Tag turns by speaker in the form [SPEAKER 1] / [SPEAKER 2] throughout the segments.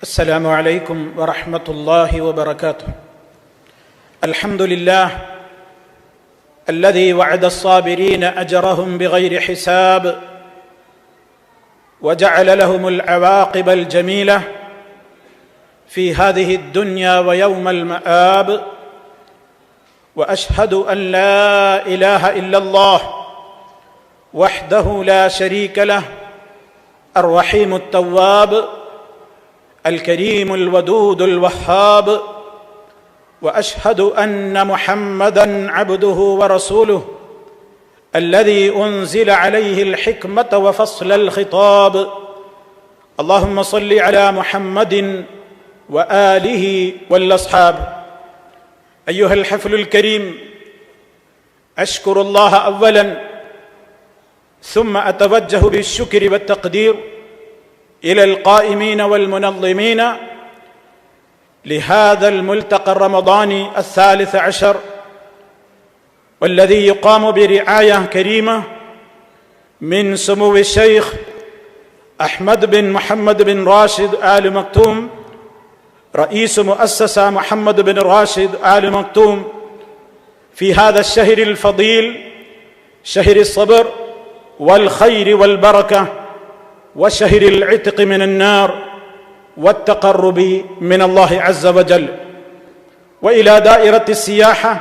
[SPEAKER 1] السلام عليكم ورحمة الله وبركاته. الحمد لله الذي وعد الصابرين أجرهم بغير حساب وجعل لهم العواقب الجميلة في هذه الدنيا ويوم المآب. وأشهد أن لا إله إلا الله وحده لا شريك له الرحيم التواب الكريم الودود الوهاب. وأشهد أن محمدًا عبده ورسوله الذي أنزل عليه الحكمة وفصل الخطاب. اللهم صل على محمد وآله والأصحاب. أيها الحفل الكريم، أشكر الله أولاً ثم أتوجه بالشكر والتقدير إلى القائمين والمنظمين لهذا الملتقى الرمضاني 13، والذي يقام برعاية كريمة من سمو الشيخ أحمد بن محمد بن راشد آل مكتوم، رئيس مؤسسة محمد بن راشد آل مكتوم، في هذا الشهر الفضيل، شهر الصبر والخير والبركة وشهر العتق من النار والتقرب من الله عز وجل. وإلى دائرة السياحة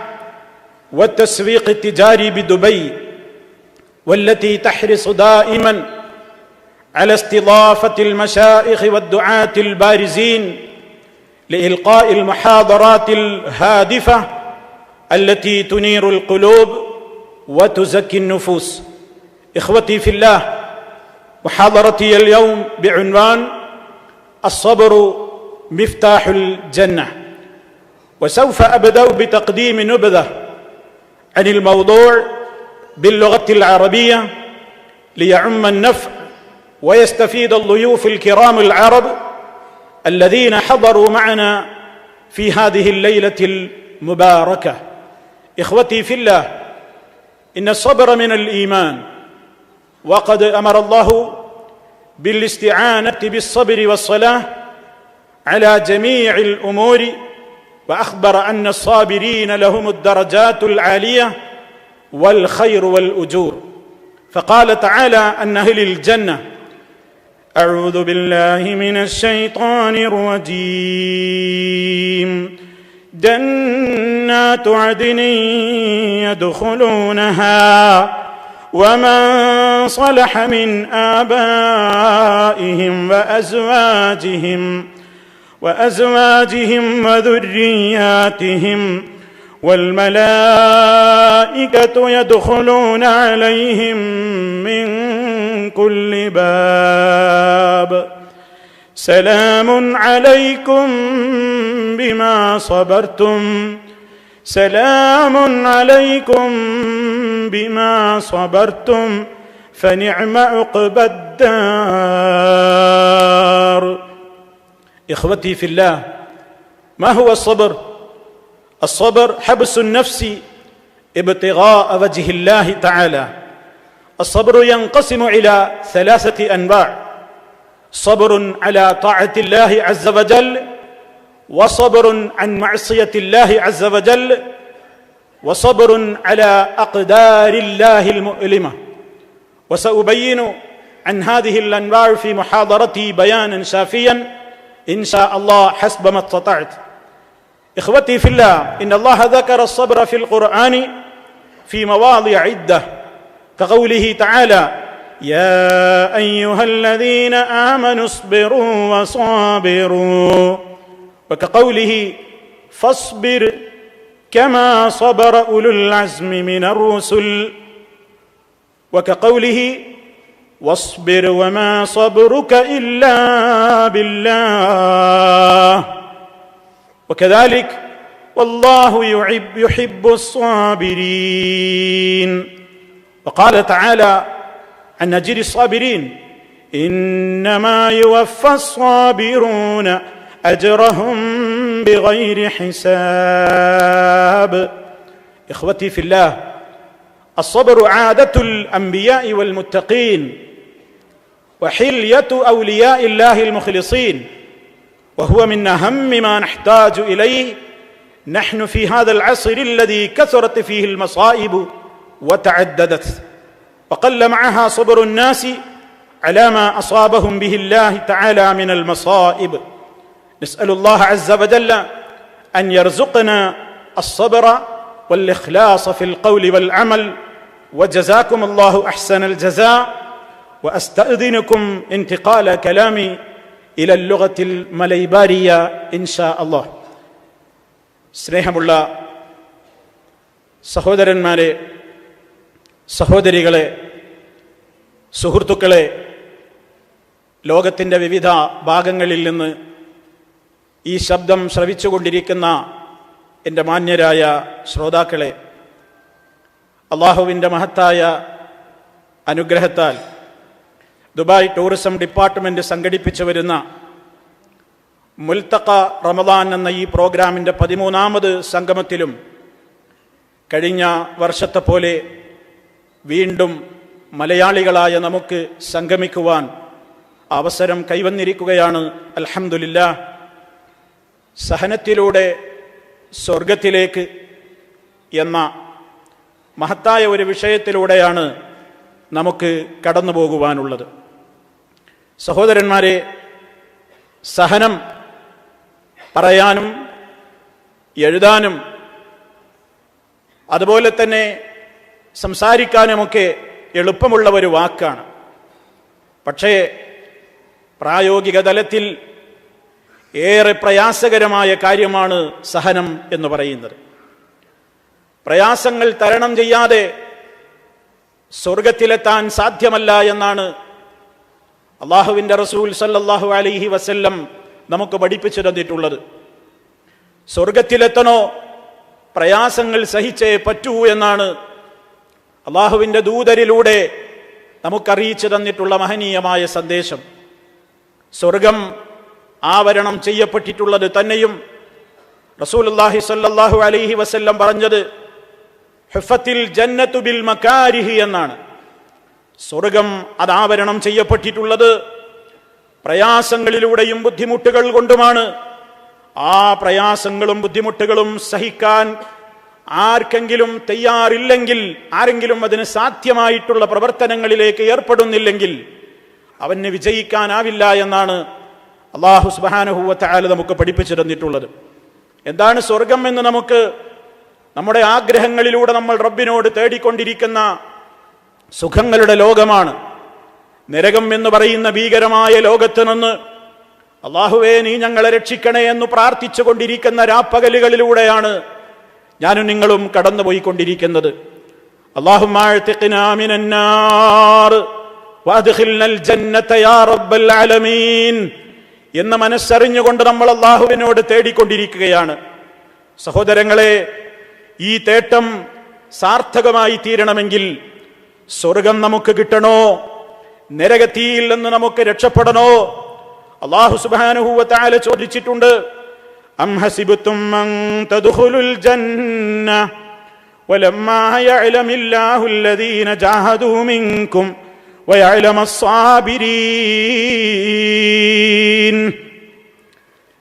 [SPEAKER 1] والتسويق التجاري بدبي، والتي تحرص دائما على استضافة المشايخ والدعاة البارزين لإلقاء المحاضرات الهادفة التي تنير القلوب وتزكي النفوس. إخوتي في الله، محاضرتي اليوم بعنوان الصبر مفتاح الجنة، وسوف أبدأ بتقديم نبذة عن الموضوع باللغة العربية ليعم النفع ويستفيد الضيوف الكرام العرب الذين حضروا معنا في هذه الليلة المباركة. إخوتي في الله، إن الصبر من الإيمان، وقد أمر الله بالاستعانة بالصبر والصلاة على جميع الأمور، وأخبر أن الصابرين لهم الدرجات العالية والخير والأجور. فقال تعالى عن أهل الجنة: أعوذ بالله من الشيطان الرجيم، جنات عدن يدخلونها ومن صلح من آبائهم وأزواجهم وذرياتهم، والملائكة يدخلون عليهم من كل باب، سلام عليكم بما صبرتم فنعم عقبى الدار. إخوتي في الله، ما هو الصبر؟ الصبر حبس النفس ابتغاء وجه الله تعالى. الصبر ينقسم إلى 3 أنواع: صبر على طاعة الله عز وجل، وصبر عن معصية الله عز وجل، وصبر على أقدار الله المؤلمة. وسأبين عن هذه الأنواع في محاضرتي بيانا شافيا إن شاء الله حسب ما استطعت. إخوتي في الله، إن الله ذكر الصبر في القرآن في مواضع عدة، كقوله تعالى: يا أيها الذين آمنوا اصبروا وصابروا، وكقوله: فاصبر كما صبر أولو العزم من الرسل، وكقوله: واصبر وما صبرك إلا بالله، وكذلك: والله يحب الصابرين. وقال تعالى عن أجر الصابرين: إنما يوفى الصابرون أجرهم بغير حساب. إخوتي في الله، الصبر عادة الأنبياء والمتقين، وحلية أولياء الله المخلصين، وهو من أهم ما نحتاج إليه نحن في هذا العصر الذي كثرت فيه المصائب وتعددت وقل معها صبر الناس على ما أصابهم به الله تعالى من المصائب. نسأل الله عز وجل أن يرزقنا الصبر والإخلاص في القول والعمل. وجزاكم الله أحسن الجزاء. وأستأذنكم انتقال كلامي إلى اللغة المليبارية إن شاء الله. സ്നേഹമുള്ള സഹോദരന്മാരെ, സഹോദരികളെ, സുഹൃത്തുക്കളെ, ലോകത്തിൻ്റെ വിവിധ ഭാഗങ്ങളിൽ നിന്ന് ഈ ശബ്ദം ശ്രവിച്ചുകൊണ്ടിരിക്കുന്ന എൻ്റെ മാന്യരായ ശ്രോതാക്കളെ, അള്ളാഹുവിൻ്റെ മഹത്തായ അനുഗ്രഹത്താൽ ദുബായ് ടൂറിസം ഡിപ്പാർട്ട്മെൻറ്റ് സംഘടിപ്പിച്ചു വരുന്ന മുൽത്തഖ റമദാൻ എന്ന ഈ പ്രോഗ്രാമിൻ്റെ 13ാമത് സംഗമത്തിലും കഴിഞ്ഞ വർഷത്തെ പോലെ വീണ്ടും മലയാളികളായ നമുക്ക് സംഗമിക്കുവാൻ അവസരം കൈവന്നിരിക്കുകയാണ്. അൽഹംദുലില്ലാഹ്. സഹനത്തിലൂടെ സ്വർഗത്തിലേക്ക് എന്ന മഹത്തായ ഒരു വിഷയത്തിലൂടെയാണ് നമുക്ക് കടന്നു പോകുവാനുള്ളത്. സഹോദരന്മാരെ, സഹനം പറയാനും എഴുതാനും അതുപോലെ തന്നെ സംസാരിക്കാനുമൊക്കെ എളുപ്പമുള്ള ഒരു വാക്കാണ്. പക്ഷേ പ്രായോഗിക തലത്തിൽ ഏറെ പ്രയാസകരമായ കാര്യമാണ് സഹനം എന്ന് പറയുന്നത്. പ്രയാസങ്ങൾ തരണം ചെയ്യാതെ സ്വർഗത്തിലെത്താൻ സാധ്യമല്ല എന്നാണ് അള്ളാഹുവിൻ്റെ റസൂൽ സല്ലല്ലാഹു അലൈഹി വസല്ലം നമുക്ക് പഠിപ്പിച്ചു തന്നിട്ടുള്ളത്. സ്വർഗത്തിലെത്തണോ പ്രയാസങ്ങൾ സഹിച്ചേ പറ്റൂ എന്നാണ് അള്ളാഹുവിൻ്റെ ദൂതരിലൂടെ നമുക്കറിയിച്ചു തന്നിട്ടുള്ള മഹനീയമായ സന്ദേശം. സ്വർഗം ആവരണം ചെയ്യപ്പെട്ടിട്ടുള്ളത് തന്നെയും റസൂലുള്ളാഹി സ്വല്ലല്ലാഹു അലൈഹി വസല്ലം പറഞ്ഞത് ഹുഫത്തിൽ ജന്നത്തു ബിൽ മകാരിഹി എന്നാണ്. സ്വർഗം അതാവരണം ചെയ്യപ്പെട്ടിട്ടുള്ളത് പ്രയാസങ്ങളിലൂടെയും ബുദ്ധിമുട്ടുകൾ കൊണ്ടുമാണ്. ആ പ്രയാസങ്ങളും ബുദ്ധിമുട്ടുകളും സഹിക്കാൻ ആർക്കെങ്കിലും തയ്യാറില്ലെങ്കിൽ, ആരെങ്കിലും അതിന് സാധ്യമായിട്ടുള്ള പ്രവർത്തനങ്ങളിലേക്ക് ഏർപ്പെടുന്നില്ലെങ്കിൽ അവന് വിജയിക്കാനാവില്ല എന്നാണ് അല്ലാഹു സുബ്ഹാനഹു വ തആല നമുക്ക് പഠിപ്പിച്ചു തന്നിട്ടുള്ളത്. എന്താണ് സ്വർഗം എന്ന് നമുക്ക് നമ്മുടെ ആഗ്രഹങ്ങളിലൂടെ നമ്മൾ റബ്ബിനോട് തേടിക്കൊണ്ടിരിക്കുന്ന സുഖങ്ങളുടെ ലോകമാണ്. നരകം എന്ന് പറയുന്ന ഭീകരമായ ലോകത്ത് നിന്ന് അല്ലാഹുവേ നീ ഞങ്ങളെ രക്ഷിക്കണേ എന്ന് പ്രാർത്ഥിച്ചു കൊണ്ടിരിക്കുന്ന രാപ്പകലുകളിലൂടെയാണ് ഞാനും നിങ്ങളും കടന്നുപോയിക്കൊണ്ടിരിക്കുന്നത്. അല്ലാഹുമ്മ അഅ്തിഖ്നാ മിനന്നാർ വഅദ്ഖിൽനൽ ജന്നത യാ റബ്ബൽ ആലമീൻ എന്ന് മനസ്സറിഞ്ഞുകൊണ്ട് നമ്മൾ അല്ലാഹുവിനോട് തേടിക്കൊണ്ടിരിക്കുകയാണ്. സഹോദരങ്ങളെ, ഈ തേട്ടം സാർത്ഥകമായി തീരണമെങ്കിൽ സ്വർഗം നമുക്ക് കിട്ടണോ, നരകത്തിയിൽ നിന്ന് നമുക്ക് രക്ഷപ്പെടണോ? അല്ലാഹു സുബ്ഹാനഹു വ തആല ചോദിച്ചിട്ടുണ്ട്, അം ഹസിബതും അൻ തദ്ഖുലുൽ ജന്ന വലമ്മാ യഅലമില്ലാഹു അല്ലദീന ജാഹദൂ മിൻകും വയഅലമസ് സാബിരീൻ.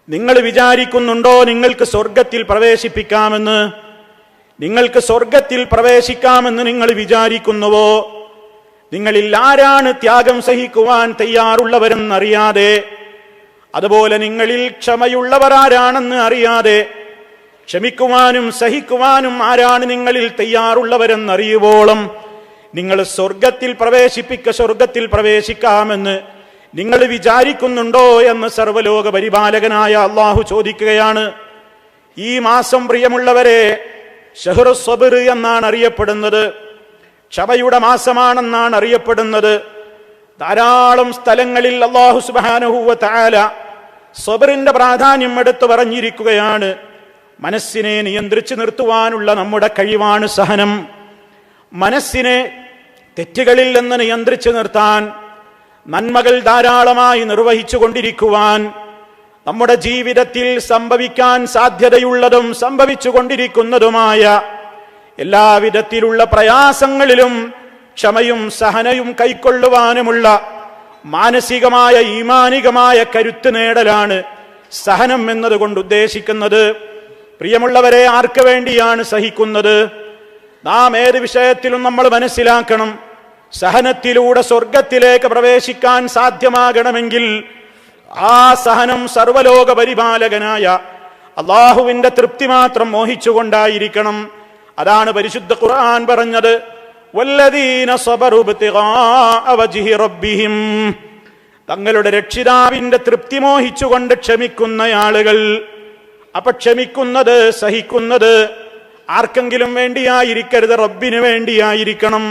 [SPEAKER 1] നിങ്ങൾ വിചാരിക്കുന്നുണ്ടോ നിങ്ങൾക്ക് സ്വർഗത്തിൽ പ്രവേശിപ്പിക്കാമെന്ന്? നിങ്ങൾക്ക് സ്വർഗത്തിൽ പ്രവേശിക്കാമെന്ന് നിങ്ങൾ വിചാരിക്കുന്നുവോ? നിങ്ങളിൽ ആരാണ് ത്യാഗം സഹിക്കുവാൻ തയ്യാറുള്ളവരെന്നറിയാതെ, അതുപോലെ നിങ്ങളിൽ ക്ഷമയുള്ളവർ ആരാണെന്ന് അറിയാതെ, ക്ഷമിക്കുവാനും സഹിക്കുവാനും ആരാണ് നിങ്ങളിൽ തയ്യാറുള്ളവരെന്നറിയുവോളം നിങ്ങൾ സ്വർഗത്തിൽ പ്രവേശിക്കാമെന്ന് നിങ്ങൾ വിചാരിക്കുന്നുണ്ടോ എന്ന് സർവ്വലോക പരിപാലകനായ അല്ലാഹു ചോദിക്കുകയാണ്. ഈ മാസം പ്രിയമുള്ളവരെ ശഹ്റു സ്വബ്ർ എന്നാണ് അറിയപ്പെടുന്നത്. ക്ഷമയുടെ മാസമാണെന്നാണ് അറിയപ്പെടുന്നത്. ധാരാളം സ്ഥലങ്ങളിൽ അല്ലാഹു സുബ്ഹാനഹു വ തആല സ്വബ്റിന്റെ പ്രാധാന്യം എടുത്തു പറഞ്ഞിരിക്കുകയാണ്. മനസ്സിനെ നിയന്ത്രിച്ചു നിർത്തുവാനുള്ള നമ്മുടെ കഴിവാണ് സഹനം. മനസ്സിനെ തെറ്റുകളിൽ നിന്ന് നിയന്ത്രിച്ചു നിർത്താൻ, നന്മകൾ ധാരാളമായി നിർവഹിച്ചു കൊണ്ടിരിക്കുവാൻ, നമ്മുടെ ജീവിതത്തിൽ സംഭവിക്കാൻ സാധ്യതയുള്ളതും സംഭവിച്ചു കൊണ്ടിരിക്കുന്നതുമായ എല്ലാവിധത്തിലുള്ള പ്രയാസങ്ങളിലും ക്ഷമയും സഹനയും കൈക്കൊള്ളുവാനുമുള്ള മാനസികമായ ഈമാനികമായ കരുത്ത് നേടലാണ് സഹനം എന്നതുകൊണ്ട് ഉദ്ദേശിക്കുന്നത്. പ്രിയമുള്ളവരെ, ആർക്ക് വേണ്ടിയാണ് സഹിക്കുന്നത്? നാം ഏത് വിഷയത്തിലും നമ്മൾ മനസ്സിലാക്കണം, സഹനത്തിലൂടെ സ്വർഗത്തിലേക്ക് പ്രവേശിക്കാൻ സാധ്യമാകണമെങ്കിൽ ആ സഹനം സർവലോക പരിപാലകനായ അള്ളാഹുവിന്റെ തൃപ്തി മാത്രം മോഹിച്ചുകൊണ്ടായിരിക്കണം. അതാണ് പരിശുദ്ധ ഖുർആൻ പറഞ്ഞത്, വല്ലദീന സബറു ഇബ്തിഗാഅ വജ്ഹി റബ്ബിഹിം, തങ്ങളുടെ രക്ഷിതാവിന്റെ തൃപ്തി മോഹിച്ചുകൊണ്ട് ക്ഷമിക്കുന്ന ആളുകൾ. അപ്പൊ ക്ഷമിക്കുന്നത്, സഹിക്കുന്നത് ആർക്കെങ്കിലും വേണ്ടിയായിരിക്കരുത്, റബ്ബിന് വേണ്ടിയായിരിക്കണം.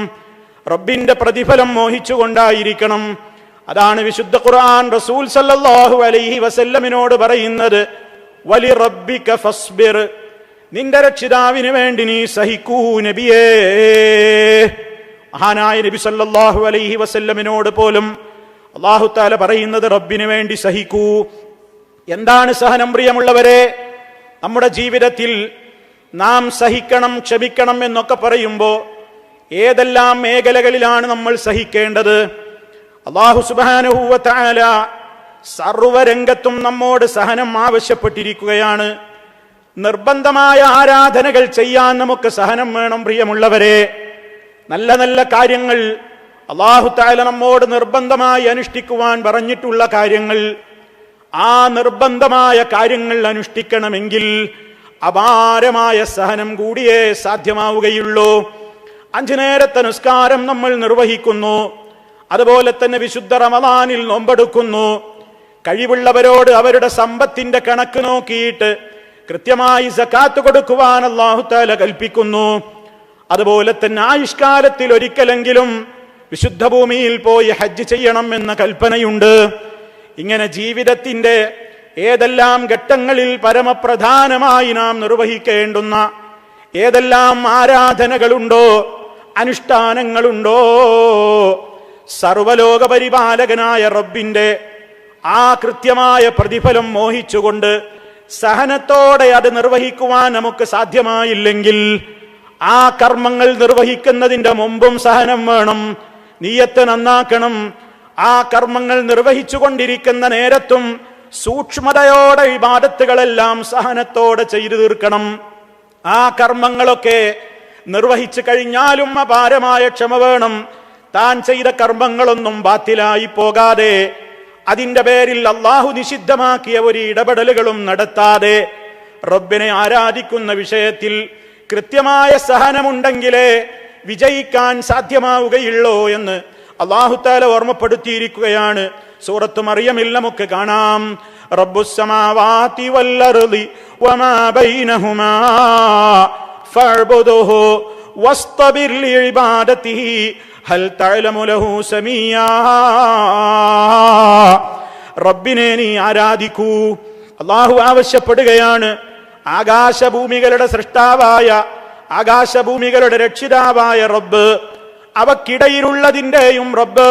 [SPEAKER 1] റബ്ബിന്റെ പ്രതിഫലം മോഹിച്ചുകൊണ്ടായിരിക്കണം. അതാണ് വിശുദ്ധ ഖുർആൻ റസൂൽ സല്ലല്ലാഹു അലൈഹി വസല്ലമിനോട് പറയുന്നത്, വലി റബ്ബിക ഫസ്ബിർ, നിന്റെ രക്ഷിതാവിന് വേണ്ടി നീ സഹിക്കൂ നബിയേ. മഹാനായ നബി സല്ലല്ലാഹു അലൈഹി വസല്ലമിനോട് പോലും അല്ലാഹു തആല പറയുന്നത് റബ്ബിന് വേണ്ടി സഹിക്കൂ. എന്താണ് സഹനം? പ്രിയമുള്ളവരെ, നമ്മുടെ ജീവിതത്തിൽ നാം സഹിക്കണം, ക്ഷമിക്കണം എന്നൊക്കെ പറയുമ്പോൾ ഏതെല്ലാം മേഖലകളിലാണ് നമ്മൾ സഹിക്കേണ്ടത്? അല്ലാഹു സുബ്ഹാനഹു വ തആല സർവ്വരംഗത്തും നമ്മോട് സഹനം ആവശ്യപ്പെട്ടിരിക്കുകയാണ്. നിർബന്ധമായ ആരാധനകൾ ചെയ്യാൻ നമുക്ക് സഹനം വേണം. പ്രിയമുള്ളവരെ, നല്ല നല്ല കാര്യങ്ങൾ അല്ലാഹു തആല നമ്മോട് നിർബന്ധമായി അനുഷ്ഠിക്കുവാൻ പറഞ്ഞിട്ടുള്ള കാര്യങ്ങൾ, ആ നിർബന്ധമായ കാര്യങ്ങൾ അനുഷ്ഠിക്കണമെങ്കിൽ അപാരമായ സഹനം കൂടിയേ സാധ്യമാവുകയുള്ളൂ. 5 നേരത്തെ നിസ്കാരം നമ്മൾ നിർവഹിക്കുന്നു, അതുപോലെ തന്നെ വിശുദ്ധ റമദാനിൽ നോമ്പെടുക്കുന്നു. കഴിവുള്ളവരോട് അവരുടെ സമ്പത്തിന്റെ കണക്ക് നോക്കിയിട്ട് കൃത്യമായി സകാത്ത് കൊടുക്കുവാൻ അല്ലാഹു തആല കൽപ്പിക്കുന്നു. അതുപോലെ തന്നെ ആയുഷ്കാലത്തിൽ ഒരിക്കലെങ്കിലും വിശുദ്ധ ഭൂമിയിൽ പോയി ഹജ്ജ് ചെയ്യണം എന്ന കൽപ്പനയുണ്ട്. ഇങ്ങനെ ജീവിതത്തിന്റെ ഏതെല്ലാം ഘട്ടങ്ങളിൽ പരമപ്രധാനമായി നാം നിർവഹിക്കേണ്ടുന്ന ഏതെല്ലാം ആരാധനകളുണ്ടോ, അനുഷ്ഠാനങ്ങളുണ്ടോ, സർവലോക പരിപാലകനായ റബ്ബിന്റെ ആ കൃത്യമായ പ്രതിഫലം മോഹിച്ചുകൊണ്ട് സഹനത്തോടെ അത് നിർവഹിക്കുവാൻ നമുക്ക് സാധ്യമായില്ലെങ്കിൽ ആ കർമ്മങ്ങൾ നിർവഹിക്കുന്നതിന്റെ മുമ്പും സഹനം വേണം. നിയ്യത്ത് നന്നാക്കണം. ആ കർമ്മങ്ങൾ നിർവഹിച്ചു കൊണ്ടിരിക്കുന്ന നേരത്തും സൂക്ഷ്മതയോടെ ഇബാദത്തുകളെല്ലാം സഹനത്തോടെ ചെയ്തു തീർക്കണം. ആ കർമ്മങ്ങളൊക്കെ നിർവഹിച്ചു കഴിഞ്ഞാലും അപാരമായ ക്ഷമ വേണം. താൻ ചെയ്ത കർമ്മങ്ങളൊന്നും ബാത്തിലായി പോകാതെ, അതിന്റെ പേരിൽ അള്ളാഹു നിഷിദ്ധമാക്കിയ ഒരു ഇടപെടലുകളും നടത്താതെ റബ്ബിനെ ആരാധിക്കുന്ന വിഷയത്തിൽ കൃത്യമായ സഹനമുണ്ടെങ്കിലേ വിജയിക്കാൻ സാധ്യമാവുകയുള്ളൂ എന്ന് അല്ലാഹു തആല ഓർമ്മപ്പെടുത്തിയിരിക്കുകയാണ്. സൂറത്ത് മറിയമിൽ നമുക്ക് കാണാം, റബ്ബുസ് സമാവാതി വൽ അർളി വമാ ബൈനഹുമാ ഫഅബ്ദുഹു വസ്തബിർ ലിഇബാദതിഹി ഹൽ തഅലമു ലഹു സമീയാ. റബ്ബിനെ നീ ആരാധിക്കൂ. അല്ലാഹു ആവശ്യപ്പെടുകയാണ്. ആകാശഭൂമികളുടെ സൃഷ്ടാവായ, ആകാശഭൂമികളുടെ രക്ഷിതാവായ റബ്ബ്, അവക്കിടയിലുള്ളതിന്റെയും റബ്ബ്,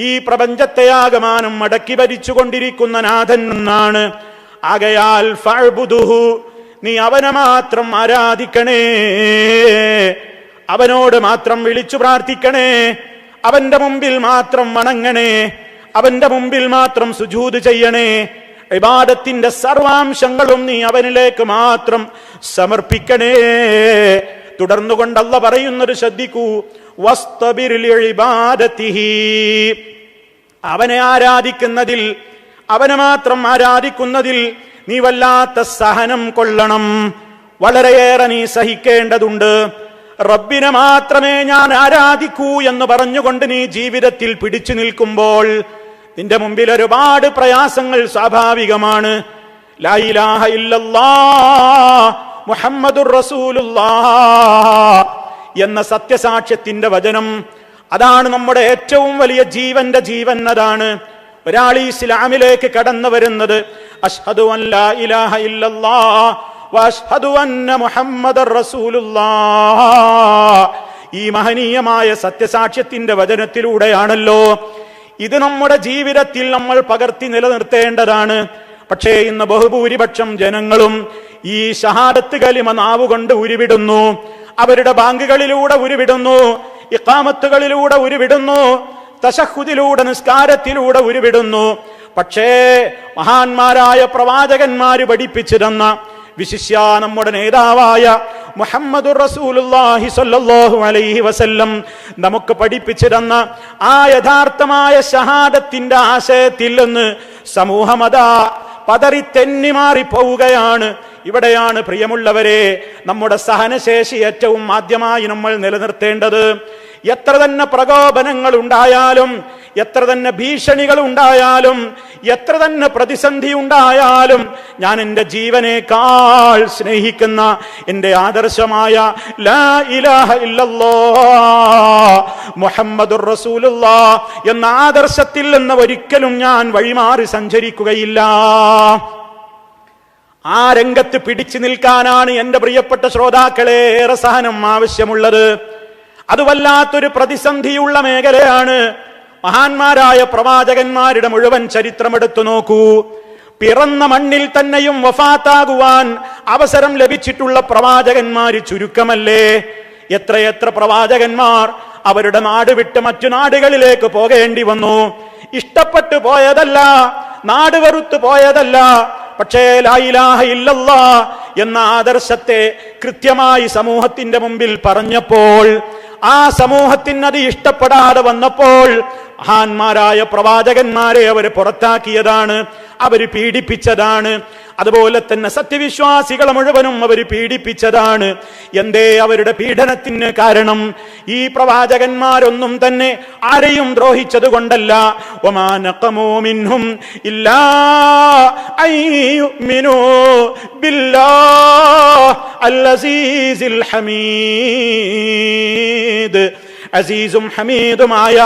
[SPEAKER 1] ഈ പ്രപഞ്ചത്തെയാകമാനം മടക്കി ഭരിച്ചുകൊണ്ടിരിക്കുന്ന നാഥൻ എന്നാണ്. ആകയാൽ ഫഅബ്ദുഹു, നീ അവനെ മാത്രം ആരാധിക്കണേ, അവനോട് മാത്രം വിളിച്ചു പ്രാർത്ഥിക്കണേ, അവന്റെ മുമ്പിൽ മാത്രം വണങ്ങണേ, അവന്റെ മുമ്പിൽ മാത്രം സുജൂദ് ചെയ്യണേ. ഇബാദത്തിന്റെ സർവാംശങ്ങളും നീ അവനിലേക്ക് മാത്രം സമർപ്പിക്കണേ. തുടർന്നുകൊണ്ട് അല്ലാഹു പറയുന്നത് ശ്രദ്ധിക്കൂ, വസ്തബിർ ലിഇബാദതിഹി, അവനെ ആരാധിക്കുന്നതിൽ, അവനെ മാത്രം ആരാധിക്കുന്നതിൽ നീ വല്ലാത്ത സഹനം കൊള്ളണം. വളരെയേറെ നീ സഹിക്കേണ്ടതുണ്ട്. റബ്ബിനെ മാത്രമേ ഞാൻ ആരാധിക്കൂ എന്ന് പറഞ്ഞുകൊണ്ട് നീ ജീവിതത്തിൽ പിടിച്ചു നിൽക്കുമ്പോൾ നിന്റെ മുമ്പിൽ ഒരുപാട് പ്രയാസങ്ങൾ സ്വാഭാവികമാണ്. ലാ ഇലാഹ ഇല്ലല്ലാഹ് മുഹമ്മദുർ റസൂലുള്ളാഹ് എന്ന സത്യസാക്ഷ്യത്തിന്റെ വചനം, അതാണ് നമ്മുടെ ഏറ്റവും വലിയ ജീവന്റെ ജീവൻ. അതാണ് ഒരാൾ ഇസ്ലാമിലേക്ക് കടന്നു വരുന്നത്. അഷ്ഹദു അൻ ലാ ഇലാഹ ഇല്ലല്ലാഹ് വഅഷ്ഹദു അന്ന മുഹമ്മദർ റസൂലുള്ളാഹ്, ഈ മഹനീയമായ സത്യസാക്ഷ്യത്തിന്റെ വചനത്തിലൂടെയാണല്ലോ. ഇത് നമ്മുടെ ജീവിതത്തിൽ നമ്മൾ പകർത്തി നിലനിർത്തേണ്ടതാണ്. പക്ഷേ ഇന്ന് ബഹുഭൂരിപക്ഷം ജനങ്ങളും ഈ ഷഹാദത്ത് കലിമ നാവുകൊണ്ട് ഉരുവിടുന്നു, അവരുടെ ബാങ്കുകളിലൂടെ ഉരുവിടുന്നു, ഇഖാമത്തുകളിലൂടെ ഉരുവിടുന്നു, തശഹുദിലൂടെ, നിസ്കാരത്തിലൂടെ ഉരുവിടുന്നു. പക്ഷേ മഹാന്മാരായ പ്രവാചകന്മാര് പഠിപ്പിച്ചു തന്ന, വിശിഷ്യ നമ്മുടെ നേതാവായ മുഹമ്മദുർ റസൂലുള്ളാഹി സ്വല്ലല്ലാഹു അലൈഹി വസല്ലം നമുക്ക് പഠിപ്പിച്ചു തന്ന ആ യഥാർത്ഥമായ ഷഹാദത്തിന്റെ ആശയത്തിൽ നിന്ന് സമൂഹമതാ പതറി തെന്നിമാറി പോവുകയാണ്. ഇവിടെയാണ് പ്രിയമുള്ളവരെ നമ്മുടെ സഹനശേഷി ഏറ്റവും ആദ്യമായി നമ്മൾ നിലനിർത്തേണ്ടത്. എത്ര തന്നെ പ്രകോപനങ്ങൾ ഉണ്ടായാലും, എത്ര തന്നെ ഭീഷണികൾ ഉണ്ടായാലും, എത്ര തന്നെ പ്രതിസന്ധി ഉണ്ടായാലും, ഞാൻ എൻ്റെ ജീവനേക്കാൾ സ്നേഹിക്കുന്ന എൻ്റെ ആദർശമായ ലാ ഇലാഹ ഇല്ലല്ലാഹ് മുഹമ്മദുർ റസൂലുള്ളാഹ് എന്ന ആദർശത്തിൽ നിന്ന് ഒരിക്കലും ഞാൻ വഴിമാറി സഞ്ചരിക്കുകയില്ല. ആ രംഗത്ത് പിടിച്ചു നിൽക്കാനാണ് എൻ്റെ പ്രിയപ്പെട്ട ശ്രോതാക്കളെ ഏറെ സഹനം ആവശ്യമുള്ളത്. അത് വല്ലാത്തൊരു പ്രതിസന്ധിയുള്ള മേഖലയാണ്. മഹാന്മാരായ പ്രവാചകന്മാരുടെ മുഴുവൻ ചരിത്രമെടുത്തു നോക്കൂ. പിറന്ന മണ്ണിൽ തന്നെയും വഫാത്താകുവാൻ അവസരം ലഭിച്ചിട്ടുള്ള പ്രവാചകന്മാര് ചുരുക്കമല്ലേ? എത്രയെത്ര പ്രവാചകന്മാർ അവരുടെ നാട് വിട്ട് മറ്റു നാടുകളിലേക്ക് പോകേണ്ടി വന്നു. ഇഷ്ടപ്പെട്ടു പോയതല്ല, നാട് വെറുത്തു പോയതല്ല. പക്ഷേ ലാ ഇലാഹ ഇല്ലല്ലാഹ് എന്ന ആദർശത്തെ കൃത്യമായി സമൂഹത്തിന്റെ മുമ്പിൽ പറഞ്ഞപ്പോൾ, ആ സമൂഹത്തിന് അത് ഇഷ്ടപ്പെടാതെ വന്നപ്പോൾ മഹാന്മാരായ പ്രവാചകന്മാരെ അവർ പുറത്താക്കിയതാണ്, അവർ പീഡിപ്പിച്ചതാണ്. അതുപോലെ തന്നെ സത്യവിശ്വാസികളെ മുഴുവനും അവർ പീഡിപ്പിച്ചതാണ്. എന്തേ അവരുടെ പീഡനത്തിന് കാരണം? ഈ പ്രവാചകന്മാരൊന്നും തന്നെ ആരെയും ദ്രോഹിച്ചത് കൊണ്ടല്ല. വമാ നഖമൂ മിൻഹും ഇല്ലാ അൻ യുഅ്മിനൂ ബില്ലാഹ് അൽ അസീസിൽ ഹമീദ്. അസീസും ഹമീദുമായ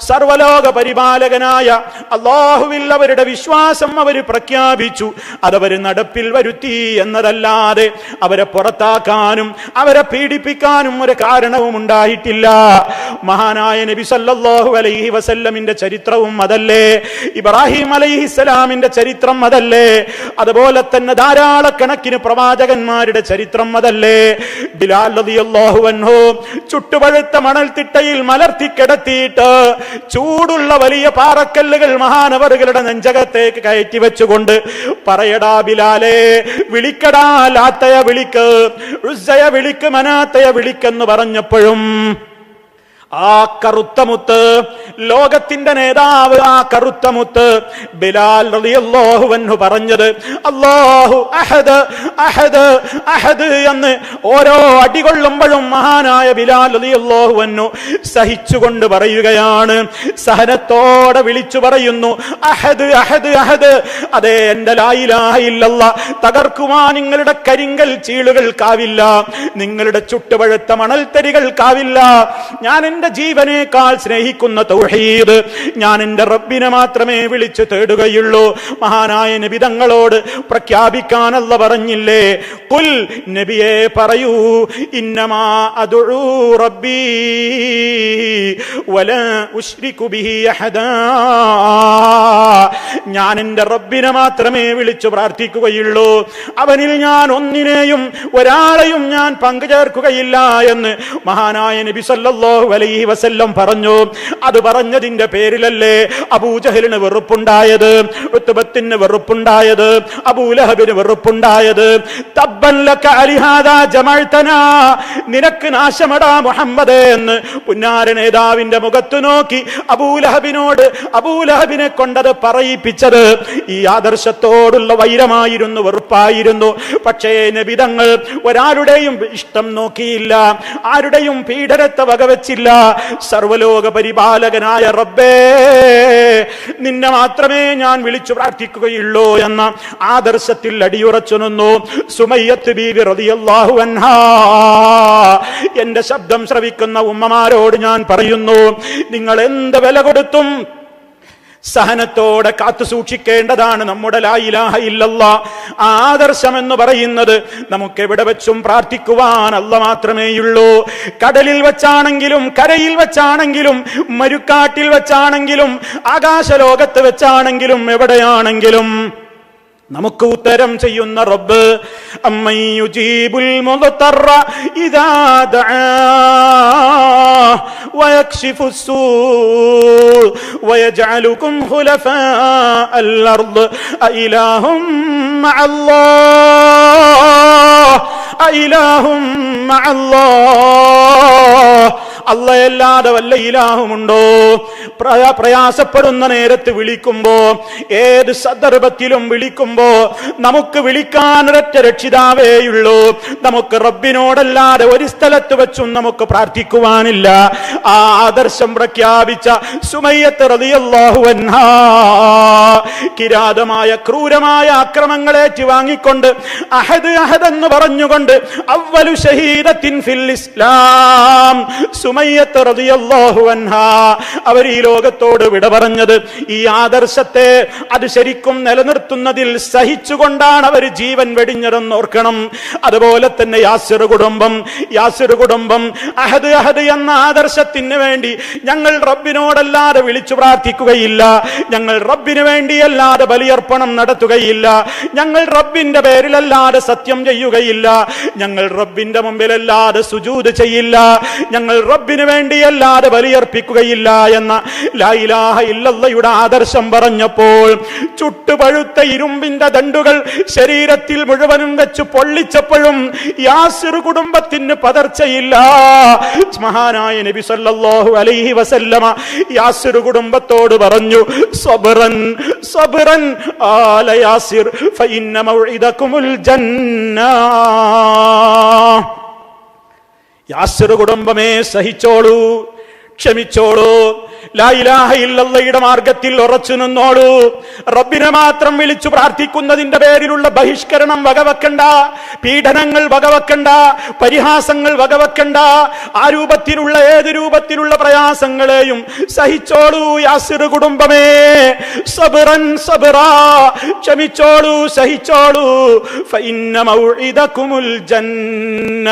[SPEAKER 1] സർവലോക പരിപാലകനായ അല്ലാഹുവിൽ അവരുടെ വിശ്വാസം അവർ പ്രഖ്യാപിച്ചു. അതവർ നടപ്പിൽ വരുത്തി എന്നതല്ലാതെ അവരെ പുറത്താക്കാനും അവരെ പീഡിപ്പിക്കാനും ഒരു കാരണവും ഉണ്ടായിട്ടില്ല. മഹാനായ നബി സല്ലല്ലാഹു അലൈഹി വസല്ലമിന്റെ ചരിത്രവും അതല്ലേ? ഇബ്രാഹിം അലൈഹിസ്സലാമിന്റെ ചരിത്രം അതല്ലേ? അതുപോലെ തന്നെ ധാരാളക്കണക്കിന് പ്രവാചകന്മാരുടെ ചരിത്രം അതല്ലേ? ബിലാൽ റളിയല്ലാഹു അൻഹു ചുട്ടുപഴുത്ത മണൽത്തിട്ടയിൽ മലർത്തി കിടത്തിയിട്ട് ചൂടുള്ള വലിയ പാറക്കല്ലുകൾ മഹാനവറുകളുടെ നെഞ്ചകത്തേക്ക് കയറ്റി വെച്ചുകൊണ്ട്, പറയടാ ബിലാലേ, വിളിക്കടാ ലാത്തയ വിളിക്ക്, ഉസ്സയ വിളിക്ക്, മനാത്തയ വിളിക്കെന്ന് പറഞ്ഞപ്പോഴും ആ കറുത്തമുത്ത്, ലോകത്തിന്റെ നേതാവ്, ആ കറുത്തമുത്ത് ബിലാൽ റളിയല്ലാഹു അൻഹു പറഞ്ഞത് അല്ലാഹു അഹദ് അഹദ് അഹദ് എന്ന് ഓരോ അടികൊള്ളുമ്പോഴും മഹാനായ ബിലാൽ റളിയല്ലാഹു അൻഹു സഹിച്ചുകൊണ്ട് പറയുകയാണ്, സഹനത്തോടെ വിളിച്ചു പറയുന്നു, അഹദ് അഹദ് അഹദ്. അതേ, എന്റെ ലാ ഇലാഹ ഇല്ലല്ലാഹ് തകർക്കുവാൻ നിങ്ങളുടെ കരിങ്കൽ ചീളുകൾക്കാവില്ല, നിങ്ങളുടെ ചുട്ടുപഴുത്ത മണൽത്തരികൾക്കാവില്ല. ഞാൻ എന്റെ ജീവനേക്കാൾ സ്നേഹിക്കുന്ന തൗഹീദ്, ഞാൻ എന്റെ റബ്ബിനെ മാത്രമേ വിളിച്ചു തേടുകയുള്ളൂ. മഹാനായ നബി തങ്ങളോട് പ്രഖ്യാപിക്കാൻ അല്ലാഹു പറഞ്ഞില്ലേ, ഖുൽ, നബിയെ പറയൂ, ഇന്നമാ അദ്ഉ റബ്ബി വലാ ഉശ്രികു ബിഹി അഹദാ, ഞാൻ എന്റെ റബ്ബിനെ മാത്രമേ വിളിച്ചു പ്രാർത്ഥിക്കുകയുള്ളൂ, അവനിൽ ഞാൻ ഒന്നിനെയും ഒരാളെയും ഞാൻ പങ്കുചേർക്കുകയില്ല എന്ന് മഹാനായ നബി സല്ലല്ലാഹു അലൈഹി വസല്ലം പറഞ്ഞു. അത് പറഞ്ഞതിന്റെ പേരിലല്ലേ അബൂജഹലിന് വെറുപ്പുണ്ടായത്, ഉത്ബത്തിന് വെറുപ്പുണ്ടായത്, അബൂലഹബിന് വെറുപ്പുണ്ടായത്. തബ്ബൻ ലക അലിഹാദാ ജമഅതനാ, നിനക്ക് നാശമടാ മുഹമ്മദേ എന്ന് പുന്നാര നേതാവിന്റെ മുഖത്ത് നോക്കി അബൂലഹബിനെ കൊണ്ടത് പറയിപ്പിച്ചത് ഈ ആദർശത്തോടുള്ള വൈരമായിരുന്നു, വെറുപ്പായിരുന്നു. പക്ഷേ നബി തങ്ങൾ ഒരാളുടെയും ഇഷ്ടം നോക്കിയില്ല, ആരുടെയും പീഡനത്തെ വകവെച്ചില്ല. സർവലോക പരിപാലകനായ റബ്ബേ, നിന്നെ മാത്രമേ ഞാൻ വിളിച്ചു പ്രാർത്ഥിക്കുകയുള്ളൂ എന്ന ആദർശത്തിൽ അടിയുറച്ചു നിന്നു. സുമയ്യത്ത് ബീവി റളിയല്ലാഹു അൻഹാ, എന്റെ ശബ്ദം ശ്രവിക്കുന്ന ഉമ്മമാരോട് ഞാൻ പറയുന്നു, നിങ്ങൾ എന്ത് വില കൊടുത്തും സഹനത്തോടെ കാത്തു സൂക്ഷിക്കേണ്ടതാണ് നമ്മുടെ ലാ ഇലാഹ ഇല്ലല്ലാഹ്. ആദർശം എന്ന് പറയുന്നത് നമുക്ക് എവിടെ വെച്ചും പ്രാർത്ഥിക്കുവാൻ അല്ലാഹ് മാത്രമേയുള്ളൂ. കടലിൽ വെച്ചാണെങ്കിലും, കരയിൽ വെച്ചാണെങ്കിലും, മരുക്കാട്ടിൽ വെച്ചാണെങ്കിലും, ആകാശലോകത്ത് വെച്ചാണെങ്കിലും, എവിടെയാണെങ്കിലും നമുക്ക് ഉത്തരം ചെയ്യുന്ന റബ്ബ്. അമ്മൻ യുജീബുൽ മുദ്തറ ഇദാ ദആ വയക്ഷിഫുസ് സൂ വയജഅലുകും ഖുലഫാഅൽ അർദ് അഇലാഹും മഅല്ലാഹ് അഇലാഹും മഅല്ലാഹ്. അല്ലാഹുവല്ലാതെ വല്ല ഇലാഹുമുണ്ടോ? പ്രയാസപ്പെടുന്ന നേരത്ത് വിളിക്കുമ്പോ, ഏത് സന്ദർഭത്തിലും വിളിക്കുമ്പോ നമുക്ക് വിളിക്കാൻ ഒരൊറ്റ രക്ഷിതാവേയുള്ളൂ. നമുക്ക് റബ്ബിനോടല്ലാതെ ഒരു സ്ഥലത്ത് വെച്ചും നമുക്ക് പ്രാർത്ഥിക്കുവാനില്ല. ആ ആദർശം പ്രഖ്യാപിച്ച സുമയ്യത്ത് റളിയല്ലാഹു അൻഹാ കിരാതമായ ക്രൂരമായ ആക്രമങ്ങളേറ്റ് വാങ്ങിക്കൊണ്ട് അഹദ് അഹദ് എന്ന് പറഞ്ഞുകൊണ്ട് അവ്വലു ഷഹീദത്തിൻ ഫിൽ ഇസ്ലാം സുമയ്യത്ത് റളിയല്ലാഹു അൻഹാ അവർ ഈ ലോകത്തോട് വിട പറഞ്ഞത്. ഈ ആദർശത്തെ അത് ശരിക്കും നിലനിർത്തുന്നതിൽ സഹിച്ചുകൊണ്ടാണ് അവർ ജീവൻ വെടിഞ്ഞതെന്ന് ഓർക്കണം. അതുപോലെ തന്നെ യാസിർ കുടുംബം അഹദ് അഹദ് എന്ന ആദർശത്തിന് വേണ്ടി ഞങ്ങൾ റബ്ബിനോടല്ലാതെ വിളിച്ചു പ്രാർത്ഥിക്കുകയില്ല, ഞങ്ങൾ റബ്ബിന് വേണ്ടിയല്ലാതെ ബലിയർപ്പണം നടത്തുകയില്ല, ഞങ്ങൾ റബ്ബിന്റെ പേരിലല്ലാതെ സത്യം ചെയ്യുകയില്ല, ഞങ്ങൾ റബ്ബിന്റെ മുമ്പിലല്ലാതെ സുജൂദ് ചെയ്യില്ല, ഞങ്ങൾ റബ്ബിന് വേണ്ടിയല്ലാതെ ബലിയർപ്പിക്കുകയില്ല എന്ന ലാ ഇലാഹ ഇല്ലല്ലാഹയുടെ ആദർശം പറഞ്ഞപ്പോൾ ചുട്ടുപഴുത്ത ഇരുമ്പിന്റെ ദണ്ടുകൾ ശരീരത്തിൽ മുഴുവനും വെച്ച് പൊള്ളിച്ചപ്പോഴും യാസിർ കുടുംബത്തിന് പതർച്ചയില്ല. മഹാനായ നബി സല്ലല്ലാഹു അലൈഹി വസല്ലമ യാസിർ കുടുംബത്തോട് പറഞ്ഞു, സബ്റൻ സബ്റൻ ആല യാസിർ ഫഇന്ന മൗഇദകുമുൽ ജന്ന. യാസിർ കുടുംബമേ, സഹിച്ചോളൂ, ക്ഷമിച്ചോളൂ, ലാ ഇലാഹ ഇല്ലല്ലാഹയുടെ മാർഗത്തിൽ ഉറച്ചു നിന്നോളൂ. റബ്ബിനെ മാത്രം വിളിച്ചു പ്രാർത്ഥിക്കുന്നതിന്റെ പേരിലുള്ള ബഹിഷ്കരണം വകവെക്കണ്ട, പീഡനങ്ങൾ വകവെക്കണ്ട, പരിഹാസങ്ങൾ വകവെക്കണ്ട. ആ രൂപത്തിലുള്ള ഏത് രൂപത്തിലുള്ള പ്രയാസങ്ങളെയും സഹിച്ചോളൂ യാസിർ കുടുംബമേ. സബ്റൻ സബ്റാ, ക്ഷമിച്ചോളൂ, സഹിച്ചോളൂ. ഫഇന്ന മൗഇദകുമുൽ ജന്ന,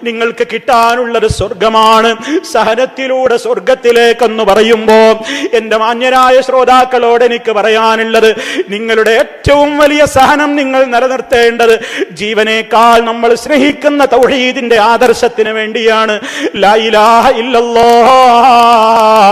[SPEAKER 1] നിങ്ങൾക്ക് കിട്ടാനുള്ളത് സ്വർഗമാണ്. സഹനത്തിലൂടെ സ്വർഗത്തിലേക്കെന്ന് പറയുമ്പോൾ എന്റെ മാന്യരായ ശ്രോതാക്കളോട് എനിക്ക് പറയാനുള്ളത്, നിങ്ങളുടെ ഏറ്റവും വലിയ സഹനം നിങ്ങൾ നിലനിർത്തേണ്ടത് ജീവനേക്കാൾ നമ്മൾ സ്നേഹിക്കുന്ന തൗഹീദിന്റെ ആദർശത്തിന് വേണ്ടിയാണ്. ലാ ഇലാഹ ഇല്ലല്ലാഹ്.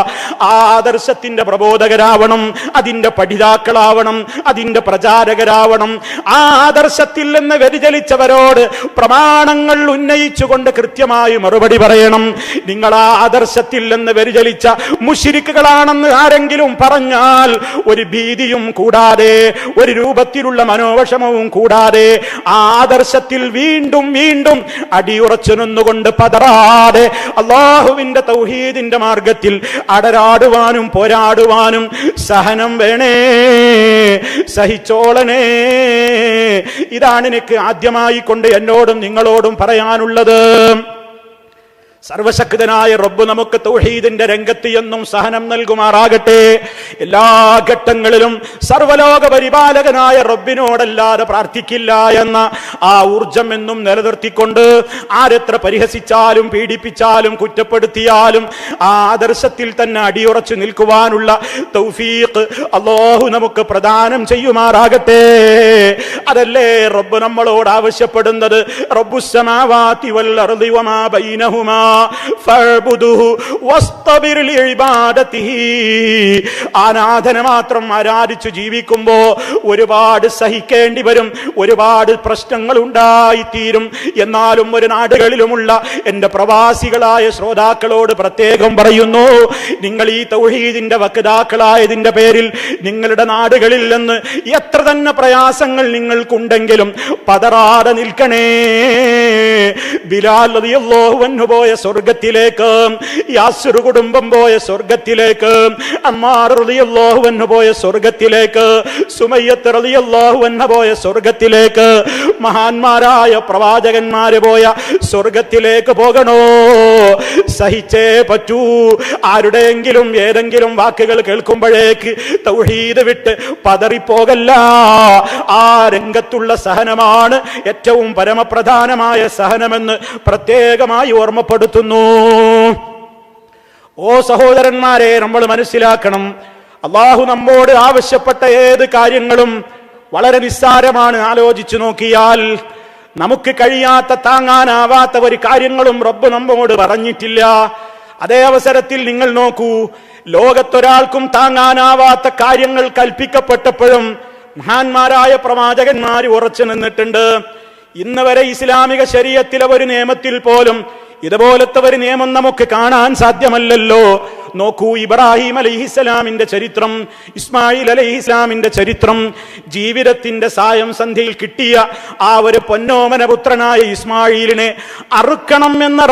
[SPEAKER 1] ആ ആദർശത്തിന്റെ പ്രബോധകരാവണം, അതിന്റെ പഠിതാക്കളാവണം, അതിന്റെ പ്രചാരകരാവണം. ആ ആദർശത്തിൽ നിന്ന് വ്യതിചലിച്ചവരോട് പ്രമാണങ്ങൾ ഉന്നയിച്ചുകൊണ്ട് കൃത്യമായി മറുപടി പറയണം. നിങ്ങൾ ആ ആദർശത്തിൽ നിന്ന് വ്യതിചലിച്ച മുശ്രിക്കുകളാണെന്ന് ആരെങ്കിലും പറഞ്ഞാൽ ഒരു ഭീതിയും കൂടാതെ, ഒരു രൂപത്തിലുള്ള മനോവിഷമവും കൂടാതെ ആദർശത്തിൽ വീണ്ടും വീണ്ടും അടിയുറച്ചു നിന്നുകൊണ്ട് പതറാതെ അല്ലാഹുവിന്റെ തൗഹീദിന്റെ മാർഗത്തിൽ അടരാടുവാനും പോരാടുവാനും സഹനം വേണേ, സഹിച്ചോളനേ. ഇതാണ് എനിക്ക് ആദ്യമായി കൊണ്ട് എന്നോടും നിങ്ങളോടും പറയാനുള്ളത്. സർവശക്തനായ റബ്ബ് നമുക്ക് തൗഹീദിന്റെ രംഗത്ത് എന്നും സഹനം നൽകുമാറാകട്ടെ. എല്ലാ ഘട്ടങ്ങളിലും സർവലോക പരിപാലകനായ റബ്ബിനോടല്ലാതെ പ്രാർത്ഥിക്കില്ല എന്ന ആ ഊർജം എന്നും നിലനിർത്തിക്കൊണ്ട് ആരെത്ര പരിഹസിച്ചാലും പീഡിപ്പിച്ചാലും കുറ്റപ്പെടുത്തിയാലും ആ ആദർശത്തിൽ തന്നെ അടിയുറച്ചു നിൽക്കുവാനുള്ള തൗഫീഖ് അല്ലാഹു നമുക്ക് പ്രദാനം ചെയ്യുമാറാകട്ടെ. അതല്ലേ റബ്ബ് നമ്മളോട് ആവശ്യപ്പെടുന്നത്. റബ്ബുസ് സമാവാതി വൽ അർളി വമാ ബൈനഹുമാ ഫഅബ്ദുഹു വസ്തബിർ ലിഇബാദതിഹി. ആരാധന മാത്രം ആരാധിച്ചു ജീവിക്കുമ്പോ ഒരുപാട് സഹിക്കേണ്ടി വരും, ഒരുപാട് പ്രശ്നങ്ങൾ ഉണ്ടായിത്തീരും. എന്നാലും ഒരു നാടുകളിലുമുള്ള എന്റെ പ്രവാസികളായ ശ്രോതാക്കളോട് പ്രത്യേകം പറയുന്നു, നിങ്ങൾ ഈ തൗഹീദിന്റെ വക്താക്കളായതിന്റെ പേരിൽ നിങ്ങളുടെ നാടുകളിൽ നിന്ന് എത്ര തന്നെ പ്രയാസങ്ങൾ നിങ്ങൾക്കുണ്ടെങ്കിലും പതറാതെ നിൽക്കണേ. ബിലാൽ റളിയല്ലാഹു അൻഹു പോയ സ്വർഗത്തിലേക്ക്, യാസിർ കുടുംബം പോയ സ്വർഗത്തിലേക്ക്, അമ്മാർ റളിയല്ലാഹു അൻഹു പോയ സ്വർഗത്തിലേക്ക്, സുമയ്യത്ത് റളിയല്ലാഹു അൻഹ പോയ സ്വർഗത്തിലേക്ക്, മഹാന്മാരായ പ്രവാചകന്മാര് പോയ സ്വർഗത്തിലേക്ക് പോകണോ? സഹിച്ചേ പറ്റൂ. ആരുടെയെങ്കിലും ഏതെങ്കിലും വാക്കുകൾ കേൾക്കുമ്പോഴേക്ക് തൗഹീദ് വിട്ട് പതറിപ്പോകല്ല. ആ രംഗത്തുള്ള സഹനമാണ് ഏറ്റവും പരമപ്രധാനമായ സഹനമെന്ന് പ്രത്യേകമായി ഓർമ്മപ്പെടുത്തുന്നു. ഓ സഹോദരന്മാരെ, നമ്മൾ മനസ്സിലാക്കണം, അല്ലാഹു നമ്മോട് ആവശ്യപ്പെട്ട ഏത് കാര്യങ്ങളും വളരെ നിസ്സാരമാണ്. ആലോചിച്ചു നോക്കിയാൽ നമുക്ക് കഴിയാത്ത, താങ്ങാനാവാത്ത ഒരു കാര്യങ്ങളും റബ്ബ് നമ്മോട് പറഞ്ഞിട്ടില്ല. അതേ അവസരത്തിൽ നിങ്ങൾ നോക്കൂ, ലോകത്തൊരാൾക്കും താങ്ങാനാവാത്ത കാര്യങ്ങൾ കൽപ്പിക്കപ്പെട്ടപ്പോഴും മഹാന്മാരായ പ്രവാചകന്മാർ ഉറച്ചു നിന്നിട്ടുണ്ട്. ഇന്ന് വരെ ഇസ്ലാമിക ശരീഅത്തിലെ ഒരു നിയമത്തിൽ പോലും ഇതുപോലത്തെ ഒരു നിയമം നമുക്ക് കാണാൻ സാധ്യമല്ലല്ലോ. നോക്കൂ, ഇബ്രാഹിം അലൈഹിസ്സലാമിന്റെ ചരിത്രം, ഇസ്മായിൽ അലൈഹിസ്സലാമിന്റെ ചരിത്രം. ജീവിതത്തിന്റെ സായം സന്ധ്യയിൽ കിട്ടിയ ആ ഒരു പൊന്നോമന പുത്രനായ ഇസ്മായിലിനെ അറുക്കണം എന്ന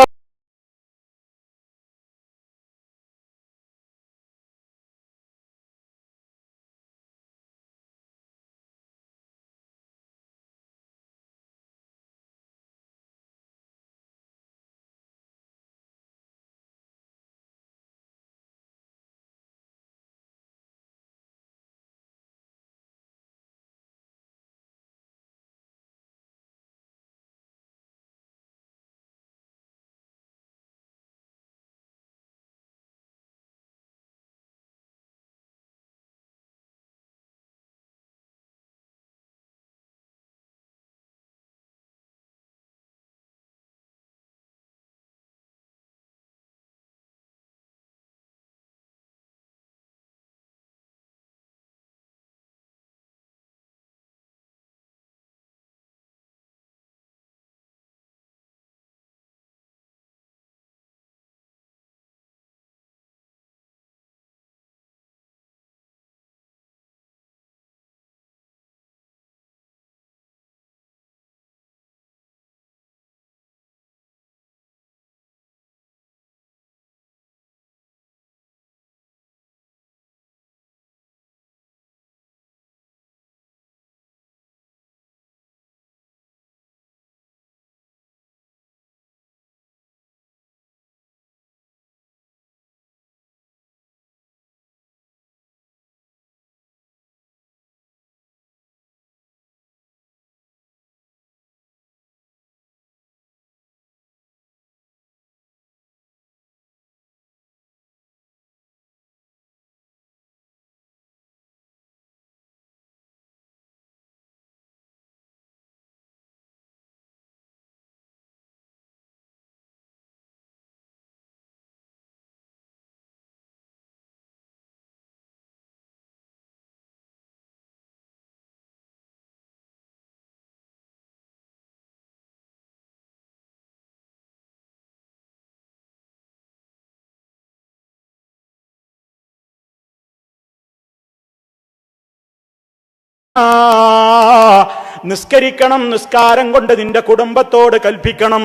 [SPEAKER 1] നിസ്കരിക്കണം, നിസ്കാരം കൊണ്ട് നിന്റെ കുടുംബത്തോട് കൽപ്പിക്കണം.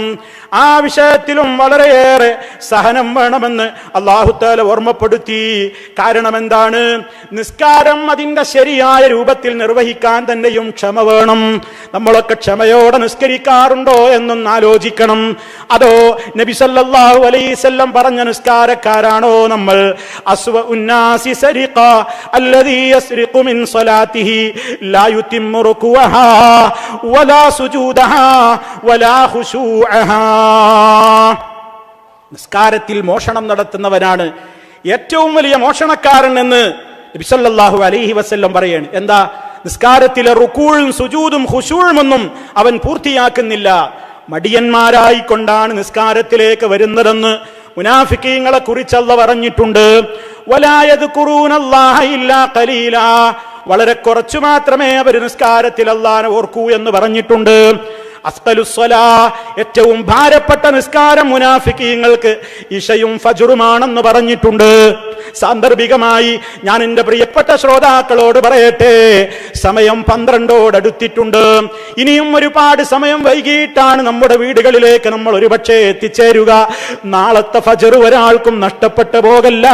[SPEAKER 1] ആ വിഷയത്തിലും വളരെയേറെ സഹനം വേണമെന്ന് അല്ലാഹു തആല ഓർമ്മപ്പെടുത്തി. കാരണം എന്താണ്? നിസ്കാരം അതിന്റെ ശരിയായ രൂപത്തിൽ നിർവഹിക്കാൻ തന്നെയും ക്ഷമ വേണം. നമ്മളൊക്കെ ക്ഷമയോടെ നിസ്കരിക്കാറുണ്ടോ എന്നൊന്ന് ആലോചിക്കണം. അതോ നബി സല്ലല്ലാഹു അലൈഹി വസല്ലം പറഞ്ഞ നിസ്കാരക്കാരാണോ നമ്മൾ? അസ്വഉന്നാസി സരിഖ അല്ലദീ യസ്രിഖു മിൻ സ്വലാത്തിഹി ലാ യുതിമ്മു റുകുഅഹാ വലാ സുജൂദഹാ വലാ ഖുശൂഅഹാ. നിസ്കാരത്തിൽ മോഷണം നടത്തുന്നവനാണ് ഏറ്റവും വലിയ മോഷണക്കാരൻ എന്ന് നബി സല്ലല്ലാഹു അലൈഹി വസല്ലം പറയാണ്. എന്താ? നിസ്കാരത്തിലെ റുകൂഉം സുജൂദും ഖുശൂഉം ഒന്നും അവൻ പൂർത്തിയാക്കുന്നില്ല. മടിയന്മാരായിക്കൊണ്ടാണ് നിസ്കാരത്തിലേക്ക് വരുന്നതെന്ന് മുനാഫിക്കീങ്ങളെ കുറിച്ച് അല്ലാഹു പറഞ്ഞിട്ടുണ്ട്. വലാ യദ്കുറൂനല്ലാഹ ഇല്ലാ ഖലീലാ, വളരെ കുറച്ചു മാത്രമേ അവർ നിസ്കാരത്തിൽ അല്ലാഹനെ ഓർക്കൂ എന്ന് പറഞ്ഞിട്ടുണ്ട്. അസ്ഖലുസ്സലാ, ഏറ്റവും ഭാരപ്പെട്ട നിസ്കാരം മുനാഫിക്കീങ്ങൾക്ക് ഇശയും ഫജ്റുമാണെന്ന് പറഞ്ഞിട്ടുണ്ട്. സാന്ദർഭികമായി ഞാൻ എന്റെ പ്രിയപ്പെട്ട ശ്രോതാക്കളോട് പറയട്ടെ, സമയം 12 അടുത്തിട്ടുണ്ട്. ഇനിയും ഒരുപാട് സമയം വൈകിട്ടാണ് നമ്മുടെ വീടുകളിലേക്ക് നമ്മൾ ഒരുപക്ഷെ എത്തിച്ചേരുക. നാളത്തെ ഫജ്ർ ഒരാൾക്കും നഷ്ടപ്പെട്ടു പോകല്ല.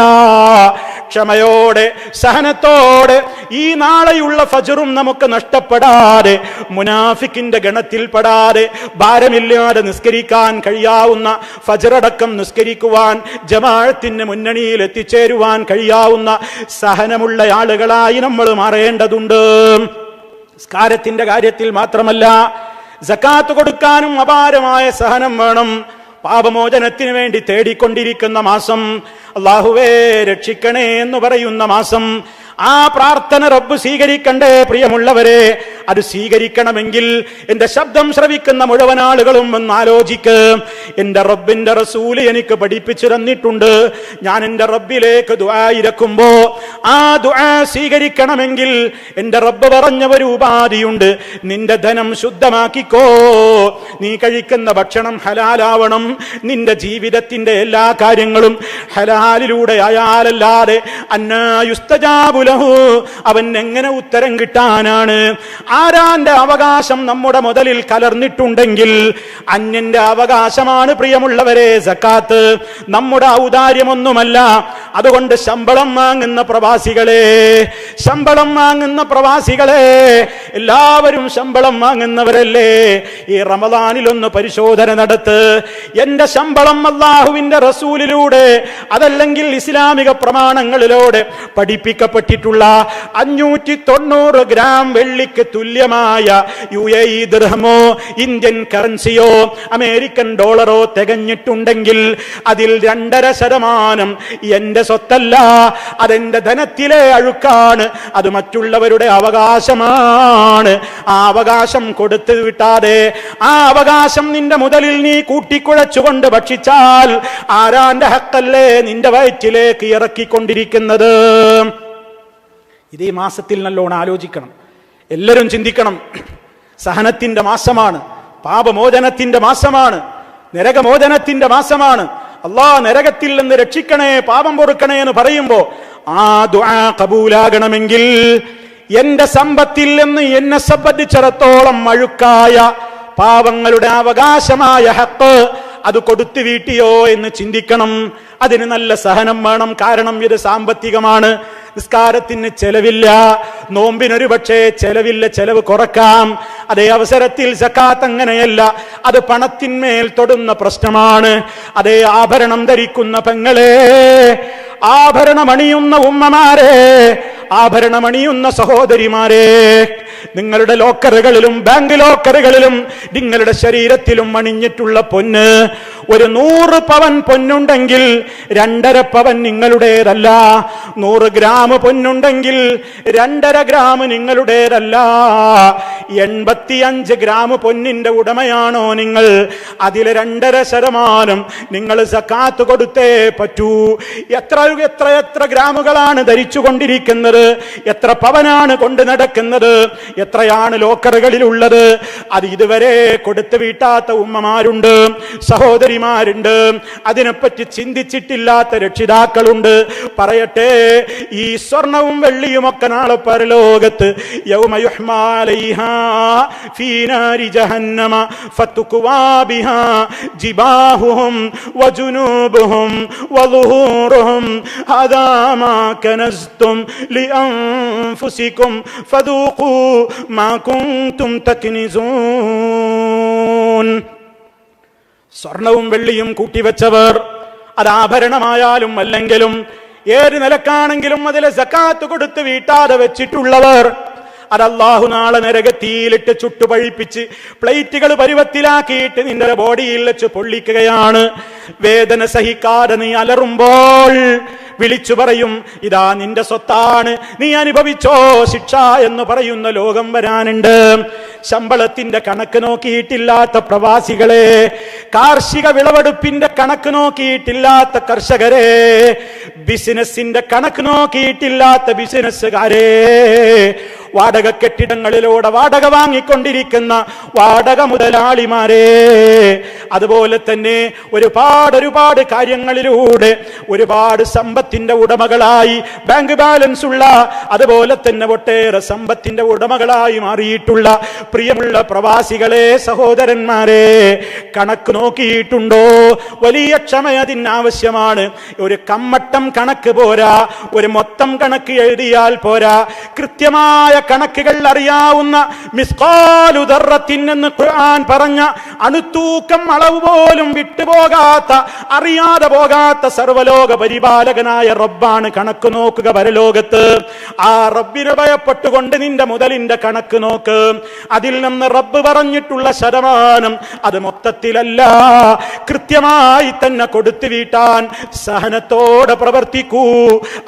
[SPEAKER 1] ക്ഷമയോടെ സഹനത്തോടെ ഈ നാളെയുള്ള ഫജ്റും നമുക്ക് നഷ്ടപ്പെടാതെ, മുനാഫിക്കിന്റെ ഗണത്തിൽപ്പെടാതെ, ഭാരമില്ലാതെ നിസ്കരിക്കാൻ കഴിയാവുന്ന ഫജ്റടക്കം നിസ്കരിക്കുവാൻ, ജമാഅത്തിന്റെ മുന്നണിയിൽ എത്തിച്ചേരുവാൻ കഴിയാവുന്ന സഹനമുള്ള ആളുകളായി നമ്മൾ മാറേണ്ടതുണ്ട്. നിസ്കാരത്തിന്റെ കാര്യത്തിൽ മാത്രമല്ല, സകാത്ത് കൊടുക്കാനും അപാരമായ സഹനം വേണം. പാപമോചനത്തിന് വേണ്ടി തേടിക്കൊണ്ടിരിക്കുന്ന മാസം, അല്ലാഹുവേ രക്ഷിക്കണേ എന്ന് പറയുന്ന മാസം, ആ പ്രാർത്ഥന റബ്ബ് സ്വീകരിക്കണ്ടേ പ്രിയമുള്ളവരെ? അത് സ്വീകരിക്കണമെങ്കിൽ എന്റെ ശബ്ദം ശ്രവിക്കുന്ന മുഴുവൻ ആളുകളും ഒന്ന് ആലോചിക്ക്. എന്റെ റബ്ബിന്റെ റസൂല് എനിക്ക് പഠിപ്പിച്ചു തന്നിട്ടുണ്ട്. ഞാൻ എന്റെ റബ്ബിലേക്ക് ദുആ ഇരക്കുമ്പോ ആ ദുആ സ്വീകരിക്കണമെങ്കിൽ എന്റെ റബ്ബ് പറഞ്ഞ ഒരു ഉപാധിയുണ്ട്. നിന്റെ ധനം ശുദ്ധമാക്കിക്കോ, നീ കഴിക്കുന്ന ഭക്ഷണം ഹലാലാവണം, നിന്റെ ജീവിതത്തിന്റെ എല്ലാ കാര്യങ്ങളും ഹലാലിലൂടെ ആയാലല്ലാതെ അന്നാ യുസ്തജാബു ലഹു, അവൻ എങ്ങനെ ഉത്തരം കിട്ടാനാണ്? ആരാന്റെ അവകാശം നമ്മുടെ മുതലിൽ കലർന്നിട്ടുണ്ടെങ്കിൽ അന്യന്റെ അവകാശമാണ് പ്രിയമുള്ളവരെ സക്കാത്ത്. നമ്മുടെ ഔദാര്യമൊന്നുമല്ല. അതുകൊണ്ട് ശമ്പളം വാങ്ങുന്ന പ്രവാസികളെ, ശമ്പളം വാങ്ങുന്ന പ്രവാസികളെ, എല്ലാവരും ശമ്പളം വാങ്ങുന്നവരല്ലേ, ഈ റമദാനിലൊന്ന് പരിശോധന നടത്ത്. എന്റെ ശമ്പളം അല്ലാഹുവിന്റെ റസൂലിലൂടെ അതല്ലെങ്കിൽ ഇസ്ലാമിക പ്രമാണങ്ങളിലൂടെ പഠിപ്പിക്കപ്പെട്ടിട്ടുള്ള 590 ഗ്രാം വെള്ളിക്ക് തുല്യമായ UAE ദിർഹമോ ഇന്ത്യൻ കറൻസിയോ അമേരിക്കൻ ഡോളറോ തികഞ്ഞിട്ടുണ്ടെങ്കിൽ അതിൽ 2.5% എന്റെ സ്വത്തല്ല, അതെന്റെ ധനത്തിലെ അഴുക്കാണ്, അത് മറ്റുള്ളവരുടെ അവകാശമാണ്. ആ അവകാശം കൊടുത്തു വിട്ടാതെ ആ അവകാശം നിന്റെ മുതലിൽ നീ കൂട്ടിക്കുഴച്ചുകൊണ്ട് ഭക്ഷിച്ചാൽ ആരാന്റെ ഹക്കല്ലേ നിന്റെ വയറ്റിലേക്ക് ഇറക്കിക്കൊണ്ടിരിക്കുന്നത്? ഇത് ഈ മാസത്തിൽ നല്ലോണം ആലോചിക്കണം, എല്ലാവരും ചിന്തിക്കണം. സഹനത്തിന്റെ മാസമാണ്, പാപമോചനത്തിന്റെ മാസമാണ്, നരകമോചനത്തിന്റെ മാസമാണ്. അല്ലാഹ് നരകത്തിൽ നിന്ന് രക്ഷിക്കണേ, പാപം പൊറുക്കണേ എന്ന് പറയുമ്പോ ആ ദുആ കബൂലാകണമെങ്കിൽ എന്റെ സമ്പത്തിൽ നിന്ന് എന്നെ സംബന്ധിച്ചിടത്തോളം അഴുക്കായ പാവങ്ങളുടെ അവകാശമായ ഹക്ക് അത് കൊടുത്തു വീട്ടിയോ എന്ന് ചിന്തിക്കണം. അതിന് നല്ല സഹനം വേണം. കാരണം ഇത് സാമ്പത്തികമാണ്. നിസ്കാരത്തിന് ചെലവില്ല, നോമ്പിനൊരു പക്ഷേ ചെലവില്ല, ചെലവ് കുറക്കാം. അതേ അവസരത്തിൽ സക്കാത്ത് അങ്ങനെയല്ല, അത് പണത്തിന്മേൽ തൊടുന്ന പ്രശ്നമാണ്. അതേ ആഭരണം ധരിക്കുന്ന പെങ്ങളെ, ആഭരണമണിയുന്ന ഉമ്മമാരെ, ആഭരണമണിയുന്ന സഹോദരിമാരെ, നിങ്ങളുടെ ലോക്കറുകളിലും ബാങ്ക് ലോക്കറുകളിലും നിങ്ങളുടെ ശരീരത്തിലും അണിഞ്ഞിട്ടുള്ള പൊന്ന്, ഒരു 100 പവൻ പൊന്നുണ്ടെങ്കിൽ 2.5 പവൻ നിങ്ങളുടേതല്ല. 100 ഗ്രാം പൊന്നുണ്ടെങ്കിൽ 2.5 ഗ്രാം നിങ്ങളുടേതല്ല. 85 ഗ്രാം പൊന്നിന്റെ ഉടമയാണോ നിങ്ങൾ? അതിലെ 2.5% നിങ്ങൾ സക്കാത്ത് കൊടുത്തേ പറ്റൂ. എത്ര ഗ്രാമുകളാണ് ധരിച്ചു കൊണ്ടിരിക്കുന്നത്? എത്ര പവനാണ് കൊണ്ട് നടക്കുന്നത്? എത്രയാണ് ലോക്കറുകളിലുള്ളത്? അത് ഇതുവരെ കൊടുത്തു വീട്ടാത്ത ഉമ്മമാരുണ്ട്, സഹോദരിമാരുണ്ട്, അതിനെപ്പറ്റി ചിന്തിച്ചിട്ടില്ലാത്ത രക്ഷിതാക്കളുണ്ട്. പറയട്ടെ, ഈ സ്വർണവും വെള്ളിയും ഒക്കെ നാളെ പരലോകത്ത് യൗമ യുഹ്മാ അലൈഹാ ഫീ നാരി ജഹന്നമ ഫതുക്വാ ബിഹാ ജിബാഹുഹും വജുനൂബുഹും വളുഹൂറുഹും ഹദാ മാ കനസ്തും ലിഅൻഫുസികും ഫദൂഖൂ മാ കുൻതും തക്നിസൂൻ. സ്വർണവും വെള്ളിയും കൂട്ടിവെച്ചവർ, അത് ആഭരണമായാലും അല്ലെങ്കിലും ഏത് നിലക്കാണെങ്കിലും അതിലെ സക്കാത്ത് കൊടുത്ത് വീട്ടാതെ വെച്ചിട്ടുള്ളവർ, അത് അല്ലാഹു നാളെ നരകത്തിയിലിട്ട് ചുട്ടുപഴിപ്പിച്ച് പ്ലേറ്റുകൾ പരുവത്തിലാക്കിയിട്ട് നിന്റെ ബോഡിയിൽ വെച്ച് പൊള്ളിക്കുകയാണ്. വേദന സഹിക്കാതെ നീ അലറുമ്പോൾ വിളിച്ചു പറയും, ഇതാ നിന്റെ സ്വത്താണ്, നീ അനുഭവിച്ചോ ശിക്ഷ എന്ന് പറയുന്ന ലോകം വരാനുണ്ട്. ശമ്പളത്തിന്റെ കണക്ക് നോക്കിയിട്ടില്ലാത്ത പ്രവാസികളെ, കാർഷിക വിളവെടുപ്പിന്റെ കണക്ക് നോക്കിയിട്ടില്ലാത്ത കർഷകരെ, ബിസിനസിന്റെ കണക്ക് നോക്കിയിട്ടില്ലാത്ത ബിസിനസ്സുകാരെ, വാടക കെട്ടിടങ്ങളിലൂടെ വാടക വാങ്ങിക്കൊണ്ടിരിക്കുന്ന വാടക മുതലാളിമാരെ, അതുപോലെ തന്നെ ഒരുപാട് കാര്യങ്ങളിലൂടെ ഒരുപാട് സമ്പത്തിന്റെ ഉടമകളായി, ബാങ്ക് ബാലൻസ് ഉള്ള, അതുപോലെ തന്നെ ഒട്ടേറെ സമ്പത്തിന്റെ ഉടമകളായി മാറിയിട്ടുള്ള പ്രിയമുള്ള പ്രവാസികളെ, സഹോദരന്മാരെ, കണക്ക് നോക്കിയിട്ടുണ്ടോ? വലിയ ക്ഷമ അതിനാവശ്യമാണ്. ഒരു കമ്മട്ടം കണക്ക് പോരാ, ഒരു മൊത്തം കണക്ക് എഴുതിയാൽ പോരാ. കൃത്യമായ കണക്കുകൾ അറിയാവുന്ന മിസ്ഖാലു ദർറത്തിൻ എന്ന് ഖുർആൻ പറഞ്ഞ അണുത്തൂക്കം അളവ് പോലും വിട്ടുപോകാത്ത, അറിയാതെ പോകാത്ത സർവലോക പരിപാലകനായ റബ്ബാണ് കണക്ക് നോക്കുക പരലോകത്ത്. ആ റബ്ബിനെ ഭയപ്പെട്ടുകൊണ്ട് നിന്റെ മുതലിന്റെ കണക്ക് നോക്ക്. അതിൽ നിന്ന് റബ്ബ് പറഞ്ഞിട്ടുള്ള ശതമാനം അത് മൊത്തത്തിലല്ല, കൃത്യമായി തന്നെ കൊടുത്തു വീട്ടാൻ സഹനത്തോടെ പ്രവർത്തിക്കൂ.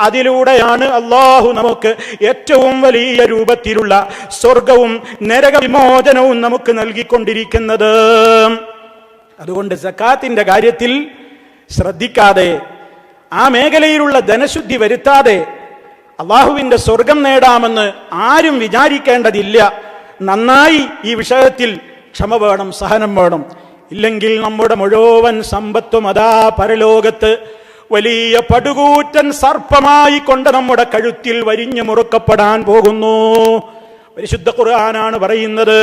[SPEAKER 1] അതിലൂടെയാണ് അല്ലാഹു നമുക്ക് ഏറ്റവും വലിയ രൂപത്തിലുള്ള സ്വർഗവും നരക വിമോചനവും നമുക്ക് നൽകിക്കൊണ്ടിരിക്കുന്നത്. അതുകൊണ്ട് സക്കാത്തിന്റെ കാര്യത്തിൽ ശ്രദ്ധിക്കാതെ, ആ മേഖലയിലുള്ള ധനശുദ്ധി വരുത്താതെ അള്ളാഹുവിന്റെ സ്വർഗം നേടാമെന്ന് ആരും വിചാരിക്കേണ്ടതില്ല. നന്നായി ഈ വിഷയത്തിൽ ക്ഷമ വേണം, സഹനം വേണം. ഇല്ലെങ്കിൽ നമ്മുടെ മുഴുവൻ സമ്പത്തും അതാ പരലോകത്ത് വലിയ പടുകൂറ്റൻ സർപ്പമായി കൊണ്ട് നമ്മുടെ കഴുത്തിൽ വരിഞ്ഞു മുറുക്കപ്പെടാൻ പോകുന്നു. പരിശുദ്ധ ഖുർആനാണ് പറയുന്നത്,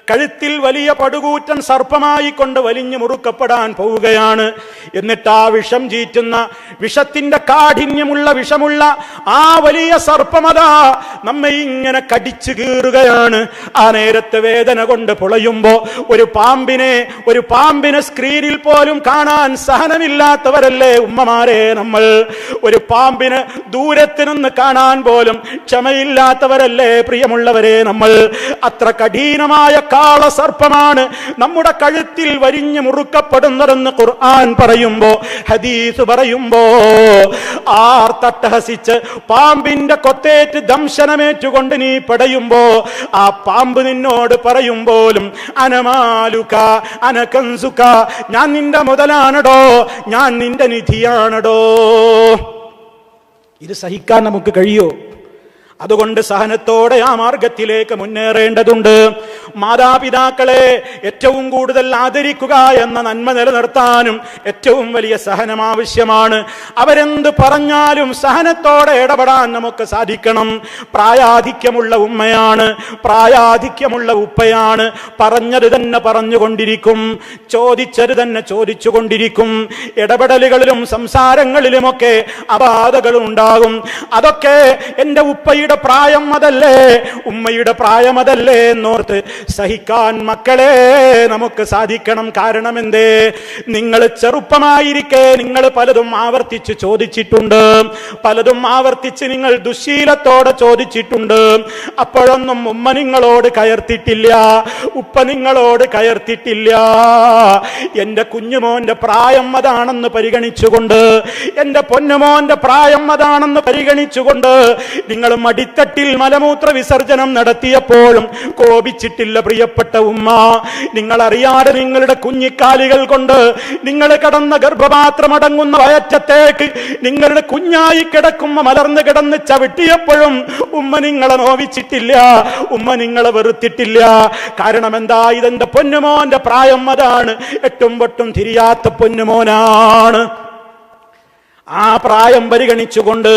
[SPEAKER 1] കഴുത്തിൽ വലിയ പടുകൂറ്റൻ സർപ്പമായി കൊണ്ട് വലിഞ്ഞു മുറുക്കപ്പെടാൻ പോവുകയാണ്. എന്നിട്ട് ആ വിഷം ചീറ്റുന്ന, വിഷത്തിന്റെ കാഠിന്യമുള്ള വിഷമുള്ള ആ വലിയ സർപ്പമതാ നമ്മെ ഇങ്ങനെ കടിച്ചു കീറുകയാണ്. ആ നേരത്തെ വേദന കൊണ്ട് പൊളയുമ്പോ ഒരു പാമ്പിനെ സ്ക്രീനിൽ പോലും കാണാൻ സഹനമില്ലാത്തവരല്ലേ ഉമ്മമാരെ നമ്മൾ. ഒരു പാമ്പിന് ദൂരത്ത് നിന്ന് കാണാൻ പോലും ക്ഷമയില്ലാത്തവരല്ലേ പ്രിയമുള്ളവരെ നമ്മൾ. അത്ര കഠിനമായ കാളസർപ്പമാണ് നമ്മുടെ കഴുത്തിൽ വരിഞ്ഞു മുറുക്കപ്പെടുന്നതെന്ന് ഖുർആൻ പറയുമ്പോ, ഹദീസ് പറയുമ്പോ, ആർത്തട്ടഹസിച്ച് പാമ്പിന്റെ കൊത്തേറ്റ് ദംശനമേറ്റുകൊണ്ട് നീ പടയുമ്പോ ആ പാമ്പ് നിന്നോട് പറയുമ്പോലും അനമാലുക അനകൻസുക, ഞാൻ നിന്റെ മുതലാണടോ, ഞാൻ നിന്റെ നിധിയാണടോ. ഇത് സഹിക്കാൻ നമുക്ക് കഴിയോ? അതുകൊണ്ട് സഹനത്തോടെ ആ മാർഗത്തിലേക്ക് മുന്നേറേണ്ടതുണ്ട്. മാതാപിതാക്കളെ ഏറ്റവും കൂടുതൽ ആദരിക്കുക എന്ന നന്മ നിലനിർത്താനും ഏറ്റവും വലിയ സഹനം ആവശ്യമാണ്. അവരെന്ത് പറഞ്ഞാലും സഹനത്തോടെ ഇടപെടാൻ നമുക്ക് സാധിക്കണം. പ്രായാധിക്യമുള്ള ഉമ്മയാണ്, പ്രായാധിക്യമുള്ള ഉപ്പയാണ്, പറഞ്ഞത് തന്നെ പറഞ്ഞുകൊണ്ടിരിക്കും, ചോദിച്ചത് തന്നെ ചോദിച്ചുകൊണ്ടിരിക്കും. ഇടപെടലുകളിലും സംസാരങ്ങളിലുമൊക്കെ അപാധകളുണ്ടാകും. അതൊക്കെ എൻ്റെ ഉപ്പയുടെ പ്രായം അതല്ലേ, ഉമ്മയുടെ പ്രായം അതല്ലേ എന്നോർത്ത് സഹിക്കാൻ മക്കളെ നമുക്ക് സാധിക്കണം. കാരണം എന്തേ? നിങ്ങൾ ചെറുപ്പമായിരിക്കെ നിങ്ങൾ പലതും ആവർത്തിച്ച് ചോദിച്ചിട്ടുണ്ട്, പലതും ആവർത്തിച്ച് നിങ്ങൾ ദുശ്ശീലത്തോടെ ചോദിച്ചിട്ടുണ്ട്. അപ്പോഴൊന്നും ഉമ്മ നിങ്ങളോട് കയർത്തിട്ടില്ല, ഉപ്പ നിങ്ങളോട് കയർത്തിട്ടില്ല. എന്റെ കുഞ്ഞുമോന്റെ പ്രായം അതാണെന്ന് പരിഗണിച്ചുകൊണ്ട്, എന്റെ പൊന്നുമോന്റെ പ്രായം അതാണെന്ന് പരിഗണിച്ചുകൊണ്ട് നിങ്ങൾ മടിത്തട്ടിൽ മലമൂത്ര വിസർജനം നടത്തിയപ്പോഴും കോപിച്ചിട്ടില്ല പ്രിയപ്പെട്ട ഉമ്മ. നിങ്ങൾ അറിയാതെ നിങ്ങളുടെ കുഞ്ഞിക്കാലികൾ കൊണ്ട് നിങ്ങൾ കടന്ന ഗർഭപാത്രമടങ്ങുന്ന വയറ്റത്തേക്ക് നിങ്ങളുടെ കുഞ്ഞായി കിടക്കുമ്പോ മലർന്ന് കിടന്ന് ചവിട്ടിയപ്പോഴും ഉമ്മ നിങ്ങളെ നോവിച്ചിട്ടില്ല, ഉമ്മ നിങ്ങളെ വെറുത്തിട്ടില്ല. കാരണം എന്താ? ഇതെന്റെ പൊന്നുമോന്റെ പ്രായം അതാണ്, എട്ടും പൊട്ടും തിരിയാത്ത പൊന്നുമോനാണ്. ആ പ്രായം പരിഗണിച്ചുകൊണ്ട്,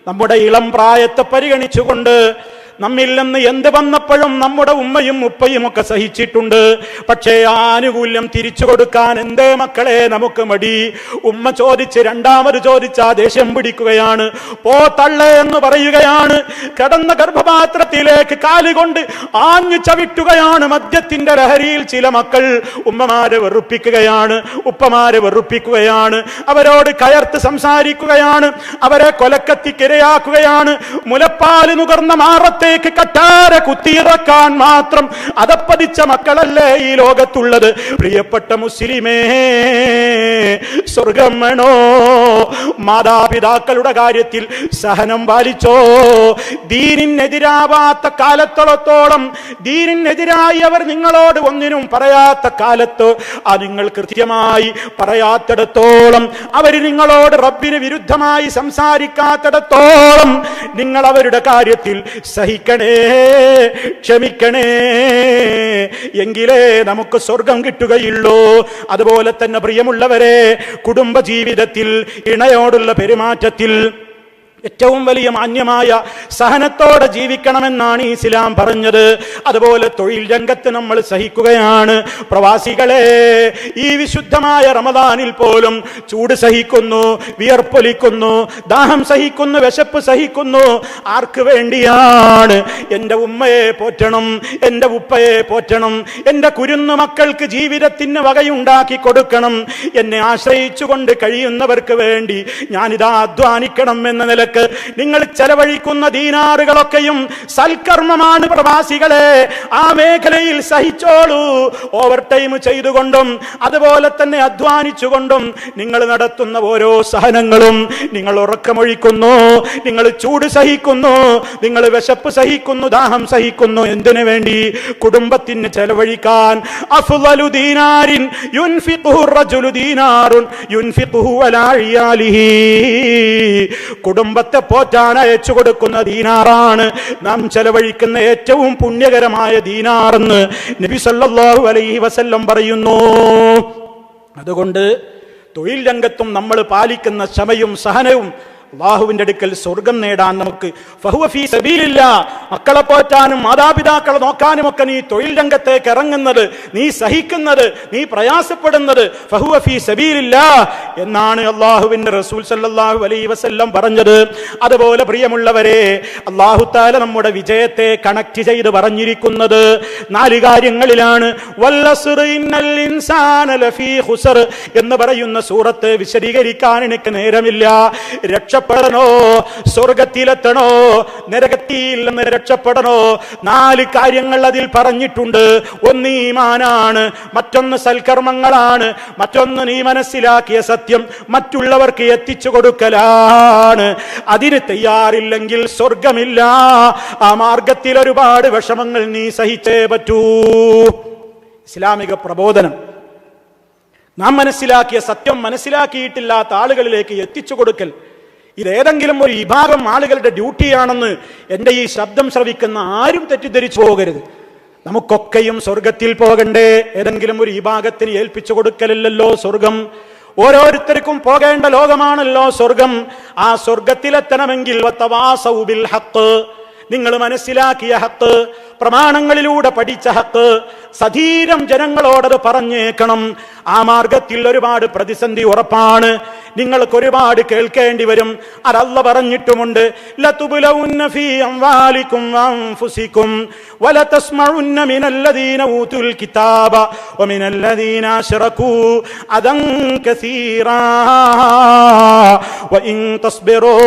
[SPEAKER 1] നമ്മുടെ ഇളം പ്രായത്തെ പരിഗണിച്ചുകൊണ്ട് നമ്മിൽ നിന്ന് എന്ത് വന്നപ്പോഴും നമ്മുടെ ഉമ്മയും ഉപ്പയും ഒക്കെ സഹിച്ചിട്ടുണ്ട്. പക്ഷേ ആനുകൂല്യം തിരിച്ചു കൊടുക്കാൻ എന്തേ മക്കളെ നമുക്ക് മടി? ഉമ്മ ചോദിച്ച് രണ്ടാമത് ചോദിച്ചാ ദേഷ്യം പിടിക്കുകയാണ്, പോ തള്ളേ എന്ന് പറയുകയാണ്. കിടന്ന ഗർഭപാത്രത്തിലേക്ക് കാലുകൊണ്ട് ആഞ്ഞു ചവിട്ടുകയാണ്. മദ്യത്തിന്റെ ലഹരിയിൽ ചില മക്കൾ ഉമ്മമാരെ വെറുപ്പിക്കുകയാണ്, ഉപ്പമാരെ വെറുപ്പിക്കുകയാണ്, അവരോട് കയർത്ത് സംസാരിക്കുകയാണ്, അവരെ കൊലക്കത്തിക്കിരയാക്കുകയാണ്. മുലപ്പാല് നുകർന്ന മാറത്തെ കട്ടാര കുത്തിയിറക്കാൻ മാത്രം അതപ്പതിച്ച മക്കളല്ലേ ഈ ലോകത്തുള്ളത്? പ്രിയപ്പെട്ട മുസ്ലിമേ, സ്വർഗം വേണോ? മാതാപിതാക്കളുടെ കാര്യത്തിൽ സഹനം പാലിച്ചോ. ദീനിനെതിരാവാത്ത കാലത്തോളത്തോളം, ദീനിനെതിരായി അവർ നിങ്ങളോട് ഒന്നിനും പറയാത്ത കാലത്ത്, ആ നിങ്ങൾ കൃത്യമായി പറയാത്തിടത്തോളം, അവർ നിങ്ങളോട് റബ്ബിന് വിരുദ്ധമായി സംസാരിക്കാത്തിടത്തോളം നിങ്ങൾ അവരുടെ കാര്യത്തിൽ സഹിക്കണേ, ക്ഷമിക്കണേ. എങ്കിലേ നമുക്ക് സ്വർഗം കിട്ടുകയുള്ളൂ. അതുപോലെ തന്നെ പ്രിയമുള്ളവരെ, കുടുംബജീവിതത്തിൽ ഇണയോടുള്ള പെരുമാറ്റത്തിൽ ഏറ്റവും വലിയ മാന്യമായ സഹനത്തോടെ ജീവിക്കണമെന്നാണ് ഇസ്ലാം പറഞ്ഞത്. അതുപോലെ തൊഴിൽ രംഗത്ത് നമ്മൾ സഹിക്കുകയാണ്. പ്രവാസികളെ, ഈ വിശുദ്ധമായ റമദാനിൽ പോലും ചൂട് സഹിക്കുന്നു, വിയർപ്പൊലിക്കുന്നു, ദാഹം സഹിക്കുന്നു, വിശപ്പ് സഹിക്കുന്നു. ആർക്ക് വേണ്ടിയാണ്? എന്റെ ഉമ്മയെ പോറ്റണം, എന്റെ ഉപ്പയെ പോറ്റണം, എന്റെ കുരുന്നു മക്കൾക്ക് ജീവിതത്തിന് വകയുണ്ടാക്കി കൊടുക്കണം, എന്നെ ആശ്രയിച്ചുകൊണ്ട് കഴിയുന്നവർക്ക് വേണ്ടി ഞാനിതാ അധ്വാനിക്കണം എന്ന നിലക്ക് നിങ്ങൾ ചെലവഴിക്കുന്ന ദീനാറുകളൊക്കെയും സൽക്കർമ്മമാണ് പ്രവാസികളെ. ആ മേഖലയിൽ സഹിച്ചോളൂ. ഓവർ ടൈം ചെയ്തുകൊണ്ടും അതുപോലെ തന്നെ അധ്വാനിച്ചുകൊണ്ടും നിങ്ങൾ നടത്തുന്ന ഓരോ സഹനങ്ങളും, നിങ്ങൾ ഉറക്കമൊഴിക്കുന്നു, നിങ്ങൾ ചൂട് സഹിക്കുന്നു, നിങ്ങൾ വിശപ്പ് സഹിക്കുന്നു, ദാഹം സഹിക്കുന്നു. എന്തിനു വേണ്ടി? കുടുംബത്തിന് ചെലവഴിക്കാൻ. അഫ്ളലു ദീനാരിൻ യുൻഫിഖുഹു റജുലു ദീനാറുൻ യുൻഫിഖുഹു അലാ ഇയാലിഹി. കുടുംബത്തെ പോറ്റാൻ അയച്ചു കൊടുക്കുന്ന ദീനാറാണ് നാം ചെലവഴിക്കുന്ന ഏറ്റവും പുണ്യകരമായ ദീനാറെന്ന് നബി സല്ലല്ലാഹു അലൈഹി വസല്ലം പറയുന്നു. അതുകൊണ്ട് തൊഴിൽ രംഗത്തും നമ്മൾ പാലിക്കുന്ന ക്ഷമയും സഹനവും അല്ലാഹുവിന്റെ അടുക്കൽ സ്വർഗം നേടാൻ നമുക്ക് ഫഹുവ ഫീ സബീലില്ലാ. മക്കളെ പോറ്റാനും മാതാപിതാക്കളെ നോക്കാനും ഒക്കെ നീ തൊഴിൽ രംഗത്തേക്ക് ഇറങ്ങുന്നത്, നീ സഹിക്കുന്നത്, നീ പ്രയാസപ്പെടുന്നത് ഫഹുവ ഫീ സബീലില്ലാ എന്നാണ് അല്ലാഹുവിന്റെ റസൂൽ സല്ലല്ലാഹു അലൈഹി വസല്ലം പറഞ്ഞത്. അതുപോലെ പ്രിയമുള്ളവരെ, അല്ലാഹു തആല നമ്മുടെ വിജയത്തെ കണക്ട് ചെയ്ത് പറഞ്ഞിരിക്കുന്നത് 4 കാര്യങ്ങളിലാണ്. വല്ലസ്ർ ഇന്നൽ ഇൻസാന ലഫീ ഖുസ്ർ എന്ന് പറയുന്ന സൂറത്ത് വിശദീകരിക്കാൻ എനിക്ക് നേരമില്ല. രക്ഷപ്പെടണോ, സ്വർഗത്തിലെത്തണോ, നരകത്തിൽ നിന്ന് രക്ഷപ്പെടണോ, 4 കാര്യങ്ങൾ അതിൽ പറഞ്ഞിട്ടുണ്ട്. ഒന്ന് ഈമാനാണ്, മറ്റൊന്ന് സൽക്കർമ്മങ്ങളാണ്, മറ്റൊന്ന് നീ മനസ്സിലാക്കിയ സത്യം മറ്റുള്ളവർക്ക് എത്തിച്ചു കൊടുക്കലാണ്. അതിന് തയ്യാറില്ലെങ്കിൽ സ്വർഗമില്ല. ആ മാർഗത്തിൽ ഒരുപാട് വിഷമങ്ങൾ നീ സഹിച്ചേ പറ്റൂ. ഇസ്ലാമിക പ്രബോധനം നാം മനസ്സിലാക്കിയ സത്യം മനസ്സിലാക്കിയിട്ടില്ലാത്ത ആളുകളിലേക്ക് എത്തിച്ചു കൊടുക്കൽ, ഇതേതെങ്കിലും ഒരു വിഭാഗം ആളുകളുടെ ഡ്യൂട്ടിയാണെന്ന് എൻ്റെ ഈ ശബ്ദം ശ്രവിക്കുന്ന ആരും തെറ്റിദ്ധരിച്ചു പോകരുത്. നമുക്കൊക്കെയും സ്വർഗത്തിൽ പോകണ്ടേ? ഏതെങ്കിലും ഒരു വിഭാഗത്തിന് ഏൽപ്പിച്ചു കൊടുക്കലല്ലോ സ്വർഗം. ഓരോരുത്തർക്കും പോകേണ്ട ലോകമാണല്ലോ സ്വർഗം. ആ സ്വർഗത്തിലെത്തണമെങ്കിൽ വതവാസൗ ബിൽ ഹഖ്, നിങ്ങൾ മനസ്സിലാക്കിയ ഹക്ക്, പ്രമാണങ്ങളിലൂടെ പഠിച്ച ഹക്ക് സധീരം ജനങ്ങളോടത് പറഞ്ഞേക്കണം. ആ മാർഗത്തിൽ ഒരുപാട് പ്രതിസന്ധി ഉറപ്പാണ്. നിങ്ങൾക്ക് ഒരുപാട് കേൾക്കേണ്ടി വരും. അത് അല്ലാഹു പറഞ്ഞിട്ടുമുണ്ട്, ലതുബ്ലൗന്ന ഫീ അംവാലികും വഅൻഫുസികും വലതസ്മഉന്ന മിനല്ലദീന ഊതുൽ കിതാബ വമിനല്ലദീന അശ്റകൂ അദൻ കസീറാ വഇൻ തസ്ബിറൂ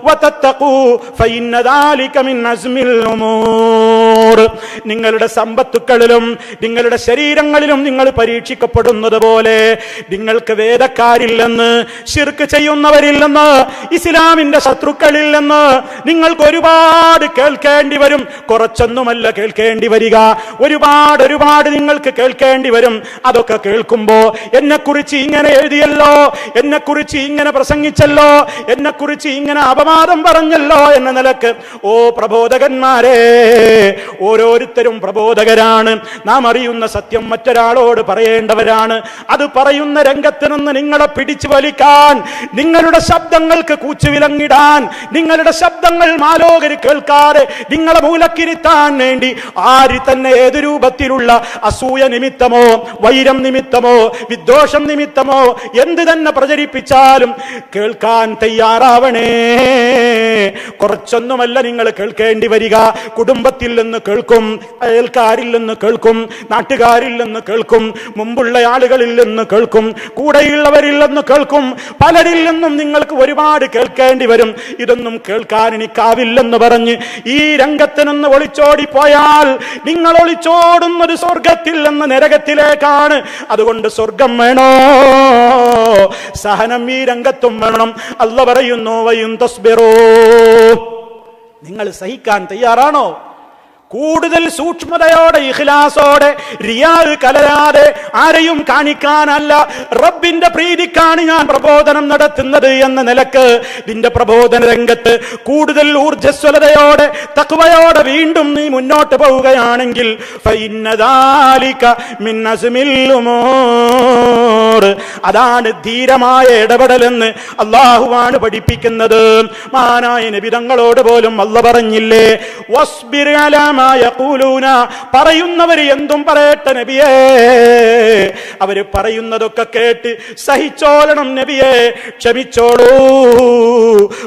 [SPEAKER 1] വതത്തഖൂ ഫഇന്ന ദാലിക മിൻ അസ്മിൽ ഉമൂർ. നിങ്ങളുടെ സമ്പത്തുക്കളിലും നിങ്ങളുടെ ശരീരങ്ങളിലും നിങ്ങൾ പരീക്ഷിക്കപ്പെടുന്നത് പോലെ നിങ്ങൾക്ക് വേദക്കാരിൽ നിന്ന്, ശിർക്ക് ചെയ്യുന്നവരിൽ നിന്ന്, ഇസ്ലാമിന്റെ ശത്രുക്കളിൽ നിന്ന് നിങ്ങൾക്ക് ഒരുപാട് കേൾക്കേണ്ടി വരും. കുറച്ചൊന്നുമല്ല കേൾക്കേണ്ടി വരിക, ഒരുപാട് നിങ്ങൾക്ക് കേൾക്കേണ്ടി വരും. അതൊക്കെ കേൾക്കുമ്പോ എന്നെക്കുറിച്ച് ഇങ്ങനെ എഴുതിയല്ലോ, എന്നെക്കുറിച്ച് ഇങ്ങനെ പ്രസംഗിച്ചല്ലോ, എന്നെക്കുറിച്ച് ഇങ്ങനെ അപവാദം പറഞ്ഞല്ലോ എന്ന നിലക്ക്, ഓ പ്രബോധകന്മാരെ, ഓരോരുത്തരും പ്രബോധകരാണ്. നാം അറിയുന്ന സത്യം മറ്റൊരാളോട് പറയേണ്ടവരാണ്. അത് പറയുന്ന രംഗത്ത് നിന്ന് നിങ്ങളെ പിടിച്ചു വലിക്കാൻ, നിങ്ങളുടെ ശബ്ദങ്ങൾക്ക് കൂച്ചുവിലങ്ങിടാൻ, നിങ്ങളുടെ ശബ്ദങ്ങൾ മാലോകര് കേൾക്കാതെ നിങ്ങളെ മൂലക്കിരുത്താൻ വേണ്ടി ആര് തന്നെ ഏതു രൂപത്തിലുള്ള അസൂയ നിമിത്തമോ വൈരം നിമിത്തമോ വിദ്വേഷം നിമിത്തമോ എന്ത് തന്നെ പ്രചരിപ്പിച്ചാലും കേൾക്കാൻ തയ്യാറാവണേ. കുറച്ചൊന്നുമല്ല നിങ്ങൾ കേൾക്കേണ്ടി വരിക. കുടുംബത്തിൽ നിന്ന് കേൾക്കും, അയൽക്കാരിൽ നിന്ന് കേൾക്കും, നാട്ടുകാരിൽ നിന്ന് കേൾക്കും, മുമ്പുള്ള ആളുകളിൽ നിന്ന് കേൾക്കും, കൂടെയുള്ളവരിൽ നിന്ന് കേൾക്കും, പലരിൽ നിന്നും നിങ്ങൾക്ക് ഒരുപാട് കേൾക്കേണ്ടി വരും. ഇതൊന്നും കേൾക്കാൻ എനിക്കാവില്ലെന്ന് പറഞ്ഞ് ഈ രംഗത്ത് നിന്ന് ഒളിച്ചോടിപ്പോയാൽ നിങ്ങൾ ഒളിച്ചോടുന്നത് സ്വർഗത്തിൽ നിന്ന് നരകത്തിലേക്കാണ്. അതുകൊണ്ട് സ്വർഗം വേണോ? സഹനം ഈ രംഗത്തും വേണം. അല്ലാഹു പറയുന്നു, വഇൻ തസ്ബിറൂ, നിങ്ങൾ സഹിക്കാൻ തയ്യാറാണോ? കൂടുതൽ സൂക്ഷ്മതയോടെ ഇഖ്ലാസോടെ റിയാ കലരാതെ ആരെയും കാണിക്കാനല്ല, റബ്ബിന്റെ പ്രീതിക്കാണ് ഞാൻ പ്രബോധനം നടത്തുന്നത് എന്ന നിലക്ക് നിന്റെ പ്രബോധന രംഗത്ത് കൂടുതൽ ഊർജ്ജസ്വലതയോടെ തഖ്വയോടെ വീണ്ടും നീ മുന്നോട്ട് പോവുകയാണെങ്കിൽ ഫഇന്ന ദാലിക മിൻ അസ്മിൽ ഉമൂർ, അതാണ് ധീരമായ ഇടപെടലെന്ന് അല്ലാഹുവാണ് പഠിപ്പിക്കുന്നത്. മഹാനായ നബി തങ്ങളോട് പോലും അല്ലാഹു പറഞ്ഞില്ലേ, വസ്ബിർ അലാ മാ യഖൂലൂന, പറയുന്നവർ എന്തും പറയട്ടെ നബിയേ, അവര് പറയുന്നതൊക്കെ കേട്ട് സഹിച്ചോളണം നബിയേ, ക്ഷമിച്ചോളൂ.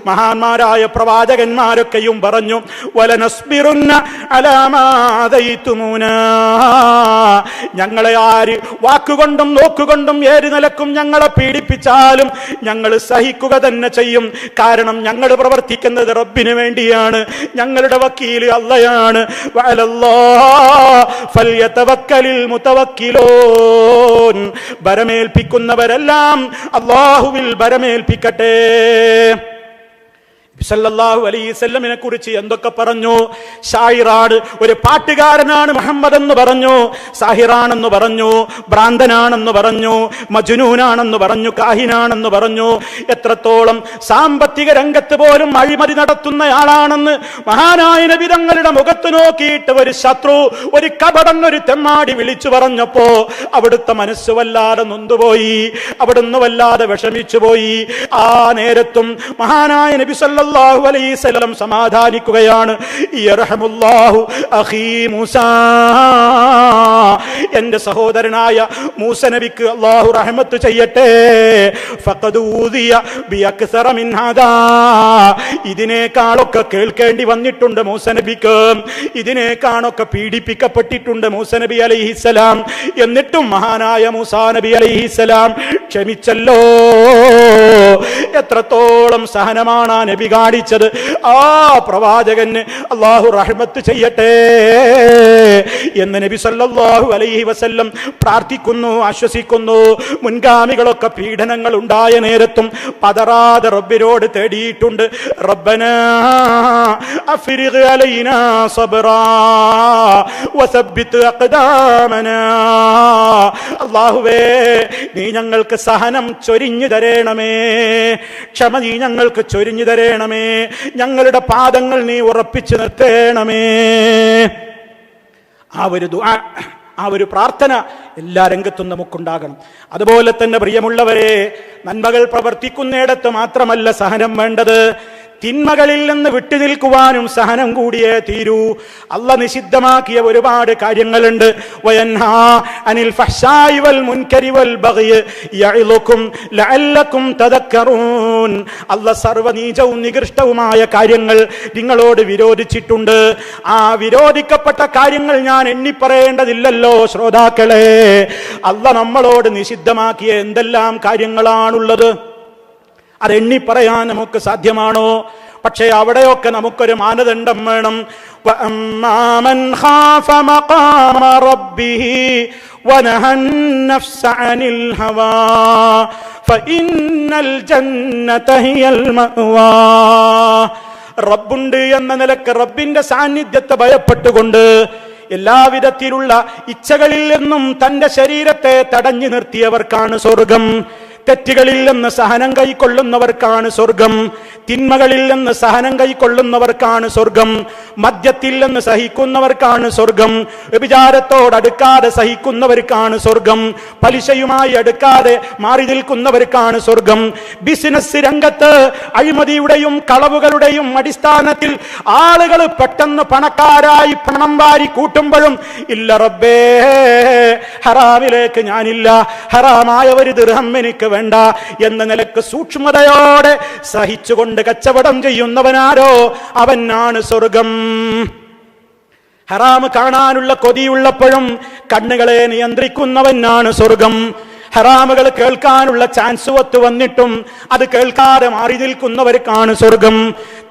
[SPEAKER 1] മഹാന്മാരായ പ്രവാചകന്മാരൊക്കെയും പറഞ്ഞു, വലനസ്ബിറുന്ന അലാ മാ ദൈതുമൂന, ഞങ്ങളെ ആര് വാക്കുകൊണ്ടും നോക്കുകൊണ്ടും ഏത് നിലക്കും ഞങ്ങളെ പീഡിപ്പിച്ചാലും ഞങ്ങൾ സഹിക്കുക തന്നെ ചെയ്യും. കാരണം ഞങ്ങൾ പ്രവർത്തിക്കുന്നത് റബ്ബിന് വേണ്ടിയാണ്, ഞങ്ങളുടെ വക്കീൽ അല്ലാഹയാണ്. ഫൽയതവക്കലിൽ മുതവക്കിലൂൻ, ബരമേൽപ്പിക്കുന്നവരെല്ലാം അല്ലാഹുവിൽ ബരമേൽപ്പിക്കട്ടെ. സല്ലല്ലാഹു അലൈഹി വസല്ലമിനെ കുറിച്ച് എന്തൊക്കെ പറഞ്ഞു. ഷായിറാണ്, ഒരു പാട്ടുകാരനാണ് മുഹമ്മദ് എന്ന് പറഞ്ഞു, സാഹിറാണെന്ന് പറഞ്ഞു, ഭ്രാന്തനാണെന്ന് പറഞ്ഞു, മജ്നൂനാണെന്ന് പറഞ്ഞു, കാഹിനാണെന്ന് പറഞ്ഞു. എത്രത്തോളം സാമ്പത്തിക രംഗത്ത് പോലും അഴിമതി നടത്തുന്നയാളാണെന്ന് മഹാനായ നബി തങ്ങളുടെ മുഖത്ത് നോക്കിയിട്ട് ഒരു ശത്രു, ഒരു കപടൻ, ഒരു തെമ്മാടി വിളിച്ചു പറഞ്ഞപ്പോ അവിടുത്തെ മനസ്സ് വല്ലാതെ നൊന്തുപോയി, അവിടുന്ന് വല്ലാതെ വിഷമിച്ചു പോയി. ആ നേരത്തും മഹാനായ നബി സല്ലല്ലാഹു അലൈഹി വസല്ലം സമാധാനിക്കുകയാണ്. യർഹമുല്ലാഹു അഖീ മൂസാ, എന്റെ സഹോദരനായ മൂസ നബിക്ക് അല്ലാഹു റഹ്മത്ത് ചെയ്യട്ടെ. ഫഖദ് ഊദിയ ബിഅക്സറ മിൻ ഹാദാ, ഇതിനേക്കാളൊക്കെ കേൾക്കേണ്ടി വന്നിട്ടുണ്ട് മൂസ നബിക്ക്, ഇതിനേക്കാളൊക്കെ പീഡിപ്പിക്കപ്പെട്ടിട്ടുണ്ട് മൂസ നബി അലൈഹിസ്സലാം. എന്നിട്ടും മഹാനായ മൂസാ നബി അലൈഹിസ്സലാം ക്ഷമിച്ചല്ലോ. എത്രത്തോളം സഹനമാണ് ആ നബി കാണിച്ചത്. ആ പ്രവാചകന് അല്ലാഹു റഹ്മത്ത് ചെയ്യട്ടെ എന്ന് നബി സല്ലല്ലാഹു അലൈഹി വസല്ലം പ്രാർത്ഥിക്കുന്നു, ആശ്വസിക്കുന്നു. മുൻഗാമികളൊക്കെ പീഡനങ്ങൾ ഉണ്ടായ നേരത്തും പതറാതെ റബ്ബിനോട് തേടിയിട്ടുണ്ട്. റബ്ബനാ അഫ്രിഗ് അലൈനാ സബ്റാ വസബ്ബിത് അഖ്ദാമനാ, അല്ലാഹുവേ നീ ഞങ്ങൾക്ക് സഹനം ചൊരിഞ്ഞു തരണമേ, ക്ഷമ നീ ഞങ്ങൾക്ക് ചൊരിഞ്ഞു തരണമേ, ഞങ്ങളുടെ പാദങ്ങൾ നീ ഉറപ്പിച്ചു നിർത്തണമേ. ആ ഒരു ദുആ, ആ ഒരു പ്രാർത്ഥന എല്ലാ രംഗത്തും നമുക്കുണ്ടാകണം. അതുപോലെ തന്നെ പ്രിയമുള്ളവരെ, നന്മകൾ പ്രവർത്തിക്കുന്നിടത്ത് മാത്രമല്ല സഹനം വേണ്ടത്, തിന്മകളിൽ നിന്ന് വിട്ടുനിൽക്കുവാനും സഹനം കൂടിയേ തീരൂ. അല്ലാഹ് നിഷിദ്ധമാക്കിയ ഒരുപാട് കാര്യങ്ങളുണ്ട്. വയൻഹാ അനിൽ ഫഹ്ശായി വൽ മുൻകരി വൽ ബഗ്യ് യഇലുക്കും ലഅല്ലക്കും തദക്കറൂൻ. അല്ലാഹ് സർവനീചവും നികൃഷ്ടവുമായ കാര്യങ്ങൾ നിങ്ങളോട് വിരോധിച്ചിട്ടുണ്ട്. ആ വിരോധിക്കപ്പെട്ട കാര്യങ്ങൾ ഞാൻ എണ്ണിപ്പറയേണ്ടതില്ലല്ലോ ശ്രോതാക്കളെ. അല്ലാഹ് നമ്മളോട് നിഷിദ്ധമാക്കിയ എന്തെല്ലാം കാര്യങ്ങളാണുള്ളത്, അതെണ്ണി പറയാൻ നമുക്ക് സാധ്യമാണോ? പക്ഷേ അവിടെയൊക്കെ നമുക്കൊരു മാനദണ്ഡം വേണം. വഅമ്മാമൻ ഖാഫ മഖാമ റബ്ബിഹി വനഹൻ നഫ്സ അനിൽ ഹവാ ഫഇന്നൽ ജന്നത ഹിയൽ മഅവാ. റബ്ബുണ്ട് എന്ന നിലക്ക് റബ്ബിന്റെ സാന്നിധ്യത്തെ ഭയപ്പെട്ടുകൊണ്ട് എല്ലാവിധത്തിലുള്ള ഇച്ഛകളിൽ നിന്നും തന്റെ ശരീരത്തെ തടഞ്ഞു നിർത്തിയവർക്കാണ് സ്വർഗം. തെറ്റുകളിൽ നിന്ന് സഹനം കൈക്കൊള്ളുന്നവർക്കാണ് സ്വർഗം. തിന്മകളിൽ നിന്ന് സഹനം കൈക്കൊള്ളുന്നവർക്കാണ് സ്വർഗം. മദ്യത്തിൽ നിന്ന് സഹിക്കുന്നവർക്കാണ് സ്വർഗം. വ്യഭിചാരത്തോടടുക്കാതെ സഹിക്കുന്നവർക്കാണ് സ്വർഗം. പലിശയുമായി അടുക്കാതെ മാറി നിൽക്കുന്നവർക്കാണ് സ്വർഗം. ബിസിനസ് രംഗത്ത് അഴിമതിയുടെയും കളവുകളുടെയും അടിസ്ഥാനത്തിൽ ആളുകൾ പെട്ടെന്ന് പണക്കാരായി പണം വാരി കൂട്ടുമ്പോഴും ഇല്ല റബ്ബേ, ഹറാമിലേക്ക് ഞാനില്ല, ഹറാമായ ഒരു ദിർഹം എനിക്ക് വേണ്ട എന്ന നിലക്ക് സൂക്ഷ്മതയോടെ സഹിച്ചുകൊണ്ട് കച്ചവടം ചെയ്യുന്നവനാരോ അവനാണ് സ്വർഗം. ഹറാം കാണാനുള്ള കൊതിയുള്ളപ്പോഴും കണ്ണുകളെ നിയന്ത്രിക്കുന്നവനാണ് സ്വർഗം. ഹറാമുകൾ കേൾക്കാനുള്ള ചാൻസ് ഒത്തു വന്നിട്ടും അത് കേൾക്കാതെ മാറി നിൽക്കുന്നവർക്കാണ് സ്വർഗം.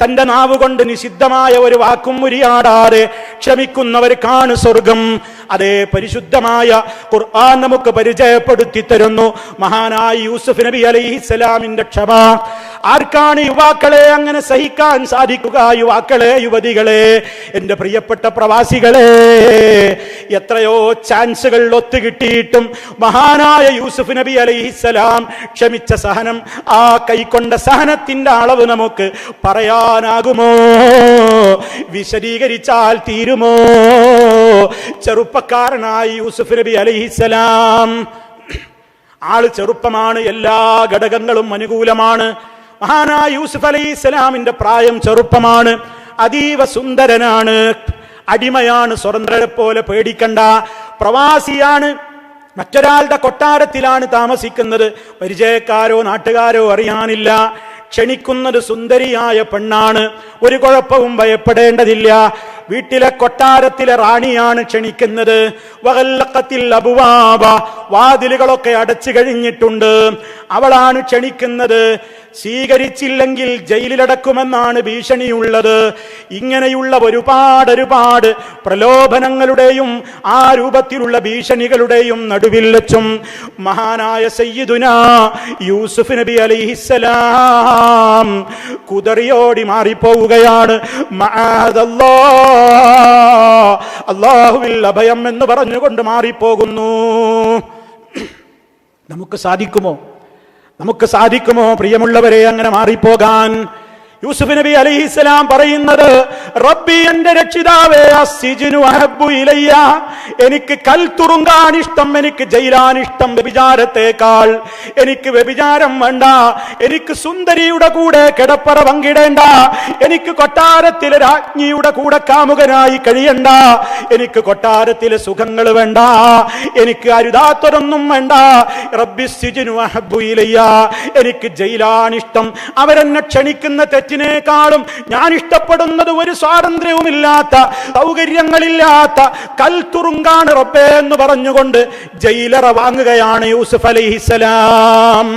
[SPEAKER 1] തന്റെ നാവ് കൊണ്ട് നിഷിദ്ധമായ ഒരു വാക്കും ഉരിയാടാതെ ക്ഷമിക്കുന്നവർക്കാണ് സ്വർഗം. അതേ പരിശുദ്ധമായ ഖുർആൻ നമുക്ക് പരിചയപ്പെടുത്തി തരുന്നു. മഹാനായ യൂസുഫ് നബി അലൈഹിസ്സലാമിന്റെ ക്ഷമ, ആർക്കാണ് യുവാക്കളെ അങ്ങനെ സഹിക്കാൻ സാധിക്കുക? യുവാക്കളെ, യുവതികളെ, എന്റെ പ്രിയപ്പെട്ട പ്രവാസികളെ, എത്രയോ ചാൻസുകൾ ഒത്തുകിട്ടിയിട്ടും മഹാനായ യൂസുഫ് നബി അലൈഹിസ്സലാം ക്ഷമിച്ച സഹനം, ആ കൈക്കൊണ്ട സഹനത്തിന്റെ അളവ് നമുക്ക് പറയാനാകുമോ? വിശദീകരിച്ചാൽ തീരുമോ? ചെറുപ്പക്കാരനായ യൂസുഫ് നബി അലൈഹിസ്സലാം, ആള് ചെറുപ്പമാണ്, എല്ലാ ഘടകങ്ങളും അനുകൂലമാണ്. മഹാനായ യൂസുഫ് അലൈഹിസ്സലാമിന്റെ പ്രായം ചെറുപ്പമാണ്, അതീവ സുന്ദരനാണ്, അടിമയാണ്, സ്വതന്ത്രരെ പോലെ പേടിക്കണ്ട. പ്രവാസിയാണ്, മറ്റൊരാളുടെ കൊട്ടാരത്തിലാണ് താമസിക്കുന്നത്. പരിചയക്കാരോ നാട്ടുകാരോ അറിയാനില്ല. ക്ഷണിക്കുന്നത് സുന്ദരിയായ പെണ്ണാണ്, ഒരു കുഴപ്പവും ഭയപ്പെടേണ്ടതില്ല. വീട്ടിലെ കൊട്ടാരത്തിലെ റാണിയാണ് ക്ഷണിക്കുന്നത്. വഗല്ലഖത്തിൽ അബ്വാബ, വാതിലുകളൊക്കെ അടച്ചു കഴിഞ്ഞിട്ടുണ്ട്. അവളാണ് ക്ഷണിക്കുന്നത്. സ്വീകരിച്ചില്ലെങ്കിൽ ജയിലിലടക്കുമെന്നാണ് ഭീഷണിയുള്ളത്. ഇങ്ങനെയുള്ള ഒരുപാട് പ്രലോഭനങ്ങളുടെയും ആ രൂപത്തിലുള്ള ഭീഷണികളുടെയും നടുവിൽ വെച്ചും മഹാനായ സയ്യിദുനാ യൂസുഫ് നബി അലൈഹിസ്സലാം കുതറിയോടി മാറിപ്പോവുകയാണ്. അല്ലാഹുവിൽ അഭയം എന്ന് പറഞ്ഞുകൊണ്ട് മാറിപ്പോകുന്നു. നമുക്ക് സാധിക്കുമോ പ്രിയമുള്ളവരെ അങ്ങനെ മാറിപ്പോകാൻ? യൂസുഫ് നബി അലൈഹിസ്സലാം പറയുന്നത്, റബ്ബി, എന്റെ രക്ഷിതാവേ, അസ്സിജ്നു അഹബ്ബു ഇലയ്യ, എനിക്ക് കൽത്തുറുങ്കാൻ ഇഷ്ടം, എനിക്ക് ജയിലാൻ ഇഷ്ടം വ്യഭിചാരത്തേക്കാൾ. എനിക്ക് വ്യഭിചാരം വേണ്ട, എനിക്ക് സുന്ദരിയുടെ കൂടെ കിടപ്പറ പങ്കിടേണ്ട, എനിക്ക് കൊട്ടാരത്തിലെ രാജ്ഞിയുടെ കൂടെ കാമുകനായി കഴിയണ്ട, എനിക്ക് കൊട്ടാരത്തിലെ സുഖങ്ങൾ വേണ്ട, എനിക്ക് അരുതാത്തൊരൊന്നും വേണ്ട. റബ്ബി അസ്സിജ്നു അഹബ്ബു ഇലയ്യ, എനിക്ക് ജയിലാൻ ഇഷ്ടം. അവരെന്നെ ക്ഷണിക്കുന്ന ിനേക്കാളും ഞാൻ ഇഷ്ടപ്പെടുന്നത് ഒരു സ്വാതന്ത്ര്യവുമില്ലാത്ത, സൗകര്യങ്ങളില്ലാത്ത കൽത്തുറുങ്കാണ് റബ്ബേ എന്ന് പറഞ്ഞുകൊണ്ട് ജയിലറ വാങ്ങുകയാണ് യൂസുഫ് അലൈഹിസ്സലാം.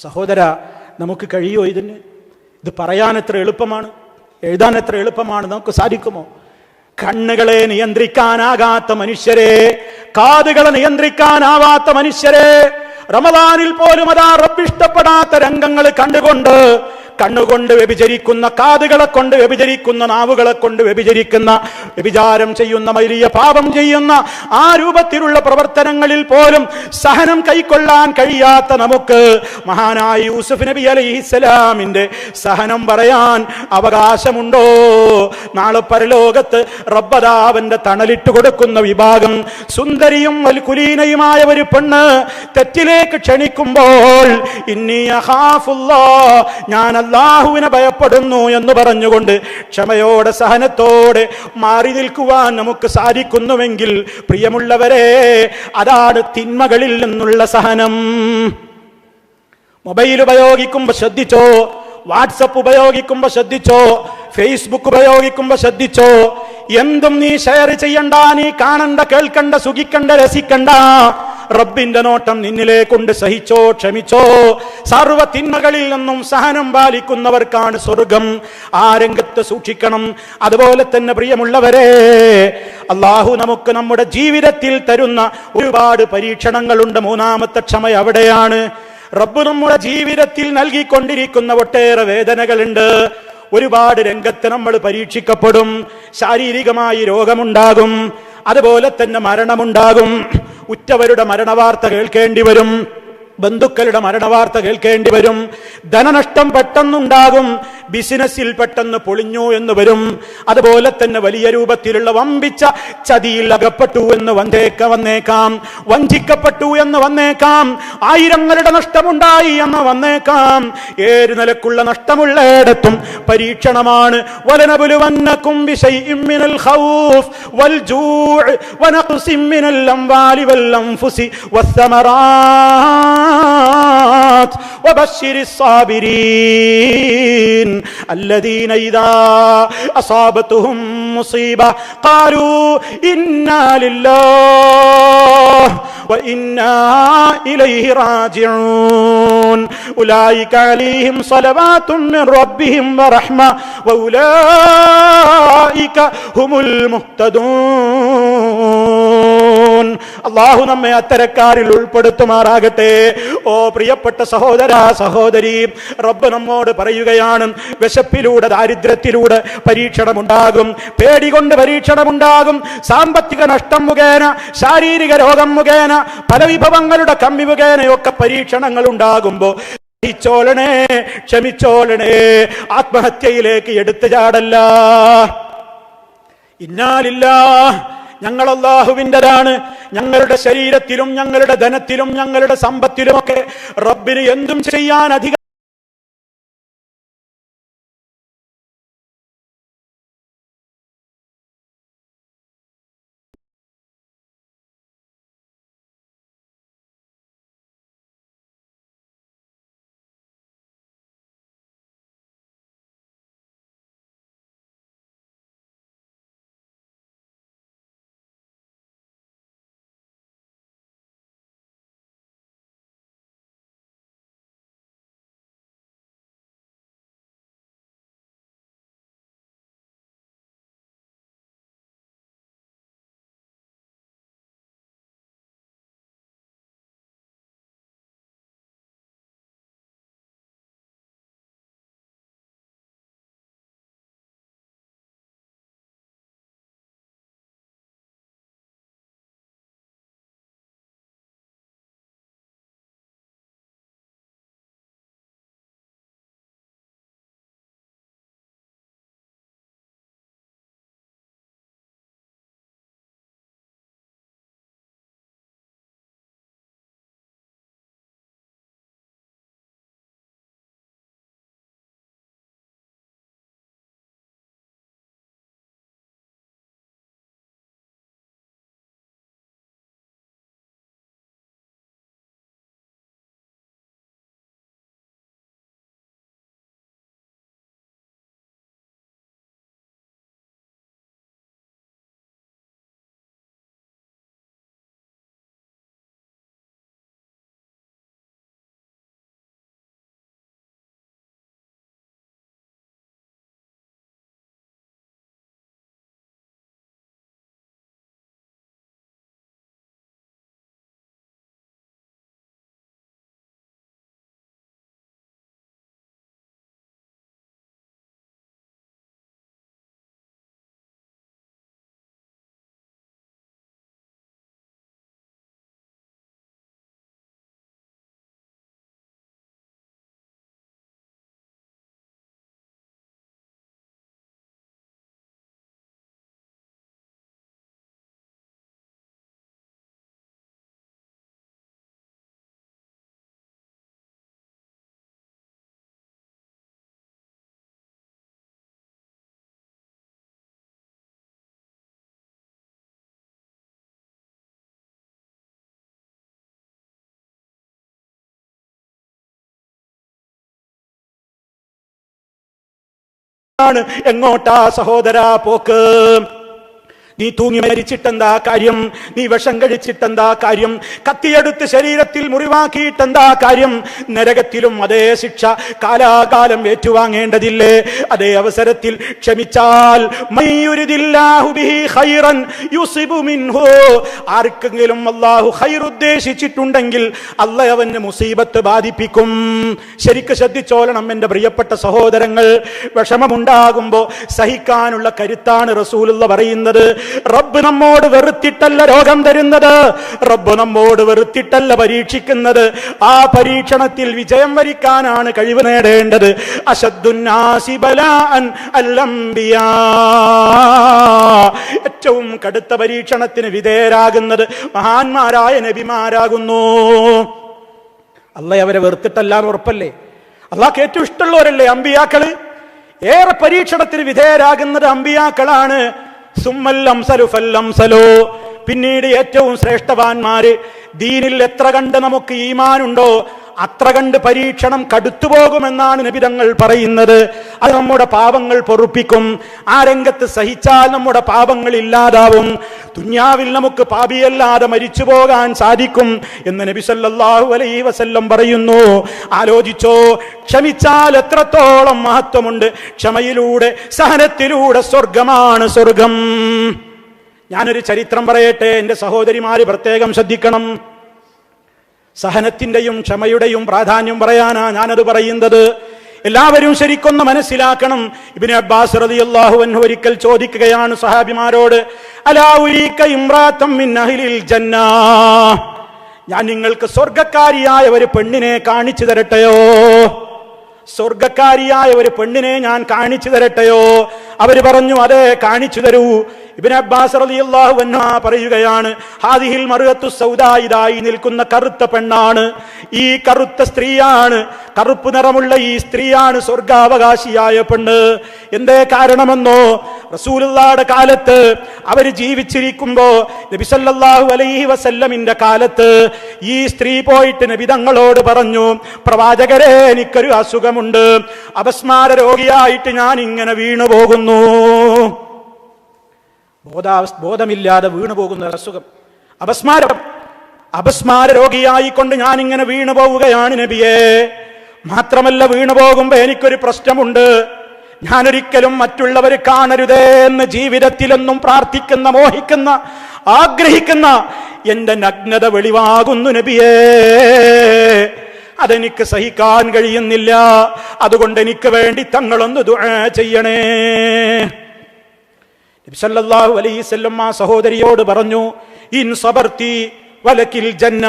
[SPEAKER 1] സഹോദര, നമുക്ക് കഴിയോ ഇതിന്? ഇത് പറയാൻ എത്ര എളുപ്പമാണ്, എഴുതാൻ എത്ര എളുപ്പമാണ്. നമുക്ക് സാധിക്കുമോ? കണ്ണുകളെ നിയന്ത്രിക്കാനാകാത്ത മനുഷ്യരെ, കാതുകളെ നിയന്ത്രിക്കാനാവാത്ത മനുഷ്യരെ, റമദാനിൽ പോലും അതാ റബ്ബ് ഇഷ്ടപ്പെടാത്ത രംഗങ്ങൾ കണ്ണുകൊണ്ട് വ്യഭിചരിക്കുന്ന, കാതുകളെ കൊണ്ട് വ്യഭിചരിക്കുന്ന, നാവുകളെ കൊണ്ട് വ്യഭിചരിക്കുന്ന, വ്യഭിചാരം ചെയ്യുന്ന, വലിയ പാപം ചെയ്യുന്ന ആ രൂപത്തിലുള്ള പ്രവർത്തനങ്ങളിൽ പോലും സഹനം കൈക്കൊള്ളാൻ കഴിയാത്ത നമുക്ക് മഹാനായ യൂസുഫ് നബി അലൈഹിസ്സലാമിന്റെ സഹനം പറയാൻ അവകാശമുണ്ടോ? നാളെ പരലോകത്ത് റബ്ബദാവന്റെ തണലിട്ട് കൊടുക്കുന്ന വിഭാഗം, സുന്ദരിയും കുലീനയുമായ ഒരു പെണ്ണ് തെറ്റിലേക്ക് ക്ഷണിക്കുമ്പോൾ, ഇന്നി അഖാഫുല്ലാഹ്, ഞാൻ അല്ലാഹുവിനെ ഭയപ്പെടുന്നു എന്ന് പറഞ്ഞുകൊണ്ട് ക്ഷമയോടെ സഹനത്തോടെ മാറി നിൽക്കുവാൻ നമുക്ക് സാധിക്കുന്നുവെങ്കിൽ പ്രിയമുള്ളവരെ, അതാണ് തിന്മകളിൽ നിന്നുള്ള സഹനം. മൊബൈൽ ഉപയോഗിക്കുമ്പോൾ ശ്രദ്ധിച്ചോ, വാട്സപ്പ് ഉപയോഗിക്കുമ്പോൾ ശ്രദ്ധിച്ചോ, ഫേസ്ബുക്ക് ഉപയോഗിക്കുമ്പോൾ ശ്രദ്ധിച്ചോ. എന്തും നീ ഷെയർ ചെയ്യണ്ട, നീ കാണണ്ട, കേൾക്കണ്ട, സുഖിക്കണ്ട, രസിക്കണ്ട. റബ്ബിന്റെ നോട്ടം നിന്നിലേക്കുണ്ട്. സഹിച്ചോ, ക്ഷമിച്ചോ. സർവ്വ തിന്മകളിൽ നിന്നും സഹനം പാലിക്കുന്നവർക്കാണ് സ്വർഗം. ആ രംഗത്ത് സൂക്ഷിക്കണം. അതുപോലെ തന്നെ പ്രിയമുള്ളവരെ, അള്ളാഹു നമുക്ക് നമ്മുടെ ജീവിതത്തിൽ തരുന്ന ഒരുപാട് പരീക്ഷണങ്ങളുണ്ട്. മൂന്നാമത്തെ ക്ഷമ അവിടെയാണ്. റബ്ബ് നമ്മുടെ ജീവിതത്തിൽ നൽകിക്കൊണ്ടിരിക്കുന്ന ഒട്ടേറെ വേദനകളുണ്ട്. ഒരുപാട് രംഗത്ത് നമ്മൾ പരീക്ഷിക്കപ്പെടും. ശാരീരികമായി രോഗമുണ്ടാകും, അതുപോലെ തന്നെ മരണമുണ്ടാകും. ഉറ്റവരുടെ മരണവാർത്ത കേൾക്കേണ്ടി വരും, ബന്ധുക്കളുടെ മരണവാർത്ത കേൾക്കേണ്ടി വരും. ധനനഷ്ടം പെട്ടെന്നുണ്ടാകും, ബിസിനസ്സിൽ പെട്ടെന്ന് പൊളിഞ്ഞു എന്ന് വരും. അതുപോലെ തന്നെ വലിയ രൂപത്തിലുള്ള വമ്പിച്ച ചതിയിൽ അകപ്പെട്ടു എന്ന് വന്നേക്കാം, വഞ്ചിക്കപ്പെട്ടു എന്ന് വന്നേക്കാം, ആയിരങ്ങളുടെ നഷ്ടമുണ്ടായി എന്ന് വന്നേക്കാം. ഏഴ് നിലക്കുള്ള നഷ്ടമുള്ളയിടത്തും പരീക്ഷണമാണ്. വലനബുലുവന്നകും ബിശൈഇൻ മിനൽ ഖൗഫ് വൽ ജൂഅ് വനഖ്സിൻ മിനൽ അംവാലി വൽ അൻഫുസി വസ്സമറാത്ത് وبشر الصابرين الذين إذا أصابتهم مصيبة قالوا إنا لله وإنا إليه راجعون أولئك عليهم صلوات من ربهم ورحمة وأولئك هم المهتدون. യഅലമൂൻ. അല്ലാഹു നമ്മെ അത്തരക്കാരിൽ ഉൾപ്പെടുത്തുമാറാകട്ടെ. ഓ പ്രിയപ്പെട്ട സഹോദര സഹോദരി, റബ്ബ് നമ്മോട് പറയുകയാണ്, വിശപ്പിലൂടെ ദാരിദ്ര്യത്തിലൂടെ പരീക്ഷണമുണ്ടാകും, പേടികൊണ്ട് പരീക്ഷണമുണ്ടാകും, സാമ്പത്തിക നഷ്ടം മുഖേന, ശാരീരിക രോഗം മുഖേന, പല വിഭവങ്ങളുടെ കമ്മി മുഖേനയൊക്കെ പരീക്ഷണങ്ങൾ ഉണ്ടാകുമ്പോ ക്ഷമിച്ചോളണേ, ക്ഷമിച്ചോളണേ, ആത്മഹത്യയിലേക്ക് എടുത്തു ചാടല്ല. ഇന്നാലില്ലാഹ്, ഞങ്ങൾ അല്ലാഹുവിൻ്റെതാണ്. ഞങ്ങളുടെ ശരീരത്തിലും ഞങ്ങളുടെ ധനത്തിലും ഞങ്ങളുടെ സമ്പത്തിലുമൊക്കെ റബ്ബിന് എന്തും ചെയ്യാൻ അധികം എങ്ങോട്ടാ സഹോദരാ പോക്ക്? നീ തൂങ്ങി മരിച്ചിട്ടെന്താ കാര്യം? നീ വിഷം കഴിച്ചിട്ടെന്താ കാര്യം? കത്തിയെടുത്ത് ശരീരത്തിൽ മുറിവാക്കിയിട്ടെന്താ കാര്യം? നരകത്തിലും അതേ ശിക്ഷ കാലാകാലം ഏറ്റുവാങ്ങേണ്ടതില്ലേ? അതേ അവസരത്തിൽ ക്ഷമിച്ചാൽ ആർക്കെങ്കിലും അല്ലാഹു ഖൈർ ഉദ്ദേശിച്ചിട്ടുണ്ടെങ്കിൽ അല്ലാഹു അവന് മുസീബത്ത് ബാധിപ്പിക്കും. ശരിക്ക് ശ്രദ്ധിച്ചോളണം എന്റെ പ്രിയപ്പെട്ട സഹോദരങ്ങൾ. വിഷമമുണ്ടാകുമ്പോ സഹിക്കാനുള്ള കരുത്താണ് റസൂലുള്ള പറയുന്നത്. റബ്ബ് നമ്മോട് വെറുത്തിട്ടല്ല രോഗം തരുന്നത്, റബ്ബ് നമ്മോട് വെറുത്തിട്ടല്ല പരീക്ഷിക്കുന്നത്. ആ പരീക്ഷണത്തിൽ വിജയം വരിക്കാനാണ് കഴിവ് നേടേണ്ടത്. അശദ്ദുന്നാസി ബലാഅൻ അൽ-അംബിയാ, ഏറ്റവും കടുത്ത പരീക്ഷണത്തിന് വിധേയരാകുന്നത് മഹാന്മാരായ നബിമാരാകുന്നു. അല്ലാഹ് അവരെ വെറുത്തിട്ടല്ലാന്ന് ഉറപ്പല്ലേ? അല്ലാഹ്ക്ക് ഏറ്റവും ഇഷ്ടമുള്ളവരല്ലേ അമ്പിയാക്കള്? ഏറെ പരീക്ഷണത്തിന് വിധേയരാകുന്നത് അമ്പിയാക്കളാണ്. പിന്നീട് ഏറ്റവും ശ്രേഷ്ഠവാന്മാര്. ദീനിൽ എത്ര കണ്ട് നമുക്ക് ഈമാനുണ്ടോ അത്ര കണ്ട് പരീക്ഷണം കടുത്തുപോകുമെന്നാണ് നബിതങ്ങൾ പറയുന്നത്. അത് നമ്മുടെ പാപങ്ങൾ പൊറുപ്പിക്കും. ആ രംഗത്ത് സഹിച്ചാൽ നമ്മുടെ പാപങ്ങൾ ഇല്ലാതാവും. ദുനിയാവിൽ നമുക്ക് പാപിയല്ലാതെ മരിച്ചു പോകാൻ സാധിക്കും എന്ന് നബി സല്ലല്ലാഹു അലൈഹി വസല്ലം പറയുന്നു. ആലോചിച്ചോ, ക്ഷമിച്ചാൽ എത്രത്തോളം മഹത്വമുണ്ട്. ക്ഷമയിലൂടെ, സഹനത്തിലൂടെ സ്വർഗമാണ് സ്വർഗം. ഞാനൊരു ചരിത്രം പറയട്ടെ, എന്റെ സഹോദരിമാര് പ്രത്യേകം ശ്രദ്ധിക്കണം. സഹനത്തിന്റെയും ക്ഷമയുടെയും പ്രാധാന്യം പറയാനാ ഞാനത് പറയുന്നത്. എല്ലാവരും ശരിക്കൊന്ന് മനസ്സിലാക്കണം. ഇബ്നു അബ്ബാസ് റളിയല്ലാഹു അൻഹു ഒരിക്കൽ ചോദിക്കുകയാണ് സഹാബിമാരോട്, അലാ ഉരീക ഇംറാതം മിൻ അഹ്ലിൽ ജന്നാ, ഞാൻ നിങ്ങൾക്ക് സ്വർഗക്കാരിയായ ഒരു പെണ്ണിനെ കാണിച്ചു തരട്ടെയോ? സ്വർഗക്കാരിയായ ഒരു പെണ്ണിനെ ഞാൻ കാണിച്ചു തരട്ടെയോ? അവര് പറഞ്ഞു, അതെ, കാണിച്ചു തരൂ. ഇബ്നു അബ്ബാസ് റളിയല്ലാഹു അൻഹു പറയുകയാണ്, ഹാദിഹിൽ മർഅത്തു സൗദാ, ഇതായി നിൽക്കുന്ന കറുത്ത പെണ്ണാണ്, ഈ കറുത്ത സ്ത്രീയാണ്, കറുപ്പ് നിറമുള്ള ഈ സ്ത്രീയാണ് സ്വർഗാവകാശിയായ പെണ്ണ്. എന്തേ കാരണമെന്നോ, റസൂലുള്ളാഹിയുടെ കാലത്ത് അവര് ജീവിച്ചിരിക്കുമ്പോ നബി സല്ലല്ലാഹു അലൈഹി വസല്ലമിന്റെ കാലത്ത് ഈ സ്ത്രീ പോയിട്ട് നബി തങ്ങളോട് പറഞ്ഞു, പ്രവാചകരെ, എനിക്കൊരു അസുഖമുണ്ട്, അപസ്മാര രോഗിയായിട്ട് ഞാൻ ഇങ്ങനെ വീണു പോകുന്നു. ബോധമില്ലാതെ വീണു പോകുന്ന അസുഖം, അപസ്മാര രോഗിയായിക്കൊണ്ട് ഞാൻ ഇങ്ങനെ വീണു പോവുകയാണ് നബിയെ. മാത്രമല്ല, വീണു പോകുമ്പോ എനിക്കൊരു പ്രശ്നമുണ്ട്. ഞാനൊരിക്കലും മറ്റുള്ളവർ കാണരുതേ എന്ന് ജീവിതത്തിലെന്നും പ്രാർത്ഥിക്കുന്ന, മോഹിക്കുന്ന, ആഗ്രഹിക്കുന്ന എന്റെ നഗ്നത വെളിവാകുന്നു നബിയേ. അതെനിക്ക് സഹിക്കാൻ കഴിയുന്നില്ല. അതുകൊണ്ട് എനിക്ക് വേണ്ടി തങ്ങളൊന്ന് ദുആ ചെയ്യണേ. നബി സല്ലല്ലാഹു അലൈഹി വസല്ലം ആ സഹോദരിയോട് പറഞ്ഞു, ഇൻ സബർതി വലകിൽ ജന്ന,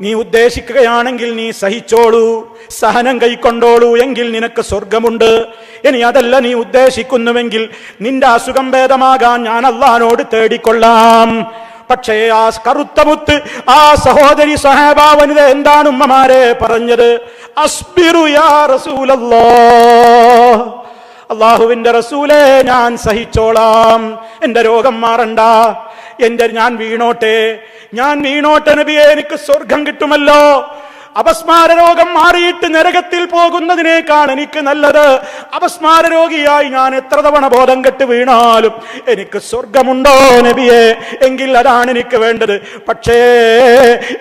[SPEAKER 1] നീ ഉദ്ദേശിക്കുകയാണെങ്കിൽ നീ സഹിച്ചോളൂ, സഹനം കൈക്കൊണ്ടോളൂ, എങ്കിൽ നിനക്ക് സ്വർഗമുണ്ട്. ഇനി അതല്ല നീ ഉദ്ദേശിക്കുന്നുവെങ്കിൽ നിന്റെ അസുഖം ഭേദമാകാൻ ഞാൻ അല്ലാഹുവോട് തേടിക്കൊള്ളാം. പക്ഷേ ആ കറുത്ത മുത്ത്, ആ സഹോദരി സഹാബ വനിത എന്താണ് ഉമ്മമാരെ പറഞ്ഞത്? അസ്ബിറു യാ റസൂലല്ലാഹ്, അള്ളാഹുവിന്റെ റസൂലേ, ഞാൻ സഹിച്ചോളാം, എന്റെ രോഗം മാറണ്ട, ഞാൻ വീണോട്ടെ നബിയെ, എനിക്ക് സ്വർഗം കിട്ടുമല്ലോ. അപസ്മാര രോഗം മാറിയിട്ട് നരകത്തിൽ പോകുന്നതിനേക്കാൾ എനിക്ക് നല്ലത് അപസ്മാര രോഗിയായി ഞാൻ എത്ര തവണ ബോധം കെട്ട് വീണാലും എനിക്ക് സ്വർഗമുണ്ടോ നബിയെ? എങ്കിൽ അതാണ് എനിക്ക് വേണ്ടത്. പക്ഷേ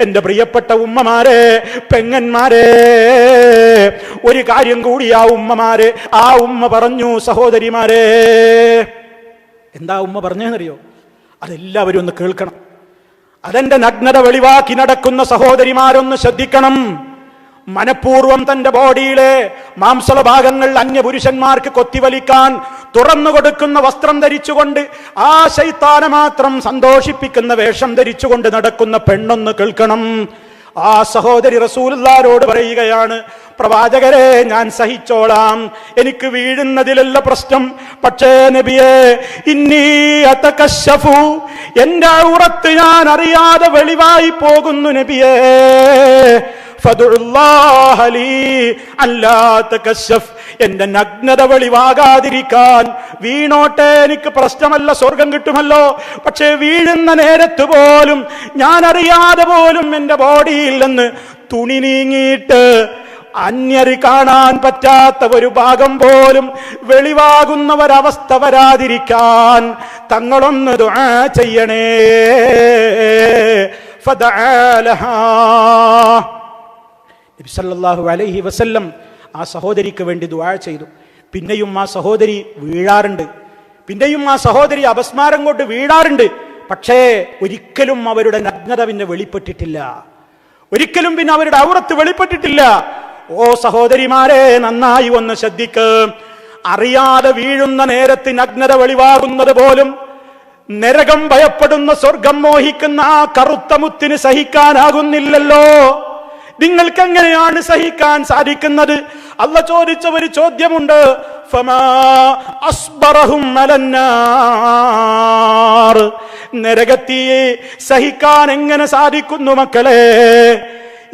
[SPEAKER 1] എന്റെ പ്രിയപ്പെട്ട ഉമ്മമാരെ, പെങ്ങന്മാരെ, ഒരു കാര്യം കൂടി ആ ഉമ്മ പറഞ്ഞു. സഹോദരിമാരെ, എന്താ ഉമ്മ പറഞ്ഞെന്നറിയോ? അതെല്ലാവരും ഒന്ന് കേൾക്കണം. അതെന്റെ നഗ്നത വെളിവാക്കി നടക്കുന്ന സഹോദരിമാരൊന്ന് ശ്രദ്ധിക്കണം. മനഃപൂർവ്വം തന്റെ ബോഡിയിലെ മാംസള ഭാഗങ്ങൾ അന്യപുരുഷന്മാർക്ക് കൊത്തിവലിക്കാൻ തുറന്നു കൊടുക്കുന്ന വസ്ത്രം ധരിച്ചുകൊണ്ട്, ആ ശൈത്താനെ മാത്രം സന്തോഷിപ്പിക്കുന്ന വേഷം ധരിച്ചുകൊണ്ട് നടക്കുന്ന പെണ്ണൊന്ന് കേൾക്കണം. ആ സഹോദരി റസൂലുള്ളാഹിയോട് പറയുകയാണ്, പ്രവാചകരെ, ഞാൻ സഹിച്ചോളാം, എനിക്ക് വീഴുന്നതിലല്ല പ്രശ്നം. പക്ഷേ നബിയെ, ഇന്നി അതകശഫു, എന്റെ ഔറത്ത് ഞാൻ അറിയാതെ വെളിവായി പോകുന്നു നബിയെ. ഫദുല്ലാഹ ലീ അല്ലാ തകശഫ്, എന്റെ നഗ്നത വെളിവാകാതിരിക്കാൻ വീണോട്ടെ, എനിക്ക് പ്രശ്നമല്ല, സ്വർഗം കിട്ടുമല്ലോ. പക്ഷേ വീഴുന്ന നേരത്ത് പോലും ഞാൻ അറിയാതെ പോലും എന്റെ ബോഡിയിൽ നിന്ന് തുണി നീങ്ങിയിട്ട് അന്യര് കാണാൻ പറ്റാത്ത ഒരു ഭാഗം പോലും വെളിവാകുന്ന ഒരവസ്ഥ വരാതിരിക്കാൻ തങ്ങളൊന്ന് ദുആ ചെയ്യണേ. ഫദഅലഹാ, നബി സല്ലല്ലാഹു അലൈഹി വസല്ലം ആ സഹോദരിക്ക് വേണ്ടി ദുആ ചെയ്തു. പിന്നെയും ആ സഹോദരി വീഴാറുണ്ട്, പിന്നെയും ആ സഹോദരി അപസ്മാരം കൊണ്ട് വീഴാറുണ്ട്. പക്ഷേ ഒരിക്കലും അവരുടെ നഗ്നത പിന്നെ വെളിപ്പെട്ടിട്ടില്ല, ഒരിക്കലും പിന്നെ അവരുടെ ഔറത്ത് വെളിപ്പെട്ടിട്ടില്ല. ഓ സഹോദരിമാരെ, നന്നായി ഒന്ന് ശ്രദ്ധിക്ക്. അറിയാതെ വീഴുന്ന നേരത്ത് നഗ്നത വെളിവാകുന്നത് പോലും നരകം ഭയപ്പെടുന്ന, സ്വർഗം മോഹിക്കുന്ന ആ കറുത്ത മുത്തിന് സഹിക്കാനാകുന്നില്ലല്ലോ. നിങ്ങൾക്ക് എങ്ങനെയാണ് സഹിക്കാൻ സാധിക്കുന്നത്? അല്ലാഹ് ചോദിച്ച ഒരു ചോദ്യമുണ്ട്, ഫമാ അസ്ബറഹും അലന്നാർ, നരകത്തിയെ സഹിക്കാൻ എങ്ങനെ സാധിക്കുന്നു മക്കളെ?